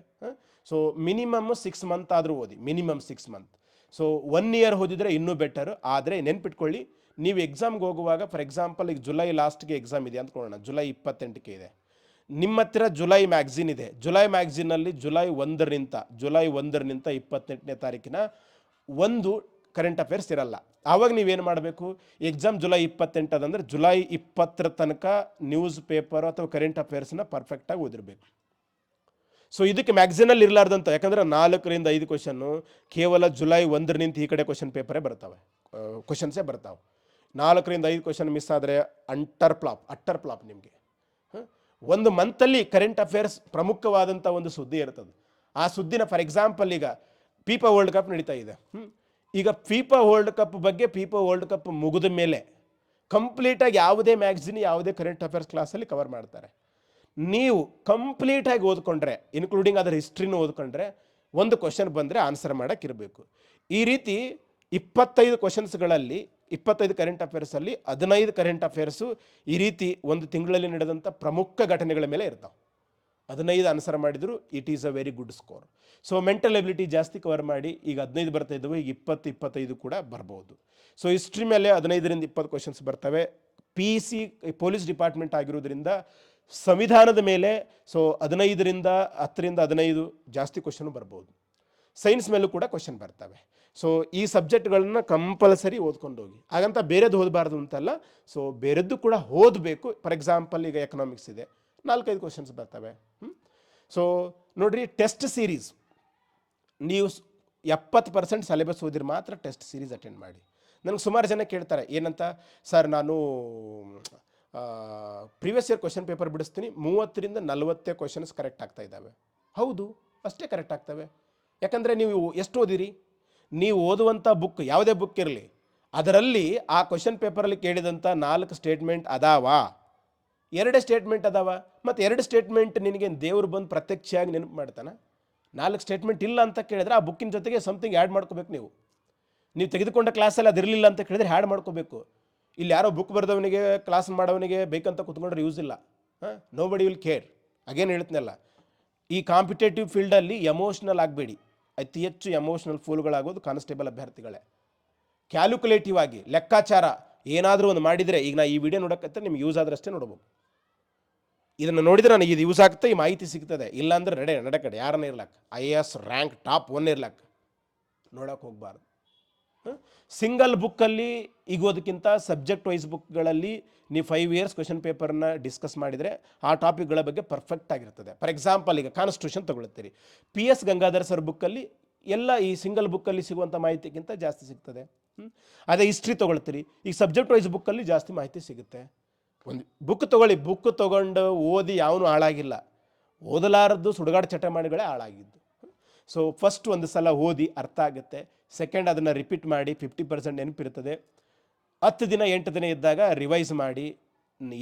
ಸೊ ಮಿನಿಮಮ್ 6 ಮಂತ್ ಆದರೂ ಓದಿ, ಮಿನಿಮಮ್ 6 ಮಂತ್. ಸೊ 1 ಇಯರ್ ಓದಿದರೆ ಇನ್ನೂ ಬೆಟರ್. ಆದರೆ ನೆನ್ಪಿಟ್ಕೊಳ್ಳಿ, ನೀವು ಎಕ್ಸಾಮ್ಗೆ ಹೋಗುವಾಗ, ಫಾರ್ ಎಕ್ಸಾಂಪಲ್ ಈಗ ಜುಲೈ ಲಾಸ್ಟ್ಗೆ ಎಕ್ಸಾಮ್ ಇದೆ ಅಂದ್ಕೊಳ್ಳೋಣ, ಜುಲೈ 28ಕ್ಕೆ ಇದೆ. ನಿಮ್ಮ ಹತ್ತಿರ ಜುಲೈ ಮ್ಯಾಗ್ಝಿನ್ ಇದೆ. ಜುಲೈ ಮ್ಯಾಗ್ಝಿನಲ್ಲಿ ಜುಲೈ 1ರಿಂದ 28ನೇ ತಾರೀಕಿನ ಒಂದು ಕರೆಂಟ್ ಅಫೇರ್ಸ್ ಇರಲ್ಲ. ಆವಾಗ ನೀವೇನು ಮಾಡಬೇಕು, ಎಕ್ಸಾಮ್ ಜುಲೈ 28 ಅದಂದರೆ ಜುಲೈ 20 ತನಕ ನ್ಯೂಸ್ ಪೇಪರ್ ಅಥವಾ ಕರೆಂಟ್ ಅಫೇರ್ಸ್ನ ಪರ್ಫೆಕ್ಟಾಗಿ ಓದಿರಬೇಕು. ಸೊ ಇದಕ್ಕೆ ಮ್ಯಾಗ್ಝಿನಲ್ಲಿ ಇರಲಾರ್ದಂಥ, ಯಾಕಂದರೆ 4ರಿಂದ 5 ಕ್ವಶನ್ನು ಕೇವಲ ಜುಲೈ 1ರಿಂದ ಈ ಕಡೆ ಕ್ವಶನ್ ಪೇಪರೇ ಬರ್ತಾವೆ, ಕ್ವಶನ್ಸೇ ಬರ್ತಾವೆ. 4ರಿಂದ 5 ಕ್ವಶನ್ ಮಿಸ್ ಆದರೆ ಅಟ್ಟರ್ ಫ್ಲಾಪ್ ನಿಮಗೆ. ಒಂದು ಮಂತಲ್ಲಿ ಕರೆಂಟ್ ಅಫೇರ್ಸ್ ಪ್ರಮುಖವಾದಂಥ ಒಂದು ಸುದ್ದಿ ಇರ್ತದೆ. ಆ ಸುದ್ದಿನ, ಫಾರ್ ಎಕ್ಸಾಂಪಲ್ ಈಗ ಫಿಫಾ ವರ್ಲ್ಡ್ ಕಪ್ ನಡೀತಾ ಇದೆ. ಈಗ ಫಿಫಾ ವರ್ಲ್ಡ್ ಕಪ್ ಮುಗಿದ ಮೇಲೆ ಕಂಪ್ಲೀಟಾಗಿ ಯಾವುದೇ ಮ್ಯಾಗ್ಝಿನ್, ಯಾವುದೇ ಕರೆಂಟ್ ಅಫೇರ್ಸ್ ಕ್ಲಾಸಲ್ಲಿ ಕವರ್ ಮಾಡ್ತಾರೆ. ನೀವು ಕಂಪ್ಲೀಟಾಗಿ ಓದ್ಕೊಂಡ್ರೆ, ಇನ್ಕ್ಲೂಡಿಂಗ್ ಅದರ ಹಿಸ್ಟ್ರಿನೂ ಓದ್ಕೊಂಡ್ರೆ, ಒಂದು ಕ್ವಶನ್ ಬಂದರೆ ಆನ್ಸರ್ ಮಾಡೋಕ್ಕಿರಬೇಕು. ಈ ರೀತಿ 25 ಕ್ವಶನ್ಸ್ಗಳಲ್ಲಿ 25 ಕರೆಂಟ್ ಅಫೇರ್ಸಲ್ಲಿ 15 ಕರೆಂಟ್ ಅಫೇರ್ಸು ಈ ರೀತಿ ಒಂದು ತಿಂಗಳಲ್ಲಿ ನಡೆದಂಥ ಪ್ರಮುಖ ಘಟನೆಗಳ ಮೇಲೆ ಇರ್ತಾವೆ. 15 ಆನ್ಸರ್ ಮಾಡಿದ್ರು it is a very good score. So mental ability ಜಾಸ್ತಿ ಕವರ್ ಮಾಡಿ, ಈಗ 15 ಬರ್ತಾ ಇದ್ದವು, ಈಗ 20-25 ಕೂಡ ಬರ್ಬೋದು. ಸೊ ಹಿಸ್ಟ್ರಿ ಮೇಲೆ 15ರಿಂದ 20 ಕ್ವಶನ್ಸ್ ಬರ್ತವೆ. PC ಪೊಲೀಸ್ ಡಿಪಾರ್ಟ್ಮೆಂಟ್ ಆಗಿರೋದ್ರಿಂದ ಸಂವಿಧಾನದ ಮೇಲೆ ಸೊ 15ರಿಂದ 15 ಜಾಸ್ತಿ ಕ್ವಶನ್ ಬರ್ಬೋದು. ಸೈನ್ಸ್ ಮೇಲೂ ಕೂಡ ಕ್ವಶನ್ ಬರ್ತವೆ. ಸೊ ಈ ಸಬ್ಜೆಕ್ಟ್ಗಳನ್ನ ಕಂಪಲ್ಸರಿ ಓದ್ಕೊಂಡು ಹೋಗಿ. ಹಾಗಂತ ಬೇರೆದು ಓದಬಾರ್ದು ಅಂತಲ್ಲ, ಸೊ ಬೇರೆದ್ದು ಕೂಡ ಓದಬೇಕು. ಫಾರ್ ಎಕ್ಸಾಂಪಲ್ ಈಗ ಎಕನಾಮಿಕ್ಸ್ ಇದೆ, 4-5 ಕ್ವಶನ್ಸ್ ಬರ್ತವೆ. ಸೊ ನೋಡ್ರಿ, ಟೆಸ್ಟ್ ಸೀರೀಸ್ ನೀವು 70% ಸಿಲೆಬಸ್ ಓದಿದ್ರೆ ಮಾತ್ರ ಟೆಸ್ಟ್ ಸೀರೀಸ್ ಅಟೆಂಡ್ ಮಾಡಿ. ನನಗೆ ಸುಮಾರು ಜನ ಕೇಳ್ತಾರೆ, ಏನಂತ ಸರ್, ನಾನು ಪ್ರೀವಿಯಸ್ ಇಯರ್ ಕ್ವಶನ್ ಪೇಪರ್ ಬಿಡಿಸ್ತೀನಿ, 30ರಿಂದ 40 ಕ್ವಶನ್ಸ್ ಕರೆಕ್ಟ್ ಆಗ್ತಾ ಇದ್ದಾವೆ. ಹೌದು, ಅಷ್ಟೇ ಕರೆಕ್ಟ್ ಆಗ್ತವೆ. ಯಾಕಂದರೆ ನೀವು ಎಷ್ಟು ಓದಿರಿ, ನೀವು ಓದುವಂಥ ಬುಕ್ ಯಾವುದೇ ಬುಕ್ ಇರಲಿ, ಅದರಲ್ಲಿ ಆ ಕ್ವಶನ್ ಪೇಪರಲ್ಲಿ ಕೇಳಿದಂಥ 4 ಸ್ಟೇಟ್ಮೆಂಟ್ ಅದಾವ, 2 ಸ್ಟೇಟ್ಮೆಂಟ್ ಅದಾವ. ಮತ್ತು 2 ಸ್ಟೇಟ್ಮೆಂಟ್ ನಿನಗೆ ದೇವರು ಬಂದು ಪ್ರತ್ಯಕ್ಷವಾಗಿ ನೆನಪು ಮಾಡ್ತಾನೆ. 4 ಸ್ಟೇಟ್ಮೆಂಟ್ ಇಲ್ಲ ಅಂತ ಕೇಳಿದ್ರೆ ಆ ಬುಕ್ಕಿನ ಜೊತೆಗೆ ಸಮಥಿಂಗ್ ಆ್ಯಡ್ ಮಾಡ್ಕೋಬೇಕು. ನೀವು ತೆಗೆದುಕೊಂಡ ಕ್ಲಾಸಲ್ಲಿ ಅದಿರಲಿಲ್ಲ ಅಂತ ಕೇಳಿದ್ರೆ ಆ್ಯಡ್ ಮಾಡ್ಕೋಬೇಕು. ಇಲ್ಲಿ ಯಾರೋ ಬುಕ್ ಬರೆದವನಿಗೆ, ಕ್ಲಾಸ್ ಮಾಡೋವನಿಗೆ ಬೇಕಂತ ಕೂತ್ಕೊಂಡ್ರೆ ಯೂಸ್ ಇಲ್ಲ. Nobody will care. ಅಗೇನ್ ಹೇಳ್ತೀನಲ್ಲ, ಈ ಕಾಂಪಿಟೇಟಿವ್ ಫೀಲ್ಡಲ್ಲಿ ಎಮೋಷ್ನಲ್ ಆಗಬೇಡಿ. ಅತಿ ಹೆಚ್ಚು ಎಮೋಷ್ನಲ್ ಫೂಲ್ಗಳಾಗೋದು ಕಾನ್ಸ್ಟೇಬಲ್ ಅಭ್ಯರ್ಥಿಗಳೇ. ಕ್ಯಾಲ್ಕುಲೇಟಿವ್ ಆಗಿ ಲೆಕ್ಕಾಚಾರ ಏನಾದರೂ ಒಂದು ಮಾಡಿದರೆ, ಈಗ ನಾ ಈ ವಿಡಿಯೋ ನೋಡೋಕ್ಕಂತ ನಿಮ್ಗೆ ಯೂಸ್ ಆದ್ರೆ ಅಷ್ಟೇ ನೋಡ್ಬೋದು. ಇದನ್ನು ನೋಡಿದರೆ ನನಗೆ ಇದು ಯೂಸ್ ಆಗ್ತದೆ, ಈ ಮಾಹಿತಿ ಸಿಗ್ತದೆ, ಇಲ್ಲಾಂದ್ರೆ ನಡೆ ಯಾರನ್ನ ಇರ್ಲಕ್ಕೆ, IAS ರ್ಯಾಂಕ್ ಟಾಪ್ 1 ಇರ್ಲಕ್ಕೆ ನೋಡೋಕೆ ಹೋಗಬಾರ್ದು. ಸಿಂಗಲ್ ಬುಕ್ಕಲ್ಲಿ ಈಗೋದಕ್ಕಿಂತ ಸಬ್ಜೆಕ್ಟ್ ವೈಸ್ ಬುಕ್ಗಳಲ್ಲಿ ನೀವು 5 ಇಯರ್ಸ್ ಕ್ವಶನ್ ಪೇಪರ್ನ ಡಿಸ್ಕಸ್ ಮಾಡಿದರೆ ಆ ಟಾಪಿಕ್ಗಳ ಬಗ್ಗೆ ಪರ್ಫೆಕ್ಟ್ ಆಗಿರ್ತದೆ. ಫಾರ್ ಎಕ್ಸಾಂಪಲ್ ಈಗ ಕಾನ್ಸ್ಟಿಟ್ಯೂಷನ್ ತೊಗೊಳ್ತೀರಿ, PS ಗಂಗಾಧರ್ ಸರ್ ಬುಕ್ಕಲ್ಲಿ ಎಲ್ಲ ಈ ಸಿಂಗಲ್ ಬುಕ್ಕಲ್ಲಿ ಸಿಗುವಂಥ ಮಾಹಿತಿಗಿಂತ ಜಾಸ್ತಿ ಸಿಗ್ತದೆ. ಅದೇ ಹಿಸ್ಟ್ರಿ ತೊಗೊಳ್ತೀರಿ, ಈಗ ಸಬ್ಜೆಕ್ಟ್ ವೈಸ್ ಬುಕ್ಕಲ್ಲಿ ಜಾಸ್ತಿ ಮಾಹಿತಿ ಸಿಗುತ್ತೆ. ಒಂದು ಬುಕ್ ತೊಗೊಳ್ಳಿ, ಬುಕ್ ತೊಗೊಂಡು ಓದಿ ಯಾವನು ಹಾಳಾಗಿಲ್ಲ, ಓದಲಾರದ್ದು ಸುಡುಗಾಡು ಚಟಮಾಡಿಗಳೇ ಹಾಳಾಗಿದ್ದು. ಸೊ ಫಸ್ಟ್ ಒಂದು ಸಲ ಓದಿ ಅರ್ಥ ಆಗುತ್ತೆ, ಸೆಕೆಂಡ್ ಅದನ್ನು ರಿಪೀಟ್ ಮಾಡಿ 50% ನೆನಪಿರ್ತದೆ. 10 ದಿನ 8 ದಿನ ಇದ್ದಾಗ ರಿವೈಸ್ ಮಾಡಿ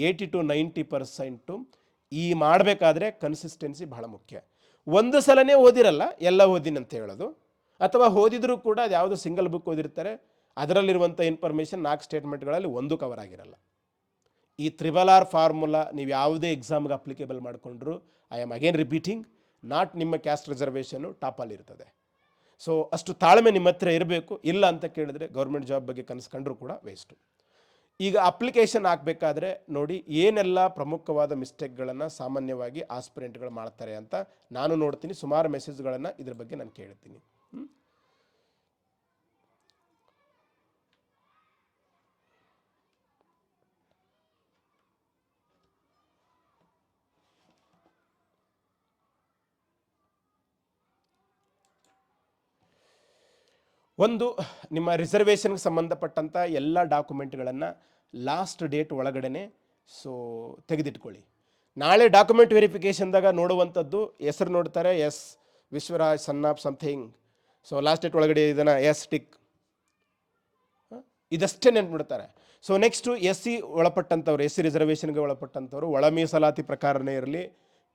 80 to 90% ಈ ಮಾಡಬೇಕಾದ್ರೆ ಕನ್ಸಿಸ್ಟೆನ್ಸಿ ಬಹಳ ಮುಖ್ಯ. ಒಂದು ಸಲನೇ ಓದಿರಲ್ಲ, ಎಲ್ಲ ಓದಿನ ಅಂತ ಹೇಳೋದು, ಅಥವಾ ಓದಿದರೂ ಕೂಡ ಅದು ಯಾವುದೋ ಸಿಂಗಲ್ ಬುಕ್ ಓದಿರ್ತಾರೆ, ಅದರಲ್ಲಿರುವಂಥ ಇನ್ಫಾರ್ಮೇಷನ್ 4 ಸ್ಟೇಟ್ಮೆಂಟ್ಗಳಲ್ಲಿ ಒಂದು ಕವರ್ ಆಗಿರಲ್ಲ. ಈ RRR ಫಾರ್ಮುಲಾ ನೀವು ಯಾವುದೇ ಎಕ್ಸಾಮ್ಗೆ ಅಪ್ಲಿಕೇಬಲ್ ಮಾಡಿಕೊಂಡ್ರು, I am again repeating, not ನಿಮ್ಮ ಕ್ಯಾಸ್ಟ್ ರಿಸರ್ವೇಷನ್ನು ಟಾಪಲ್ಲಿ ಇರ್ತದೆ. ಸೊ ಅಷ್ಟು ತಾಳ್ಮೆ ನಿಮ್ಮ ಹತ್ರ ಇರಬೇಕು. ಇಲ್ಲ ಅಂತ ಕೇಳಿದ್ರೆ ಗೌರ್ಮೆಂಟ್ ಜಾಬ್ ಬಗ್ಗೆ ಕನಸ್ಕೊಂಡ್ರೂ ಕೂಡ ವೇಸ್ಟು. ಈಗ ಅಪ್ಲಿಕೇಶನ್ ಹಾಕಬೇಕಾದ್ರೆ ನೋಡಿ ಏನೆಲ್ಲ ಪ್ರಮುಖವಾದ ಮಿಸ್ಟೇಕ್ಗಳನ್ನು ಸಾಮಾನ್ಯವಾಗಿ ಆಸ್ಪಿರೆಂಟ್ಗಳು ಮಾಡ್ತಾರೆ ಅಂತ ನಾನು ನೋಡ್ತೀನಿ. ಸುಮಾರು ಮೆಸೇಜ್ಗಳನ್ನು ಇದ್ರ ಬಗ್ಗೆ ನಾನು ಕೇಳ್ತೀನಿ. ಒಂದು, ನಿಮ್ಮ ರಿಸರ್ವೇಷನ್ಗೆ ಸಂಬಂಧಪಟ್ಟಂಥ ಎಲ್ಲ ಡಾಕ್ಯುಮೆಂಟ್ಗಳನ್ನು ಲಾಸ್ಟ್ ಡೇಟ್ ಒಳಗಡೆ ತೆಗೆದಿಟ್ಕೊಳ್ಳಿ. ನಾಳೆ ಡಾಕ್ಯುಮೆಂಟ್ ವೆರಿಫಿಕೇಷನ್ದಾಗ ನೋಡುವಂಥದ್ದು ಹೆಸರು ನೋಡ್ತಾರೆ, S Vishwaraj son of something, last date ಒಳಗಡೆ ಇದನ್ನು ಎಸ್ ಟಿಕ್, ಇದಷ್ಟೇ ನೆನ್ಪಿಡ್ತಾರೆ. ನೆಕ್ಸ್ಟು ಎಸ್ ಸಿ ಒಳಪಟ್ಟಂಥವ್ರು, ಎಸ್ ಸಿ ರಿಸರ್ವೇಷನ್ಗೆ ಒಳಪಟ್ಟಂಥವ್ರು ಒಳ ಮೀಸಲಾತಿ ಪ್ರಕಾರನೇ ಇರಲಿ.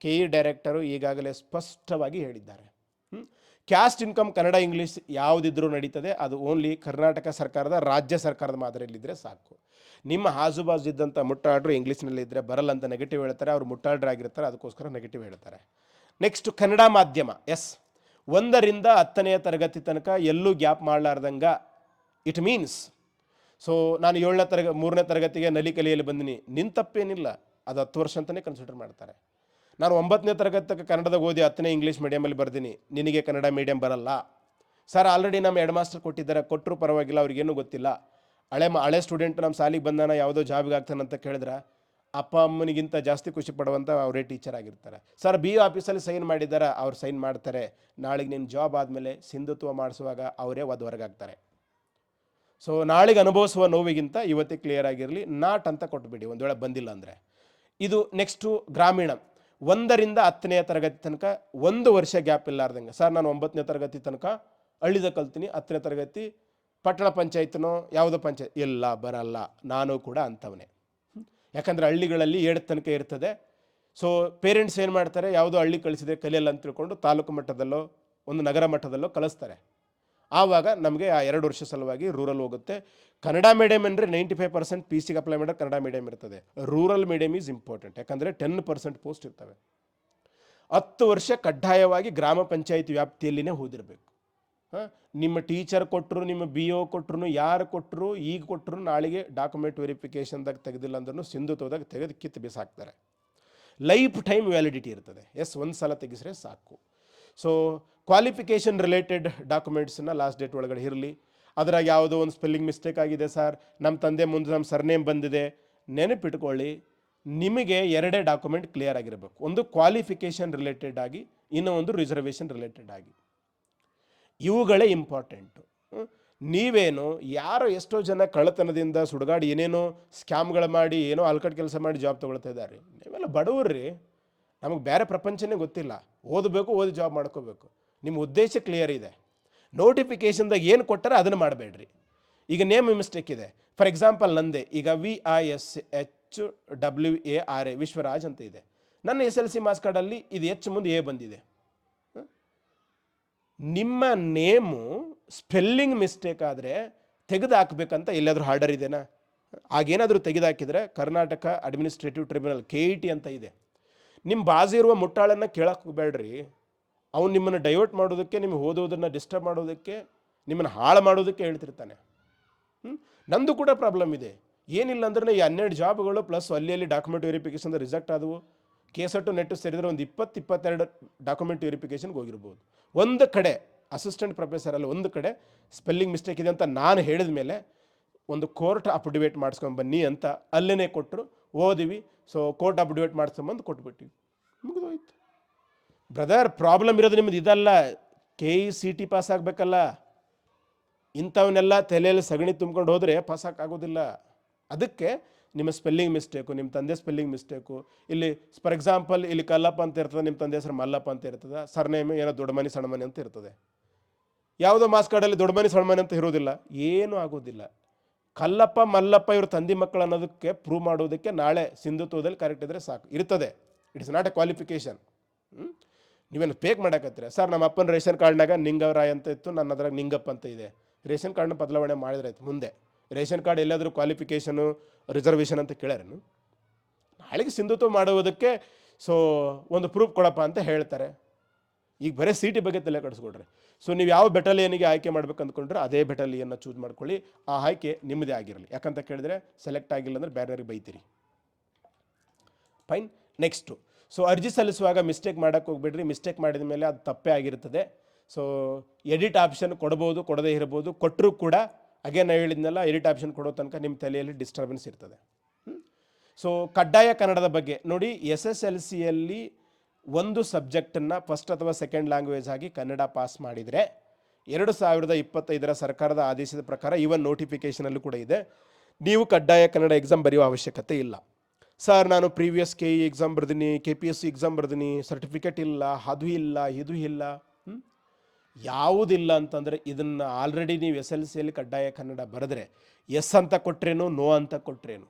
ಕೆ ಇ ಡೈರೆಕ್ಟರು ಈಗಾಗಲೇ ಸ್ಪಷ್ಟವಾಗಿ ಹೇಳಿದ್ದಾರೆ. ಕ್ಯಾಸ್ಟ್ ಇನ್ಕಮ್ ಕನ್ನಡ ಇಂಗ್ಲೀಷ್ ಯಾವುದಿದ್ರೂ ನಡೀತದೆ, ಅದು ಓನ್ಲಿ ಕರ್ನಾಟಕ ಸರ್ಕಾರದ ರಾಜ್ಯ ಸರ್ಕಾರದ ಮಾದರಿಯಲ್ಲಿದ್ದರೆ ಸಾಕು. ನಿಮ್ಮ ಆಜುಬಾಜು ಇದ್ದಂಥ ಮುಟ್ಟಾಡ್ರು ಇಂಗ್ಲೀಷ್ನಲ್ಲಿದ್ದರೆ ಬರಲ್ಲ ಅಂತ ನೆಗೆಟಿವ್ ಹೇಳ್ತಾರೆ, ಅವರು ಮುಟ್ಟಾಡ್ರಾಗಿರ್ತಾರೆ, ಅದಕ್ಕೋಸ್ಕರ ನೆಗೆಟಿವ್ ಹೇಳ್ತಾರೆ. ನೆಕ್ಸ್ಟ್ ಕನ್ನಡ ಮಾಧ್ಯಮ, ಎಸ್ 1ರಿಂದ 10ನೇ ತರಗತಿ ತನಕ ಎಲ್ಲೂ ಗ್ಯಾಪ್ ಮಾಡಲಾರ್ದಂಗೆ, ಇಟ್ ಮೀನ್ಸ್ ನಾನು 3ನೇ ತರಗತಿಗೆ ನಲಿಕಲಿಯಲ್ಲಿ ಬಂದಿನಿ, ನಿನ್ನ ತಪ್ಪೇನಿಲ್ಲ, ಅದು 10 ವರ್ಷ ಅಂತಲೇ ಕನ್ಸಿಡರ್ ಮಾಡ್ತಾರೆ. ನಾನು 9ನೇ ತರಗತಿ ತನಕ ಕನ್ನಡದಾಗ ಓದಿ 10ನೇ ಇಂಗ್ಲೀಷ್ ಮೀಡಿಯಮಲ್ಲಿ ಬರ್ತೀನಿ, ನಿನಗೆ ಕನ್ನಡ ಮೀಡಿಯಮ್ ಬರಲ್ಲ ಸರ್. ಆಲ್ರೆಡಿ ನಮ್ಮ ಹೆಡ್ ಮಾಸ್ಟರ್ ಕೊಟ್ಟಿದ್ದಾರೆ, ಕೊಟ್ಟರು ಪರವಾಗಿಲ್ಲ, ಅವ್ರಿಗೇನು ಗೊತ್ತಿಲ್ಲ. ಹಳೆ ಸ್ಟೂಡೆಂಟ್ ನಮ್ಮ ಸಾಲಿಗೆ ಬಂದಾನ ಯಾವುದೋ ಜಾಬ್ಗೆ ಆಗ್ತಾನಂತ ಕೇಳಿದ್ರೆ ಅಪ್ಪ ಅಮ್ಮನಿಗಿಂತ ಜಾಸ್ತಿ ಖುಷಿ ಪಡುವಂಥ ಅವರೇ ಟೀಚರ್ ಆಗಿರ್ತಾರೆ. ಸರ್ ಬಿ ಆಫೀಸಲ್ಲಿ ಸೈನ್ ಮಾಡಿದ್ದಾರೆ, ಅವ್ರು ಸೈನ್ ಮಾಡ್ತಾರೆ, ನಾಳೆಗೆ ನಿನ್ನ ಜಾಬ್ ಆದಮೇಲೆ ಸಿಂಧುತ್ವ ಮಾಡಿಸುವಾಗ ಅವರೇ ಹೊರಗಾಗ್ತಾರೆ. ನಾಳೆಗೆ ಅನುಭವಿಸುವ ನೋವಿಗಿಂತ ಇವತ್ತೇ ಕ್ಲಿಯರ್ ಆಗಿರಲಿ, ನಾಟ್ ಅಂತ ಕೊಟ್ಬಿಡಿ ಒಂದು ವೇಳೆ ಬಂದಿಲ್ಲ ಅಂದರೆ. ಇದು ನೆಕ್ಸ್ಟು ಗ್ರಾಮೀಣ, 1ರಿಂದ 10ನೇ ತರಗತಿ ತನಕ 1 ವರ್ಷ ಗ್ಯಾಪ್ ಇಲ್ಲಾರ್ದಂಗೆ. ಸರ್ ನಾನು 9ನೇ ತರಗತಿ ತನಕ ಹಳ್ಳಿದ ಕಲ್ತೀನಿ, 10ನೇ ತರಗತಿ ಪಟ್ಟಣ ಪಂಚಾಯತ್ನೋ ಯಾವುದೋ ಪಂಚಾಯತ್ ಇಲ್ಲ, ಬರಲ್ಲ. ನಾನು ಕೂಡ ಅಂಥವನೇ. ಯಾಕಂದರೆ ಹಳ್ಳಿಗಳಲ್ಲಿ 7 ತನಕ ಇರ್ತದೆ. ಪೇರೆಂಟ್ಸ್ ಏನು ಮಾಡ್ತಾರೆ, ಯಾವುದೋ ಹಳ್ಳಿ ಕಳಿಸಿದೆ ಕಲಿಯಲ್ಲ ಅಂತ ತಿಳ್ಕೊಂಡು ತಾಲೂಕು ಮಟ್ಟದಲ್ಲೋ ಒಂದು ನಗರ ಮಟ್ಟದಲ್ಲೋ ಕಳಿಸ್ತಾರೆ. ಆವಾಗ ನಮಗೆ ಆ 2 ವರ್ಷ ಸಲುವಾಗಿ ರೂರಲ್ ಹೋಗುತ್ತೆ. ಕನ್ನಡ ಮೀಡಿಯಮ್ ಅಂದರೆ 95% ಪಿ ಸಿಗೆ ಅಪ್ಲೈ ಮಾಡಿದ್ರೆ ಕನ್ನಡ ಮೀಡಿಯಮ್ ಇರ್ತದೆ. ರೂರಲ್ ಮೀಡಿಯಮ್ ಈಸ್ ಇಂಪಾರ್ಟೆಂಟ್, ಯಾಕಂದರೆ 10% ಪೋಸ್ಟ್ ಇರ್ತವೆ. 10 ವರ್ಷ ಕಡ್ಡಾಯವಾಗಿ ಗ್ರಾಮ ಪಂಚಾಯತ್ ವ್ಯಾಪ್ತಿಯಲ್ಲಿನೇ ಓದಿರಬೇಕು. ನಿಮ್ಮ ಟೀಚರ್ ಕೊಟ್ಟರು, ನಿಮ್ಮ ಬಿ ಒ ಕೊಟ್ಟರು, ಯಾರು ಕೊಟ್ಟರು, ಈಗ ಕೊಟ್ಟರು, ನಾಳೆಗೆ ಡಾಕ್ಯುಮೆಂಟ್ ವೆರಿಫಿಕೇಷನ್ದಾಗ ತೆಗೆದಿಲ್ಲ ಅಂದ್ರೂ ಸಿಂಧುತ್ವದಾಗ ತೆಗೆದು ಕಿತ್ತು ಬಿಸಾಕ್ತಾರೆ. ಲೈಫ್ ಟೈಮ್ ವ್ಯಾಲಿಡಿಟಿ ಇರ್ತದೆ. ಒಂದು ಸಲ ತೆಗೆಸ್ರೆ ಸಾಕು. ಕ್ವಾಲಿಫಿಕೇಷನ್ ರಿಲೇಟೆಡ್ ಡಾಕ್ಯುಮೆಂಟ್ಸನ್ನ ಲಾಸ್ಟ್ ಡೇಟ್ ಒಳಗಡೆ ಇರಲಿ. ಅದ್ರಾಗ ಯಾವುದೋ ಒಂದು ಸ್ಪೆಲ್ಲಿಂಗ್ ಮಿಸ್ಟೇಕ್ ಆಗಿದೆ ಸರ್, ನಮ್ಮ ತಂದೆ ಮುಂದೆ ನಮ್ಮ ಸರ್ನೇಮ್ ಬಂದಿದೆ, ನೆನಪಿಟ್ಕೊಳ್ಳಿ, ನಿಮಗೆ 2 ಡಾಕ್ಯುಮೆಂಟ್ ಕ್ಲಿಯರ್ ಆಗಿರಬೇಕು. ಒಂದು ಕ್ವಾಲಿಫಿಕೇಷನ್ ರಿಲೇಟೆಡ್ ಆಗಿ, ಇನ್ನೊಂದು ರಿಸರ್ವೇಷನ್ ರಿಲೇಟೆಡ್ ಆಗಿ. ಇವುಗಳೇ ಇಂಪಾರ್ಟೆಂಟು. ನೀವೇನು ಯಾರೋ ಎಷ್ಟೋ ಜನ ಕಳ್ಳತನದಿಂದ ಸುಡುಗಾಡಿ ಏನೇನೋ ಸ್ಕ್ಯಾಮ್ಗಳು ಮಾಡಿ ಏನೋ ಅಲ್ಕಟ್ ಕೆಲಸ ಮಾಡಿ ಜಾಬ್ ತೊಗೊಳ್ತಾ ಇದ್ದಾರೆ. ನೀವೆಲ್ಲ ಬಡವ್ರಿ, ನಮಗೆ ಬೇರೆ ಪ್ರಪಂಚನೇ ಗೊತ್ತಿಲ್ಲ. ಓದಬೇಕು, ಓದಿ ಜಾಬ್ ಮಾಡ್ಕೋಬೇಕು. ನಿಮ್ಮ ಉದ್ದೇಶ ಕ್ಲಿಯರ್ ಇದೆ. ನೋಟಿಫಿಕೇಷನ್ದಾಗ ಏನು ಕೊಟ್ಟಾರೆ ಅದನ್ನು ಮಾಡಬೇಡ್ರಿ. ಈಗ ನೇಮ್ ಮಿಸ್ಟೇಕ್ ಇದೆ, ಫಾರ್ ಎಕ್ಸಾಂಪಲ್ ನಂದೆ ಈಗ VISHWARA ವಿಶ್ವರಾಜ್ ಅಂತ ಇದೆ. ನನ್ನ SLC ಮಾರ್ಕ್ಸ್ ಕಾರ್ಡಲ್ಲಿ ಇದು H ಮುಂದೆ A ಬಂದಿದೆ. ನಿಮ್ಮ ನೇಮು ಸ್ಪೆಲ್ಲಿಂಗ್ ಮಿಸ್ಟೇಕ್ ಆದರೆ ತೆಗೆದು ಹಾಕಬೇಕಂತ ಎಲ್ಲಾದರೂ ಆರ್ಡರ್ ಇದೆನಾ? ಆಗೇನಾದರೂ ತೆಗೆದುಹಾಕಿದರೆ ಕರ್ನಾಟಕ ಅಡ್ಮಿನಿಸ್ಟ್ರೇಟಿವ್ ಟ್ರಿಬ್ಯುನಲ್ KET ಅಂತ ಇದೆ. ನಿಮ್ಮ ಬಾಜು ಇರುವ ಮುಟ್ಟಾಳನ್ನು ಕೇಳಕ್ಕೆ ಹೋಗಬೇಡ್ರಿ. ಅವ್ನು ನಿಮ್ಮನ್ನು ಡೈವರ್ಟ್ ಮಾಡೋದಕ್ಕೆ, ನಿಮಗೆ ಓದೋದನ್ನು ಡಿಸ್ಟರ್ಬ್ ಮಾಡೋದಕ್ಕೆ, ನಿಮ್ಮನ್ನು ಹಾಳು ಮಾಡೋದಕ್ಕೆ ಹೇಳ್ತಿರ್ತಾನೆ. ನಂದು ಕೂಡ ಪ್ರಾಬ್ಲಮ್ ಇದೆ. ಏನಿಲ್ಲ ಅಂದ್ರೆ ಈ 12 ಜಾಬ್ಗಳು ಪ್ಲಸ್ ಅಲ್ಲಿ ಡಾಕ್ಯುಮೆಂಟ್ ವೆರಿಫಿಕೇಷನ್ ರಿಜೆಕ್ಟ್ ಆದವು. ಕೇಸಟ್ಟು ನೆಟ್ಟು ಸೇರಿದರೆ ಒಂದು 20-22 ಡಾಕ್ಯುಮೆಂಟ್ ವೆರಿಫಿಕೇಷನ್ಗೆ ಹೋಗಿರ್ಬೋದು. ಒಂದು ಕಡೆ ಅಸಿಸ್ಟೆಂಟ್ ಪ್ರೊಫೆಸರಲ್ಲಿ ಒಂದು ಕಡೆ ಸ್ಪೆಲ್ಲಿಂಗ್ ಮಿಸ್ಟೇಕ್ ಇದೆ ಅಂತ ನಾನು ಹೇಳಿದ ಮೇಲೆ ಒಂದು ಕೋರ್ಟ್ ಅಫಿಡವಿಟ್ ಮಾಡಿಸ್ಕೊಂಬನ್ನಿ ಅಂತ ಅಲ್ಲೇ ಕೊಟ್ಟರು, ಓದಿವಿ. ಕೋರ್ಟ್ ಅಫಿಡವಿಟ್ ಮಾಡಿಸ್ಕೊಂಬಂದು ಕೊಟ್ಬಿಟ್ಟಿವಿ, ಮುಗಿದೋಯ್ತು. ಬ್ರದರ್, ಪ್ರಾಬ್ಲಮ್ ಇರೋದು ನಿಮ್ಮದು ಇದಲ್ಲ, KECT ಪಾಸ್ ಆಗಬೇಕಲ್ಲ. ಇಂಥವನ್ನೆಲ್ಲ ತಲೆಯಲ್ಲಿ ಸಗಣಿ ತುಂಬ್ಕೊಂಡು ಹೋದರೆ ಪಾಸಾಗೋದಿಲ್ಲ. ಅದಕ್ಕೆ ನಿಮ್ಮ ಸ್ಪೆಲ್ಲಿಂಗ್ ಮಿಸ್ಟೇಕು, ನಿಮ್ಮ ತಂದೆ ಸ್ಪೆಲ್ಲಿಂಗ್ ಮಿಸ್ಟೇಕು, ಇಲ್ಲಿ ಫಾರ್ ಎಕ್ಸಾಂಪಲ್ ಇಲ್ಲಿ ಕಲ್ಲಪ್ಪ ಅಂತ ಇರ್ತದೆ, ನಿಮ್ಮ ತಂದೆ ಹೆಸರು ಮಲ್ಲಪ್ಪ ಅಂತ ಇರ್ತದೆ, ಸರ್ನೇಮ್ ಏನೋ ದೊಡ್ಡಮನಿ ಸಣ್ಣಮನಿ ಅಂತ ಇರ್ತದೆ. ಯಾವುದೋ ಮಾರ್ಕ್ಸ್ ಕಾರ್ಡಲ್ಲಿ ದೊಡ್ಡಮನಿ ಸಣ್ಣಮನಿ ಅಂತ ಇರೋದಿಲ್ಲ, ಏನೂ ಆಗೋದಿಲ್ಲ. ಕಲ್ಲಪ್ಪ ಮಲ್ಲಪ್ಪ ಇವ್ರ ತಂದೆ ಮಕ್ಕಳು ಅನ್ನೋದಕ್ಕೆ ಪ್ರೂವ್ ಮಾಡೋದಕ್ಕೆ ನಾಳೆ ಸಿಂಧುತ್ವದಲ್ಲಿ ಕರೆಕ್ಟ್ ಇದ್ದರೆ ಸಾಕು, ಇರ್ತದೆ. It is not A qualification. ನೀವೇನು ಪೇಕ್ ಮಾಡಕತ್ತೀರ? ಸರ್ ನಮ್ಮ ಅಪ್ಪನ ರೇಷನ್ ಕಾರ್ಡ್ನಾಗ ನಿಂಗವರಾಯ್ ಅಂತ ಇತ್ತು, ನನ್ನ ಅದ್ರಾಗ ನಿಂಗಪ್ಪ ಅಂತ ಇದೆ. ರೇಷನ್ ಕಾರ್ಡ್ನ ಬದಲಾವಣೆ ಮಾಡಿದ್ರೆ ಆಯ್ತು. ಮುಂದೆ ರೇಷನ್ ಕಾರ್ಡ್ ಎಲ್ಲಾದರೂ ಕ್ವಾಲಿಫಿಕೇಷನು ರಿಸರ್ವೇಷನ್ ಅಂತ ಕೇಳ್ಯಾರೇನು? ನಾಳೆಗೆ ಸಿಂಧುತ್ವ ಮಾಡುವುದಕ್ಕೆ ಒಂದು ಪ್ರೂಫ್ ಕೊಡಪ್ಪ ಅಂತ ಹೇಳ್ತಾರೆ. ಈಗ ಬರೀ CT ಬಗ್ಗೆ ತಲೆ ಕಡಿಸ್ಕೊಡ್ರಿ. ಸೊ ನೀವು ಯಾವ ಬೆಟಾಲಿಯನಿಗೆ ಆಯ್ಕೆ ಮಾಡ್ಬೇಕು ಅಂದ್ಕೊಂಡ್ರೆ ಅದೇ ಬೆಟಾಲಿಯನ್ನ ಚೂಸ್ ಮಾಡ್ಕೊಳ್ಳಿ. ಆ ಆಯ್ಕೆ ನಿಮ್ಮದೇ ಆಗಿರಲಿ. ಯಾಕಂತ ಕೇಳಿದ್ರೆ ಸೆಲೆಕ್ಟ್ ಆಗಿಲ್ಲ ಅಂದರೆ ಬೇರೆಯವ್ರಿಗೆ ಬೈತೀರಿ. ಫೈನ್. ನೆಕ್ಸ್ಟು, ಸೊ ಅರ್ಜಿ ಸಲ್ಲಿಸುವಾಗ ಮಿಸ್ಟೇಕ್ ಮಾಡೋಕ್ಕೆ ಹೋಗ್ಬೇಡ್ರಿ. ಮಿಸ್ಟೇಕ್ ಮಾಡಿದ ಮೇಲೆ ಅದು ತಪ್ಪೇ ಆಗಿರ್ತದೆ. ಸೊ ಎಡಿಟ್ ಆಪ್ಷನ್ ಕೊಡ್ಬೋದು, ಕೊಡದೇ ಇರ್ಬೋದು. ಕೊಟ್ಟರೂ ಕೂಡ ಅಗೇನ್ ನಾನು ಹೇಳಿದ್ನಲ್ಲ, ಎಡಿಟ್ ಆಪ್ಷನ್ ಕೊಡೋ ತನಕ ನಿಮ್ಮ ತಲೆಯಲ್ಲಿ ಡಿಸ್ಟರ್ಬೆನ್ಸ್ ಇರ್ತದೆ. ಸೊ ಕಡ್ಡಾಯ ಕನ್ನಡದ ಬಗ್ಗೆ ನೋಡಿ, SSLCಯಲ್ಲಿ ಒಂದು ಸಬ್ಜೆಕ್ಟನ್ನು ಫಸ್ಟ್ ಅಥವಾ ಸೆಕೆಂಡ್ ಲ್ಯಾಂಗ್ವೇಜ್ ಆಗಿ ಕನ್ನಡ ಪಾಸ್ ಮಾಡಿದರೆ 2025 ಸರ್ಕಾರದ ಆದೇಶದ ಪ್ರಕಾರ ಈವನ್ ನೋಟಿಫಿಕೇಷನಲ್ಲೂ ಕೂಡ ಇದೆ, ನೀವು ಕಡ್ಡಾಯ ಕನ್ನಡ ಎಕ್ಸಾಮ್ ಬರೆಯುವ ಅವಶ್ಯಕತೆ ಇಲ್ಲ. ಸರ್ ನಾನು ಪ್ರೀವಿಯಸ್ KE ಎಕ್ಸಾಮ್ ಬರ್ದೀನಿ, KPSC ಎಕ್ಸಾಮ್ ಬರ್ದೀನಿ, ಸರ್ಟಿಫಿಕೇಟ್ ಇಲ್ಲ, ಅದು ಇಲ್ಲ, ಇದು ಇಲ್ಲ. ಯಾವುದಿಲ್ಲ ಅಂತಂದರೆ ಇದನ್ನು ಆಲ್ರೆಡಿ ನೀವು SLCಯಲ್ಲಿ ಕಡ್ಡಾಯ ಕನ್ನಡ ಬರೆದ್ರೆ ಎಸ್ ಅಂತ ಕೊಟ್ರೇನು, ನೋ ಅಂತ ಕೊಟ್ರೇನು,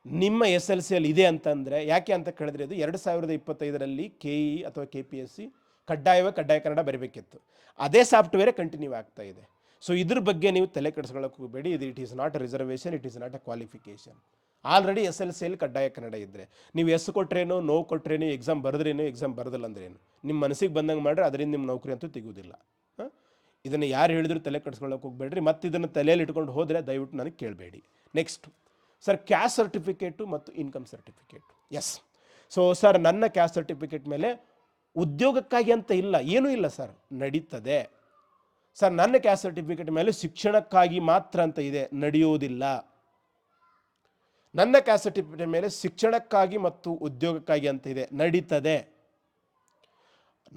ನಿಮ್ಮ SLCಯಲ್ಲಿ ಇದೆ ಅಂತಂದರೆ, ಯಾಕೆ ಅಂತ ಕೇಳಿದ್ರೆ ಇದು 2025ರಲ್ಲಿ KE ಅಥವಾ KPSC ಕಡ್ಡಾಯ ಕನ್ನಡ ಬರೀಬೇಕಿತ್ತು. ಅದೇ ಸಾಫ್ಟ್ವೇರೇ ಕಂಟಿನ್ಯೂ ಆಗ್ತಾ ಇದೆ. ಸೊ ಇದ್ರ ಬಗ್ಗೆ ನೀವು ತಲೆ ಕೆಡಿಸ್ಕೊಳ್ಳೋಕೆ ಹೋಗಬೇಡಿ. ಇದು it is not a reservation, it is not a qualification. Already SLCಯಲ್ಲಿ ಕಡ್ಡಾಯ ಕನ್ನಡ ಇದ್ದರೆ ನೀವು ಎಸ್ ಕೊಟ್ರೇನು, ನೋ ಕೊಟ್ರೇನು, ಎಕ್ಸಾಮ್ ಬರೆದ್ರೇನು, ಎಕ್ಸಾಮ್ ಬರೋದಿಲ್ಲ ಅಂದ್ರೇನು, ನಿಮ್ಮ ಮನಸ್ಸಿಗೆ ಬಂದಂಗೆ ಮಾಡ್ರೆ ಅದರಿಂದ ನಿಮ್ಮ ನೌಕರಿ ಅಂತೂ ತೆಗೋದಿಲ್ಲ. ಇದನ್ನು ಯಾರು ಹೇಳಿದ್ರು ತಲೆ ಕೆಡಿಸ್ಕೊಳ್ಳೋಕೆ ಹೋಗಬೇಡ್ರಿ. ಮತ್ತು ಇದನ್ನು ತಲೆಯಲ್ಲಿ ಇಟ್ಕೊಂಡು ಹೋದರೆ ದಯವಿಟ್ಟು ನನಗೆ ಕೇಳಬೇಡಿ. ನೆಕ್ಸ್ಟ್ ಸರ್, ಕ್ಯಾಸ್ಟ್ ಸರ್ಟಿಫಿಕೇಟು ಮತ್ತು income certificate. Yes. So sir, ನನ್ನ ಕ್ಯಾಸ್ಟ್ ಸರ್ಟಿಫಿಕೇಟ್ ಮೇಲೆ ಉದ್ಯೋಗಕ್ಕಾಗಿ ಅಂತ ಇಲ್ಲ, ಏನೂ ಇಲ್ಲ ಸರ್, ನಡೀತದೆ. ಸರ್, ನನ್ನ ಕ್ಯಾಸ್ಟ್ ಸರ್ಟಿಫಿಕೇಟ್ ಮೇಲೆ ಶಿಕ್ಷಣಕ್ಕಾಗಿ ಮಾತ್ರ ಅಂತ ಇದೆ, ನಡೆಯೋದಿಲ್ಲ. ನನ್ನ ಕ್ಯಾಸ್ಟ್ ಸರ್ಟಿಫಿಕೇಟ್ ಮೇಲೆ ಶಿಕ್ಷಣಕ್ಕಾಗಿ ಮತ್ತು ಉದ್ಯೋಗಕ್ಕಾಗಿ ಅಂತ ಇದೆ, ನಡೀತದೆ.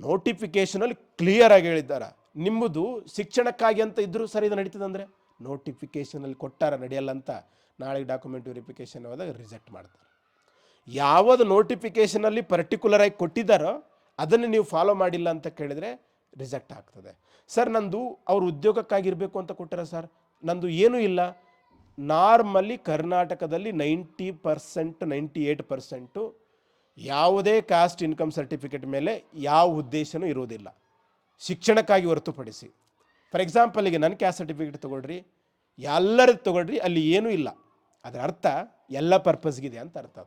ನೋಟಿಫಿಕೇಷನಲ್ಲಿ ಕ್ಲಿಯರ್ ಆಗಿ ಹೇಳಿದ್ದಾರೆ, ನಿಮ್ಮದು ಶಿಕ್ಷಣಕ್ಕಾಗಿ ಅಂತ ಇದ್ದರೂ ಸರ್ ಇದು ನಡೀತದೆ ಅಂದರೆ, ನೋಟಿಫಿಕೇಷನಲ್ಲಿ ಕೊಟ್ಟಾರ ನಡೆಯಲ್ಲ ಅಂತ, ನಾಳೆಗೆ ಡಾಕ್ಯುಮೆಂಟ್ ವೆರಿಫಿಕೇಷನ್ ಹೋದಾಗ ರಿಜೆಕ್ಟ್ ಮಾಡ್ತಾರೆ. ಯಾವುದು ನೋಟಿಫಿಕೇಷನಲ್ಲಿ ಪರ್ಟಿಕ್ಯುಲರಾಗಿ ಕೊಟ್ಟಿದ್ದಾರೋ ಅದನ್ನು ನೀವು ಫಾಲೋ ಮಾಡಿಲ್ಲ ಅಂತ ಕೇಳಿದರೆ ರಿಜೆಕ್ಟ್ ಆಗ್ತದೆ. ಸರ್, ನಂದು ಅವ್ರು ಉದ್ಯೋಗಕ್ಕಾಗಿರಬೇಕು ಅಂತ ಕೊಟ್ಟಾರ ಸರ್, ನಂದು ಏನೂ ಇಲ್ಲ. ನಾರ್ಮಲಿ ಕರ್ನಾಟಕದಲ್ಲಿ 90%, 98% ಯಾವುದೇ ಕಾಸ್ಟ್ ಇನ್ಕಮ್ ಸರ್ಟಿಫಿಕೇಟ್ ಮೇಲೆ ಯಾವ ಉದ್ದೇಶನೂ ಇರೋದಿಲ್ಲ, ಶಿಕ್ಷಣಕ್ಕಾಗಿ ಹೊರತುಪಡಿಸಿ. ಫಾರ್ ಎಕ್ಸಾಂಪಲ್ಗೆ ನನ್ನ ಕ್ಯಾಸ್ಟ್ ಸರ್ಟಿಫಿಕೇಟ್ ತೊಗೊಳ್ರಿ, ಎಲ್ಲರದ್ದು ತೊಗೊಳ್ರಿ, ಅಲ್ಲಿ ಏನೂ ಇಲ್ಲ. ಅದರ ಅರ್ಥ ಎಲ್ಲ ಪರ್ಪಸ್ಗಿದೆ ಅಂತ ಅರ್ಥ.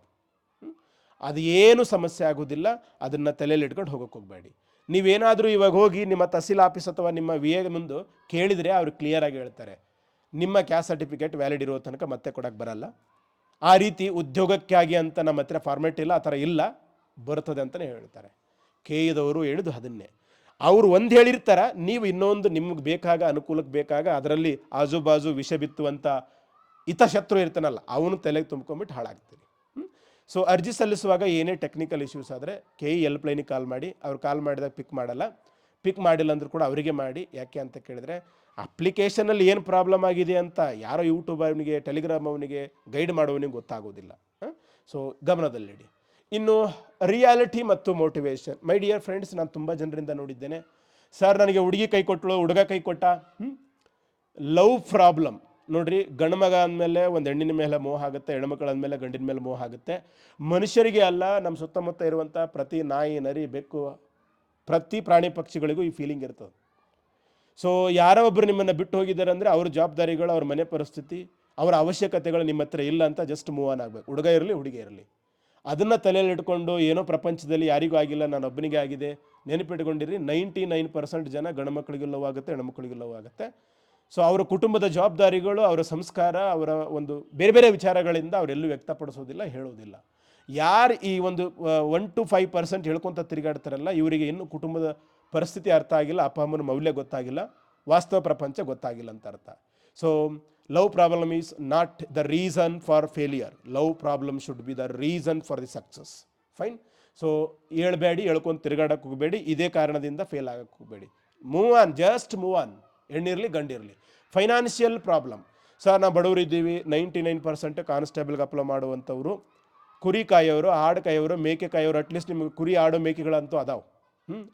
ಅದು ಏನು ಸಮಸ್ಯೆ ಆಗೋದಿಲ್ಲ. ಅದನ್ನು ತಲೆಯಲ್ಲಿ ಇಟ್ಕೊಂಡು ಹೋಗೋಕೆ ಹೋಗಬೇಡಿ. ನೀವೇನಾದರೂ ಇವಾಗ ಹೋಗಿ ನಿಮ್ಮ ತಹಸೀಲ್ ಆಫೀಸ್ ಅಥವಾ ನಿಮ್ಮ VA ಮುಂದೆ ಕೇಳಿದರೆ ಅವರು ಕ್ಲಿಯರಾಗಿ ಹೇಳ್ತಾರೆ, ನಿಮ್ಮ ಕ್ಯಾಸ್ಟ್ ಸರ್ಟಿಫಿಕೇಟ್ ವ್ಯಾಲಿಡ್ ಇರೋ ತನಕ ಮತ್ತೆ ಕೊಡೋಕ್ಕೆ ಬರಲ್ಲ. ಆ ರೀತಿ ಉದ್ಯೋಗಕ್ಕಾಗಿ ಅಂತ ನಮ್ಮ ಹತ್ರ ಫಾರ್ಮೆಟ್ ಇಲ್ಲ, ಆ ಥರ ಇಲ್ಲ, ಬರ್ತದೆ ಅಂತಲೇ ಹೇಳ್ತಾರೆ. KEದವರು ಹೇಳಿದ್ದು ಅದನ್ನೇ. ಅವರು ಒಂದು ಹೇಳಿರ್ತಾರೆ, ನೀವು ಇನ್ನೊಂದು ನಿಮ್ಗೆ ಬೇಕಾಗ, ಅನುಕೂಲಕ್ಕೆ ಬೇಕಾಗ ಅದರಲ್ಲಿ ಆಜು ಬಾಜು ವಿಷ ಬಿತ್ತುವಂಥ ಹಿತಶತ್ರು ಇರ್ತಾನಲ್ಲ, ಅವನು ತಲೆಗೆ ತುಂಬ್ಕೊಂಬಿಟ್ಟು ಹಾಳಾಗ್ತೀರಿ. ಸೊ ಅರ್ಜಿ ಸಲ್ಲಿಸುವಾಗ ಏನೇ ಟೆಕ್ನಿಕಲ್ ಇಶ್ಯೂಸ್ ಆದರೆ KE ಹೆಲ್ಪ್ಲೈನಿಗೆ ಕಾಲ್ ಮಾಡಿ. ಅವ್ರು ಕಾಲ್ ಮಾಡಿದಾಗ ಪಿಕ್ ಮಾಡಲ್ಲ. ಪಿಕ್ ಮಾಡಿಲ್ಲ ಅಂದರೂ ಕೂಡ ಅವರಿಗೆ ಮಾಡಿ. ಯಾಕೆ ಅಂತ ಕೇಳಿದ್ರೆ ಅಪ್ಲಿಕೇಶನಲ್ಲಿ ಏನು ಪ್ರಾಬ್ಲಮ್ ಆಗಿದೆ ಅಂತ ಯಾರೋ ಯೂಟ್ಯೂಬ್ ಅವನಿಗೆ, ಟೆಲಿಗ್ರಾಮ್ ಅವನಿಗೆ, ಗೈಡ್ ಮಾಡುವವನಿಗೆ ಗೊತ್ತಾಗೋದಿಲ್ಲ. ಸೊ ಗಮನದಲ್ಲಿಡಿ. ಇನ್ನು ರಿಯಾಲಿಟಿ ಮತ್ತು ಮೋಟಿವೇಶನ್. ಮೈ ಡಿಯರ್ ಫ್ರೆಂಡ್ಸ್, ನಾನು ತುಂಬ ಜನರಿಂದ ನೋಡಿದ್ದೇನೆ, ಸರ್ ನನಗೆ ಹುಡುಗಿ ಕೈ ಕೊಟ್ಟಳು, ಹುಡುಗ ಕೈ ಕೊಟ್ಟ. ಲವ್ ಪ್ರಾಬ್ಲಮ್ ನೋಡ್ರಿ, ಗಂಡು ಮಗ ಅಂದಮೇಲೆ ಒಂದು ಹೆಣ್ಣಿನ ಮೇಲೆ ಮೋಹ ಆಗುತ್ತೆ, ಹೆಣ್ಮಕ್ಳು ಅಂದಮೇಲೆ ಗಂಡಿನ ಮೇಲೆ ಮೋಹ ಆಗುತ್ತೆ. ಮನುಷ್ಯರಿಗೆ ಅಲ್ಲ, ನಮ್ಮ ಸುತ್ತಮುತ್ತ ಇರುವಂಥ ಪ್ರತಿ ನಾಯಿ, ನರಿ, ಬೆಕ್ಕು, ಪ್ರತಿ ಪ್ರಾಣಿ ಪಕ್ಷಿಗಳಿಗೂ ಈ ಫೀಲಿಂಗ್ ಇರ್ತದೆ. ಸೊ ಯಾರೋ ಒಬ್ಬರು ನಿಮ್ಮನ್ನು ಬಿಟ್ಟು ಹೋಗಿದ್ದಾರೆ ಅಂದರೆ ಅವ್ರ ಜವಾಬ್ದಾರಿಗಳು, ಅವ್ರ ಮನೆ ಪರಿಸ್ಥಿತಿ, ಅವರ ಅವಶ್ಯಕತೆಗಳು ನಿಮ್ಮ ಹತ್ರ ಇಲ್ಲ ಅಂತ ಜಸ್ಟ್ ಮೂವ್ ಆನ್ ಆಗಬೇಕು. ಹುಡುಗ ಇರಲಿ, ಹುಡುಗಿ ಇರಲಿ, ಅದನ್ನು ತಲೆಯಲ್ಲಿ ಇಟ್ಕೊಂಡು ಏನೋ ಪ್ರಪಂಚದಲ್ಲಿ ಯಾರಿಗೂ ಆಗಿಲ್ಲ, ನಾನು ಒಬ್ಬನಿಗೆ ಆಗಿದೆ, ನೆನಪಿಟ್ಕೊಂಡಿರಿ. 99% ಜನ ಗಂಡು ಮಕ್ಕಳಿಗೂ ಲವ್ ಆಗುತ್ತೆ, ಹೆಣ್ಮಕ್ಳಿಗೂ ಲವ್ ಆಗುತ್ತೆ. ಸೊ ಅವರ ಕುಟುಂಬದ ಜವಾಬ್ದಾರಿಗಳು, ಅವರ ಸಂಸ್ಕಾರ, ಅವರ ಒಂದು ಬೇರೆ ಬೇರೆ ವಿಚಾರಗಳಿಂದ ಅವರೆಲ್ಲೂ ವ್ಯಕ್ತಪಡಿಸೋದಿಲ್ಲ, ಹೇಳೋದಿಲ್ಲ. ಯಾರು ಈ ಒಂದು 1 to 5% ಹೇಳ್ಕೊತ ತಿರುಗಾಡ್ತಾರಲ್ಲ, ಇವರಿಗೆ ಇನ್ನೂ ಕುಟುಂಬದ ಪರಿಸ್ಥಿತಿ ಅರ್ಥ ಆಗಿಲ್ಲ, ಅಪ್ಪ ಅಮ್ಮನ ಮೌಲ್ಯ ಗೊತ್ತಾಗಿಲ್ಲ, ವಾಸ್ತವ ಪ್ರಪಂಚ ಗೊತ್ತಾಗಿಲ್ಲ ಅಂತ ಅರ್ಥ. So love problem is not the reason for failure. Love problem should be the reason for the success. Fine. So ಹೇಳ್ಬೇಡಿ, ಹೇಳ್ಕೊಂಡು ತಿರುಗಾಡಕ್ಕೆ ಹೋಗಬೇಡಿ, ಇದೇ ಕಾರಣದಿಂದ ಫೇಲ್ ಆಗಕ್ಕೆ ಹೋಗಬೇಡಿ. Move on, just move on. ಹೆಣ್ಣಿರಲಿ, ಗಂಡಿರಲಿ. Financial problem. ಸರ್ ನಾವು ಬಡವರಿದ್ದೀವಿ, 99% ಕಾನ್ಸ್ಟೇಬಲ್ಗೆ ಅಪ್ಲೈ ಮಾಡುವಂಥವ್ರು, ಕುರಿ ಕಾಯೋರು, ಆಡು ಕಾಯೋರು, ಮೇಕೆ ಕಾಯೋರು. ಅಟ್ಲೀಸ್ಟ್ ನಿಮಗೆ ಕುರಿ, ಆಡು, ಮೇಕೆಗಳಂತೂ ಅದಾವೆ.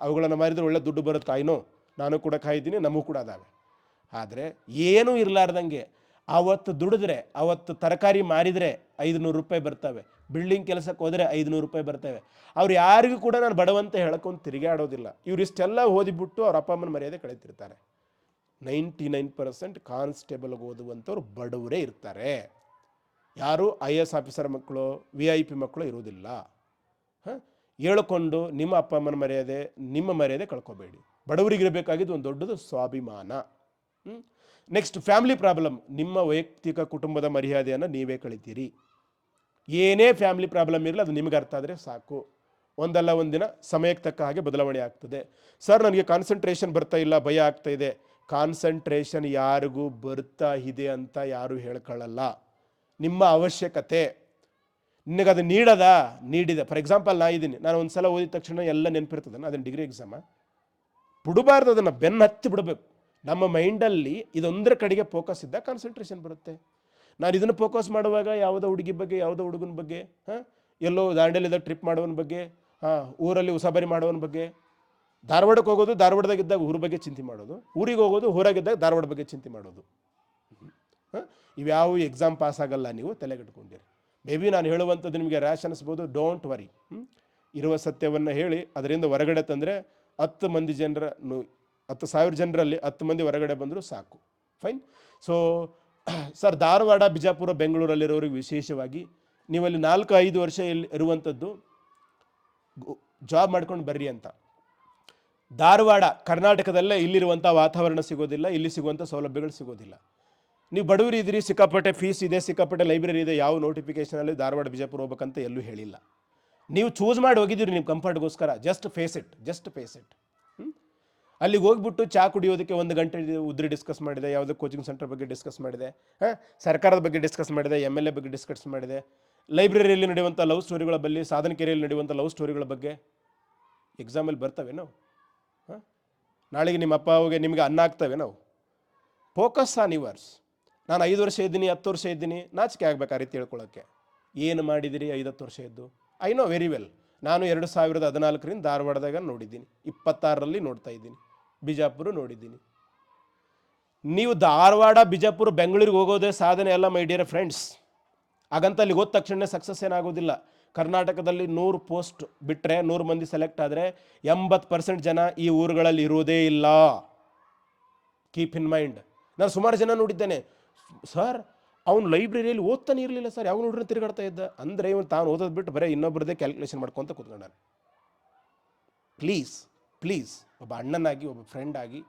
ಅವುಗಳನ್ನು ಮಾರಿದ್ರೆ ಒಳ್ಳೆ ದುಡ್ಡು ಬರುತ್ತೆ. ಕಾಯಿನೋ, ನಾನು ಕೂಡ ಕಾಯ್ತೀನಿ, ನಮಗೂ ಕೂಡ ಅದಾವೆ. ಆದರೆ ಏನೂ ಇರಲಾರ್ದಂಗೆ ಅವತ್ತು ದುಡಿದ್ರೆ, ಅವತ್ತು ತರಕಾರಿ ಮಾರಿದರೆ 500 ರೂಪಾಯಿ ಬರ್ತವೆ, ಬಿಲ್ಡಿಂಗ್ ಕೆಲಸಕ್ಕೆ ಹೋದರೆ 500 ರೂಪಾಯಿ ಬರ್ತವೆ. ಅವ್ರು ಯಾರಿಗೂ ಕೂಡ ನಾನು ಬಡವಂತ ಹೇಳ್ಕೊಂಡು ತಿರುಗಾಡೋದಿಲ್ಲ. ಇವರಿಷ್ಟೆಲ್ಲ ಓದಿಬಿಟ್ಟು ಅವ್ರ ಅಪ್ಪ ಅಮ್ಮನ ಮರ್ಯಾದೆ ಕಳೀತಿರ್ತಾರೆ. 99% ಕಾನ್ಸ್ಟೇಬಲ್ಗೆ ಓದುವಂಥವ್ರು ಬಡವರೇ ಇರ್ತಾರೆ. ಯಾರು IAS ಆಫೀಸರ್ ಮಕ್ಕಳು, VIP ಮಕ್ಕಳು ಇರೋದಿಲ್ಲ. ಹೇಳ್ಕೊಂಡು ನಿಮ್ಮ ಅಪ್ಪ ಅಮ್ಮನ ಮರ್ಯಾದೆ, ನಿಮ್ಮ ಮರ್ಯಾದೆ ಕಳ್ಕೊಬೇಡಿ. ಬಡವರಿಗೆ ಇರಬೇಕಾಗಿದ್ದು ಒಂದು ದೊಡ್ಡದು ಸ್ವಾಭಿಮಾನ. Next family problem. ನಿಮ್ಮ ವೈಯಕ್ತಿಕ ಕುಟುಂಬದ ಮರ್ಯಾದೆಯನ್ನು ನೀವೇ ಕಳಿತೀರಿ. ಏನೇ ಫ್ಯಾಮಿಲಿ ಪ್ರಾಬ್ಲಮ್ ಇರಲಿ ಅದು ನಿಮಗೆ ಅರ್ಥ ಆದರೆ ಸಾಕು. ಒಂದಲ್ಲ ಒಂದಿನ ಸಮಯಕ್ಕೆ ತಕ್ಕ ಹಾಗೆ ಬದಲಾವಣೆ ಆಗ್ತದೆ. ಸರ್ ನನಗೆ ಕಾನ್ಸಂಟ್ರೇಷನ್ ಬರ್ತಾ ಇಲ್ಲ, ಭಯ ಆಗ್ತಾ ಇದೆ. ಕಾನ್ಸಂಟ್ರೇಷನ್ ಯಾರಿಗೂ ಬರ್ತಾ ಇದೆ ಅಂತ ಯಾರು ಹೇಳ್ಕೊಳ್ಳಲ್ಲ. ನಿಮ್ಮ ಅವಶ್ಯಕತೆ ನಿನಗದು ನೀಡಿದೆ. ಫಾರ್ ಎಕ್ಸಾಂಪಲ್ ನಾನು ಒಂದು ಸಲ ಓದಿದ ತಕ್ಷಣ ಎಲ್ಲ ನೆನಪಿರ್ತದೆ. ಅದನ್ನು ಡಿಗ್ರಿ ಎಕ್ಸಾಮ ಬಿಡಬಾರ್ದು, ಅದನ್ನು ಬೆನ್ನು ಹತ್ತಿ ಬಿಡಬೇಕು. ನಮ್ಮ ಮೈಂಡಲ್ಲಿ ಇದೊಂದರ ಕಡೆಗೆ ಫೋಕಸ್ ಇದ್ದಾಗ ಕಾನ್ಸಂಟ್ರೇಷನ್ ಬರುತ್ತೆ. ನಾನು ಇದನ್ನು ಫೋಕಸ್ ಮಾಡುವಾಗ ಯಾವುದೋ ಹುಡುಗಿ ಬಗ್ಗೆ, ಯಾವುದೋ ಹುಡುಗನ ಬಗ್ಗೆ, ಎಲ್ಲೋ ದಾಂಡೇಲಿದಾಗ ಟ್ರಿಪ್ ಮಾಡೋವನ ಬಗ್ಗೆ, ಊರಲ್ಲಿ ಉಸಾಬರಿ ಮಾಡೋವನ ಬಗ್ಗೆ, ಧಾರವಾಡಕ್ಕೆ ಹೋಗೋದು, ಧಾರವಾಡದಾಗಿದ್ದಾಗ ಊರ ಬಗ್ಗೆ ಚಿಂತೆ ಮಾಡೋದು, ಊರಿಗೆ ಹೋಗೋದು, ಊರಾಗಿದ್ದಾಗ ಧಾರವಾಡ ಬಗ್ಗೆ ಚಿಂತೆ ಮಾಡೋದು. ಇವ್ಯಾವ ಎಕ್ಸಾಮ್ ಪಾಸ್ ಆಗಲ್ಲ, ನೀವು ತಲೆಗೆಟ್ಕೊಂಡಿರಿ. ಮೇಬಿ ನಾನು ಹೇಳುವಂಥದ್ದು ನಿಮಗೆ ರ್ಯಾಶ್ ಅನಿಸ್ಬೋದು. Don't worry. ಇರುವ ಸತ್ಯವನ್ನು ಹೇಳಿ ಅದರಿಂದ ಹೊರಗಡೆ ತಂದರೆ 10,000 ಜನರಲ್ಲಿ 10 ಮಂದಿ ಹೊರಗಡೆ ಬಂದರೂ ಸಾಕು. Fine. So sir, Dharwad, Bijapur, ಬೆಂಗಳೂರಲ್ಲಿರೋರಿಗೆ ವಿಶೇಷವಾಗಿ ನೀವಲ್ಲಿ 4-5 ವರ್ಷ ಇರುವಂಥದ್ದು ಜಾಬ್ ಮಾಡ್ಕೊಂಡು ಬರ್ರಿ ಅಂತ. ಧಾರವಾಡ ಕರ್ನಾಟಕದಲ್ಲೇ ಇಲ್ಲಿರುವಂಥ ವಾತಾವರಣ ಸಿಗೋದಿಲ್ಲ, ಇಲ್ಲಿ ಸಿಗುವಂಥ ಸೌಲಭ್ಯಗಳು ಸಿಗೋದಿಲ್ಲ. ನೀವು ಬಡವರು ಇದ್ದೀರಿ, ಸಿಕ್ಕಾಪಟ್ಟೆ ಫೀಸ್ ಇದೆ, ಸಿಕ್ಕಾಪಟ್ಟೆ ಲೈಬ್ರರಿ ಇದೆ, ಯಾವ ನೋಟಿಫಿಕೇಷನಲ್ಲಿ ಧಾರವಾಡ ಬಿಜಾಪುರ ಹೋಗ್ಬೇಕಂತ ಎಲ್ಲೂ ಹೇಳಿಲ್ಲ. ನೀವು ಚೂಸ್ ಮಾಡಿ ಹೋಗಿದ್ದೀರಿ ನಿಮ್ಮ ಕಂಫರ್ಟ್ಗೋಸ್ಕರ. Just face it. ಅಲ್ಲಿಗೆ ಹೋಗ್ಬಿಟ್ಟು ಚಾ ಕುಡಿಯೋದಕ್ಕೆ 1 ಗಂಟೆ ಉದ್ರಿ ಡಿಸ್ಕಸ್ ಮಾಡಿದೆ, ಯಾವುದೋ ಕೋಚಿಂಗ್ ಸೆಂಟರ್ ಬಗ್ಗೆ ಡಿಸ್ಕಸ್ ಮಾಡಿದೆ, ಸರ್ಕಾರದ ಬಗ್ಗೆ ಡಿಸ್ಕಸ್ ಮಾಡಿದೆ, MLA ಬಗ್ಗೆ ಡಿಸ್ಕಸ್ ಮಾಡಿದೆ, ಲೈಬ್ರರಿಯಲ್ಲಿ ನಡೆಯುವಂಥ ಲವ್ ಸ್ಟೋರಿಗಳ ಬಗ್ಗೆ, ಸಾಧನಕೆರೆಯಲ್ಲಿ ನಡೆಯುವಂಥ ಲವ್ ಸ್ಟೋರಿಗಳ ಬಗ್ಗೆ ಎಕ್ಸಾಮಲ್ಲಿ ಬರ್ತವೇನೋ? ನಾಳೆಗೆ ನಿಮ್ಮ ಅಪ್ಪ ಅವಿಗೆ ನಿಮಗೆ ಅನ್ನ ಆಗ್ತವೆ ನಾವು. Focus on yours. ನಾನು 5 ವರ್ಷ ಇದ್ದೀನಿ, 10 ವರ್ಷ ಇದ್ದೀನಿ, ನಾಚಿಕೆ ಆಗ್ಬೇಕು ಆ ರೀತಿ ಹೇಳ್ಕೊಳ್ಳೋಕ್ಕೆ. ಏನು ಮಾಡಿದಿರಿ 5-10 ವರ್ಷ ಇದ್ದು? I know very well. ನಾನು 2014ರಿಂದ ಧಾರವಾಡದಾಗ ನೋಡಿದ್ದೀನಿ, 26ರಲ್ಲಿ ನೋಡ್ತಾ ಇದ್ದೀನಿ, ಬಿಜಾಪುರ ನೋಡಿದ್ದೀನಿ. ನೀವು ಧಾರವಾಡ, ಬಿಜಾಪುರ, ಬೆಂಗಳೂರಿಗೆ ಹೋಗೋದೇ ಸಾಧನೆ ಅಲ್ಲ ಮೈ ಡಿಯರ್ ಫ್ರೆಂಡ್ಸ್. ಹಾಗಂತ ಅಲ್ಲಿಗೆ ಹೋದ ತಕ್ಷಣ ಸಕ್ಸಸ್ ಏನಾಗೋದಿಲ್ಲ. ಕರ್ನಾಟಕದಲ್ಲಿ 100 ಪೋಸ್ಟ್ ಬಿಟ್ಟರೆ 100 ಮಂದಿ ಸೆಲೆಕ್ಟ್ ಆದರೆ 80% ಜನ ಈ ಊರುಗಳಲ್ಲಿ ಇರೋದೇ ಇಲ್ಲ. Keep in mind. ನಾನು ಸುಮಾರು ಜನ ನೋಡಿದ್ದೇನೆ, ಸರ್ ಅವ್ನು ಲೈಬ್ರರಿಯಲ್ಲಿ ಓದ್ತಾನೆ ಇರಲಿಲ್ಲ ಸರ್, ಯಾವ ನೋಡ್ರಿ ತಿರುಗಾಡ್ತಾ ಇದ್ದ. ಅಂದರೆ ಇವನು ತಾನು ಓದೋದು ಬಿಟ್ಟು ಬರೀ ಇನ್ನೊಬ್ಬರದೇ ಕ್ಯಾಲ್ಕುಲೇಷನ್ ಮಾಡ್ಕೊತ ಕೂತ್ಕೊಂಡಾನೆ. ಪ್ಲೀಸ್ ಒಬ್ಬ ಅಣ್ಣನಾಗಿ, ಒಬ್ಬ ಫ್ರೆಂಡ್ ಆಗಿ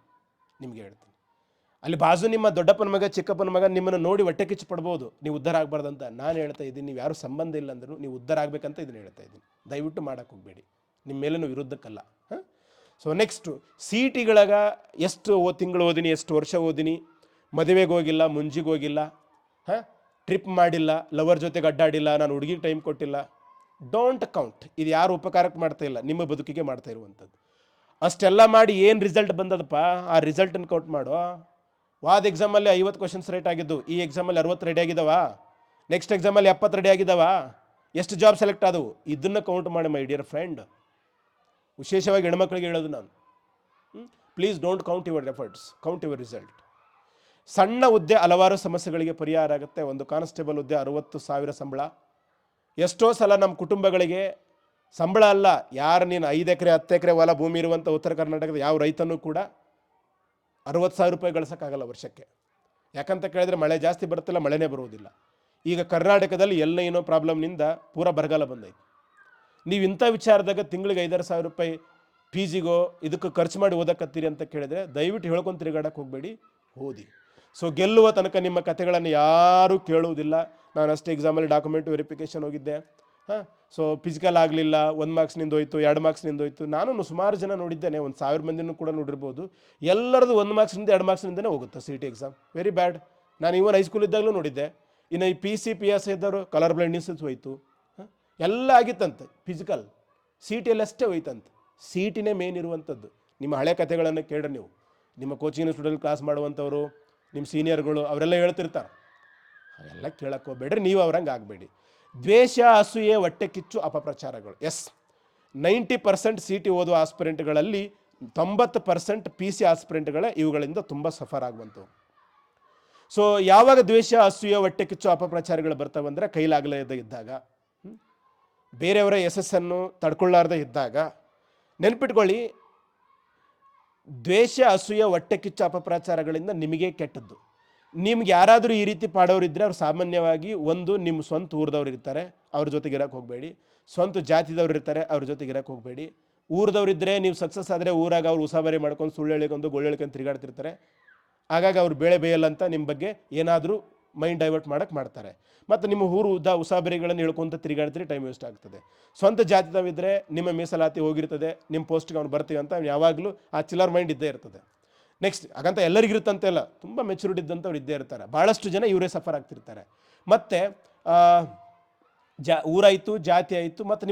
ನಿಮಗೆ ಹೇಳ್ತೀನಿ, ಅಲ್ಲಿ ಬಾಜು ನಿಮ್ಮ ದೊಡ್ಡಪ್ಪನ ಮಗ, ಚಿಕ್ಕಪ್ಪನ ಮಗ ನಿಮ್ಮನ್ನು ನೋಡಿ ಹೊಟ್ಟೆ ಕಿಚ್ಚು ಪಡ್ಬೋದು, ನೀವು ಉದ್ಧಾರ ಆಗಬಾರ್ದಂತ ನಾನು ಹೇಳ್ತಾ ಇದ್ದೀನಿ. ನೀವು ಯಾರು ಸಂಬಂಧ ಇಲ್ಲ ಅಂದರೂ ನೀವು ಉದ್ಧಾರ ಆಗಬೇಕಂತ ಇದನ್ನು ಹೇಳ್ತಾ ಇದ್ದೀನಿ. ದಯವಿಟ್ಟು ಮಾಡೋಕ್ಕೆ ಹೋಗಬೇಡಿ, ನಿಮ್ಮ ಮೇಲೂ ವಿರುದ್ಧಕ್ಕಲ್ಲ. ಸೊ ನೆಕ್ಸ್ಟು CETಗಳಾಗ ಎಷ್ಟು ತಿಂಗಳು ಓದಿನಿ, ಎಷ್ಟು ವರ್ಷ ಓದಿನಿ, ಮದುವೆಗೆ ಹೋಗಿಲ್ಲ, ಮುಂಜಿಗೆ ಹೋಗಿಲ್ಲ, ಟ್ರಿಪ್ ಮಾಡಿಲ್ಲ, ಲವರ್ ಜೊತೆಗೆ ಅಡ್ಡಾಡಿಲ್ಲ, ನಾನು ಹುಡುಗಿಗೆ ಟೈಮ್ ಕೊಟ್ಟಿಲ್ಲ. Don't count. ಇದು ಯಾರು ಉಪಕಾರಕ್ಕೆ ಮಾಡ್ತಾ ಇಲ್ಲ, ನಿಮ್ಮ ಬದುಕಿಗೆ ಮಾಡ್ತಾ ಇರುವಂಥದ್ದು. ಅಷ್ಟೆಲ್ಲ ಮಾಡಿ ಏನು ರಿಸಲ್ಟ್ ಬಂದದಪ್ಪ, ಆ ರಿಸಲ್ಟನ್ನು ಕೌಂಟ್ ಮಾಡೋ. ವಾದ ಎಕ್ಸಾಮಲ್ಲಿ 50 ಕ್ವಶನ್ಸ್ ರೈಟ್ ಆಗಿದ್ದು, ಈ ಎಕ್ಸಾಮಲ್ಲಿ 60 ರೆಡಿ ಆಗಿದ್ದಾವ, ನೆಕ್ಸ್ಟ್ ಎಕ್ಸಾಮಲ್ಲಿ 70 ರೆಡಿ ಆಗಿದ್ದಾವ, ಎಷ್ಟು ಜಾಬ್ ಸೆಲೆಕ್ಟ್ ಆದವು, ಇದನ್ನು ಕೌಂಟ್ ಮಾಡಿ ಮೈ ಡಿಯರ್ ಫ್ರೆಂಡ್. ವಿಶೇಷವಾಗಿ ಹೆಣ್ಮಕ್ಳಿಗೆ ಹೇಳೋದು ನಾನು, please don't count your efforts, count your result. ಸಣ್ಣ ಹುದ್ದೆ ಹಲವಾರು ಸಮಸ್ಯೆಗಳಿಗೆ ಪರಿಹಾರ ಆಗುತ್ತೆ. ಒಂದು ಕಾನ್ಸ್ಟೇಬಲ್ ಹುದ್ದೆ 60,000 ಸಂಬಳ. ಎಷ್ಟೋ ಸಲ ನಮ್ಮ ಕುಟುಂಬಗಳಿಗೆ ಸಂಬಳ ಅಲ್ಲ, ಯಾರು ನೀನು 5 ಎಕರೆ 10 ಎಕರೆ ಹೊಲ ಭೂಮಿ ಇರುವಂಥ ಉತ್ತರ ಕರ್ನಾಟಕದ ಯಾವ ರೈತನೂ ಕೂಡ 60,000 ರೂಪಾಯಿ ಗಳಿಸೋಕ್ಕಾಗಲ್ಲ ವರ್ಷಕ್ಕೆ. ಯಾಕಂತ ಕೇಳಿದ್ರೆ ಮಳೆ ಜಾಸ್ತಿ ಬರುತ್ತಿಲ್ಲ, ಮಳೆನೇ ಬರುವುದಿಲ್ಲ. ಈಗ ಕರ್ನಾಟಕದಲ್ಲಿ ಎಲ್ಲ ಏನೋ ಪ್ರಾಬ್ಲಮ್ನಿಂದ ಪೂರ ಬರಗಾಲ ಬಂದೈತೆ. ನೀವು ಇಂಥ ವಿಚಾರದಾಗ ತಿಂಗಳಿಗೆ 5,000 ರೂಪಾಯಿ ಫೀಸಿಗೋ ಇದಕ್ಕೆ ಖರ್ಚು ಮಾಡಿ ಓದಕತ್ತೀರಿ ಅಂತ ಕೇಳಿದ್ರೆ ದಯವಿಟ್ಟು ಹೇಳ್ಕೊಂಡು ತಿರುಗಾಡಕ್ಕೆ ಹೋಗಬೇಡಿ, ಓದಿ. ಸೊ ಗೆಲ್ಲುವ ತನಕ ನಿಮ್ಮ ಕಥೆಗಳನ್ನು ಯಾರೂ ಕೇಳುವುದಿಲ್ಲ. ನಾನು ಅಷ್ಟೇ ಎಕ್ಸಾಮಲ್ಲಿ ಡಾಕ್ಯುಮೆಂಟ್ ವೆರಿಫಿಕೇಷನ್ ಹೋಗಿದ್ದೆ. ಸೊ ಫಿಸಿಕಲ್ ಆಗಲಿಲ್ಲ, 1 ಮಾರ್ಕ್ಸ್ನಿಂದ ಹೋಯ್ತು, 2 ಮಾರ್ಕ್ಸ್ನಿಂದ ಹೋಯ್ತು. ನಾನು ಸುಮಾರು ಜನ ನೋಡಿದ್ದೇನೆ, 1,000 ಮಂದಿನೂ ಕೂಡ ನೋಡಿರ್ಬೋದು. ಎಲ್ಲರದು 1 ಮಾರ್ಕ್ಸ್ನಿಂದ 2 ಮಾರ್ಕ್ಸ್ನಿಂದನೇ ಹೋಗುತ್ತೆ CET ಎಕ್ಸಾಮ್. Very bad. ನಾನು ಇವನ್ ಹೈಸ್ಕೂಲ್ ಇದ್ದಾಗಲೂ ನೋಡಿದ್ದೆ. ಇನ್ನು ಈ PC PS ಇದ್ದವರು ಕಲರ್ ಬ್ಲೈಂಡ್ನೆಸ್ ಹೋಯ್ತು, ಎಲ್ಲ ಆಗಿತ್ತಂತೆ. ಫಿಸಿಕಲ್ CETಯಲ್ಲಿ ಅಷ್ಟೇ ಹೋಯ್ತಂತೆ. CETನೇ ಮೇನ್ ಇರುವಂಥದ್ದು. ನಿಮ್ಮ ಹಳೆ ಕಥೆಗಳನ್ನು ಕೇಳ್ರಿ ನೀವು. ನಿಮ್ಮ ಕೋಚಿಂಗ್ ಸ್ಟೂಡೆಂಟ್ ಕ್ಲಾಸ್ ಮಾಡುವಂಥವ್ರು, ನಿಮ್ಮ ಸೀನಿಯರ್ಗಳು ಅವರೆಲ್ಲ ಹೇಳ್ತಿರ್ತಾರೆ, ಅವೆಲ್ಲ ಕೇಳಕ್ಕೆ ಹೋಗ್ಬೇಡ್ರಿ, ನೀವು ಅವ್ರಂಗೆ ಆಗಬೇಡಿ. ದ್ವೇಷ, ಅಸೂಯೆ, ಹೊಟ್ಟೆ ಕಿಚ್ಚು, ಅಪಪ್ರಚಾರಗಳು. 90% CET ಓದುವ ಆಸ್ಪಿರೆಂಟ್ಗಳಲ್ಲಿ 90% PC ಆಸ್ಪಿರೆಂಟ್ಗಳೇ ಇವುಗಳಿಂದ ತುಂಬ ಸಫರ್ ಆಗುವಂಥವು. ಸೊ ಯಾವಾಗ ದ್ವೇಷ, ಅಸೂಯೆ, ಹೊಟ್ಟೆ ಕಿಚ್ಚು, ಅಪಪ್ರಚಾರಗಳು ಬರ್ತಾವಂದರೆ ಕೈಲಾಗದೇ ಇದ್ದಾಗ, ಬೇರೆಯವರ ಯಶಸ್ಸನ್ನು ತಡ್ಕೊಳ್ಳಾರ್ದೇ ಇದ್ದಾಗ, ನೆನ್ಪಿಟ್ಕೊಳ್ಳಿ, ದ್ವೇಷ, ಅಸೂಯೆ, ಹೊಟ್ಟೆ ಕಿಚ್ಚು, ಅಪಪ್ರಚಾರಗಳಿಂದ ನಿಮಗೆ ಕೆಟ್ಟದ್ದು. ನಿಮ್ಗೆ ಯಾರಾದರೂ ಈ ರೀತಿ ಪಾಡೋರಿದ್ದರೆ ಅವ್ರು ಸಾಮಾನ್ಯವಾಗಿ ಒಂದು ನಿಮ್ಮ ಸ್ವಂತ ಊರದವ್ರು ಇರ್ತಾರೆ, ಅವ್ರ ಜೊತೆಗೆ ಇರೋಕ್ಕೆ ಹೋಗಬೇಡಿ. ಸ್ವಂತ ಜಾತಿದವ್ರು ಇರ್ತಾರೆ, ಅವ್ರ ಜೊತೆಗೆ ಇರೋಕ್ಕೆ ಹೋಗಬೇಡಿ. ಊರದವ್ರಿದ್ದರೆ ನೀವು ಸಕ್ಸಸ್ ಆದರೆ ಊರಾಗ ಅವ್ರು ಉಸಾಬರಿ ಮಾಡ್ಕೊಂಡು ಸುಳ್ಳು ಹೇಳಿಕೊಂಡು ಗೊಳ್ಳು ಹೇಳ್ಕೊಂಡು ತಿರುಗಾಡ್ತಿರ್ತಾರೆ. ಹಾಗಾಗಿ ಅವ್ರು ಬೇಳೆ ಬೇಯಲ್ಲ ಅಂತ ನಿಮ್ಮ ಬಗ್ಗೆ ಏನಾದರೂ ಮೈಂಡ್ ಡೈವರ್ಟ್ ಮಾಡೋಕ್ಕೆ ಮಾಡ್ತಾರೆ. ಮತ್ತು ನಿಮ್ಮ ಊರು ಉಸಾಬರಿಗಳನ್ನು ಹೇಳ್ಕೊಂತ ತಿರುಗಾಡ್ತೀರಿ, ಟೈಮ್ ವೇಸ್ಟ್ ಆಗ್ತದೆ. ಸ್ವಂತ ಜಾತಿದವಿದ್ದರೆ ನಿಮ್ಮ ಮೀಸಲಾತಿ ಹೋಗಿರ್ತದೆ, ನಿಮ್ಮ ಪೋಸ್ಟ್ಗೆ ಅವ್ನು ಬರ್ತೀವಿ ಅಂತ ಯಾವಾಗಲೂ ಆ ಚಿಲ್ಲರ್ ಮೈಂಡ್ ಇದ್ದೇ ಇರ್ತದೆ. ನೆಕ್ಸ್ಟ್ ಹಾಗಂತ ಎಲ್ಲರಿಗಿರುತ್ತಂತೆಲ್ಲ, ತುಂಬ ಮೆಚುರಿಟಿ ಇದ್ದಂಥವ್ರು ಇದ್ದೇ ಇರ್ತಾರೆ. ಭಾಳಷ್ಟು ಜನ ಇವರೇ ಸಫರ್ ಆಗ್ತಿರ್ತಾರೆ. ಮತ್ತು ಊರಾಯಿತು, ಜಾತಿ ಆಯಿತು, ಮತ್ತು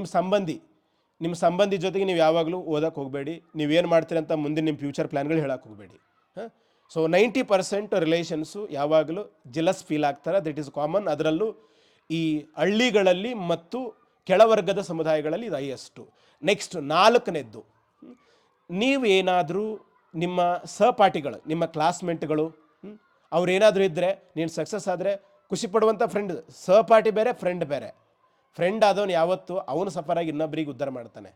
ನಿಮ್ಮ ಸಂಬಂಧಿ ಜೊತೆಗೆ ನೀವು ಯಾವಾಗಲೂ ಓದಕ್ಕೆ ಹೋಗಬೇಡಿ. ನೀವೇನು ಮಾಡ್ತೀರಿ ಅಂತ ಮುಂದೆ ನಿಮ್ಮ ಫ್ಯೂಚರ್ ಪ್ಲ್ಯಾನ್ಗಳು ಹೇಳಕ್ಕೆ ಹೋಗಬೇಡಿ. ಹಾಂ, ಸೊ 90% ರಿಲೇಷನ್ಸು ಯಾವಾಗಲೂ ಜೆಲಸ್ ಫೀಲ್ ಆಗ್ತಾರೆ. That is common. ಅದರಲ್ಲೂ ಈ ಹಳ್ಳಿಗಳಲ್ಲಿ ಮತ್ತು ಕೆಳವರ್ಗದ ಸಮುದಾಯಗಳಲ್ಲಿ ಇದು ಹೈಯೆಸ್ಟು. ನೆಕ್ಸ್ಟ್ 4ನೇದ್ದು, ನೀವೇನಾದರೂ ನಿಮ್ಮ ಸಹಪಾಠಿಗಳು, ನಿಮ್ಮ ಕ್ಲಾಸ್ಮೇಟ್ಗಳು, ಅವ್ರೇನಾದರೂ ಇದ್ದರೆ, ನೀನು ಸಕ್ಸಸ್ ಆದರೆ ಖುಷಿ ಪಡುವಂಥ ಫ್ರೆಂಡ್, ಸಹಪಾಠಿ ಬೇರೆ, ಫ್ರೆಂಡ್ ಬೇರೆ. ಫ್ರೆಂಡ್ ಆದವನು ಯಾವತ್ತು ಅವನು ಸಫರಾಗಿ ಇನ್ನೊಬ್ಬರಿಗೆ ಉದ್ಧಾರ ಮಾಡ್ತಾನೆ.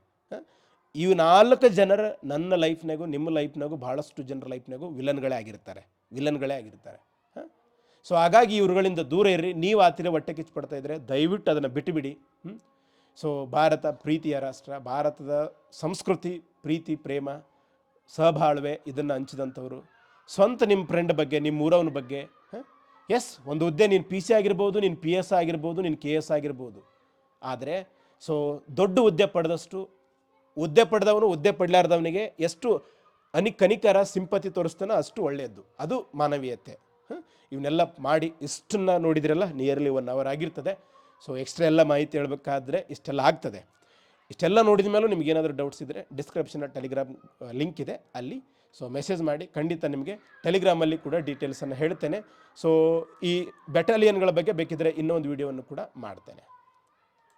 ಇವು 4 ಜನರು ನನ್ನ ಲೈಫ್ನಾಗೂ ನಿಮ್ಮ ಲೈಫ್ನಾಗೂ ಭಾಳಷ್ಟು ಜನರ ಲೈಫ್ನಾಗೂ ವಿಲನ್ಗಳೇ ಆಗಿರ್ತಾರೆ. ಸೊ ಹಾಗಾಗಿ ಇವ್ರುಗಳಿಂದ ದೂರ ಇರ್ರಿ. ನೀವು ಆ ಥರ ಹೊಟ್ಟೆ ಕಿಚ್ಚು ಪಡ್ತಾ ಇದ್ದರೆ ದಯವಿಟ್ಟು ಅದನ್ನು ಬಿಟ್ಟುಬಿಡಿ. ಸೊ ಭಾರತ ಪ್ರೀತಿಯ ರಾಷ್ಟ್ರ, ಭಾರತದ ಸಂಸ್ಕೃತಿ ಪ್ರೀತಿ, ಪ್ರೇಮ, ಸಹಬಾಳ್ವೆ ಇದನ್ನು ಹಂಚಿದಂಥವ್ರು. ಸ್ವಂತ ನಿಮ್ಮ ಫ್ರೆಂಡ್ ಬಗ್ಗೆ, ನಿಮ್ಮ ಊರವನ ಬಗ್ಗೆ, ಎಸ್ ಒಂದು ಹುದ್ದೆ ನೀನು PC ಆಗಿರ್ಬೋದು, ನೀನು PS ಆಗಿರ್ಬೋದು, ನೀನು KS ಆಗಿರ್ಬೋದು. ಆದರೆ ಸೊ ದೊಡ್ಡ ಹುದ್ದೆ ಪಡೆದಷ್ಟು, ಹುದ್ದೆ ಪಡೆದವನು ಹುದ್ದೆ ಪಡಲಾರ್ದವನಿಗೆ ಎಷ್ಟು ಕನಿಕರ ಸಿಂಪತಿ ತೋರಿಸ್ತಾನೋ ಅಷ್ಟು ಒಳ್ಳೆಯದು. ಅದು ಮಾನವೀಯತೆ. ಇವನ್ನೆಲ್ಲ ಮಾಡಿ ಇಷ್ಟನ್ನು ನೋಡಿದ್ರಲ್ಲ, ನಿಯರ್ಲಿ 1 hour ಆಗಿರ್ತದೆ. ಸೊ ಎಕ್ಸ್ಟ್ರಾ ಎಲ್ಲ ಮಾಹಿತಿ ಹೇಳಬೇಕಾದ್ರೆ ಇಷ್ಟೆಲ್ಲ ಆಗ್ತದೆ. ಇಷ್ಟೆಲ್ಲ ನೋಡಿದ ಮೇಲೂ ನಿಮಗೇನಾದರೂ ಡೌಟ್ಸ್ ಇದ್ದರೆ ಡಿಸ್ಕ್ರಿಪ್ಷನಲ್ಲಿ ಟೆಲಿಗ್ರಾಮ್ ಲಿಂಕ್ ಇದೆ, ಅಲ್ಲಿ ಸೊ ಮೆಸೇಜ್ ಮಾಡಿ. ಖಂಡಿತ ನಿಮಗೆ ಟೆಲಿಗ್ರಾಮಲ್ಲಿ ಕೂಡ ಡೀಟೇಲ್ಸನ್ನು ಹೇಳ್ತೇನೆ. ಸೊ ಈ ಬೆಟಾಲಿಯನ್ಗಳ ಬಗ್ಗೆ ಬೇಕಿದ್ದರೆ ಇನ್ನೊಂದು ವಿಡಿಯೋವನ್ನು ಕೂಡ ಮಾಡ್ತೇನೆ.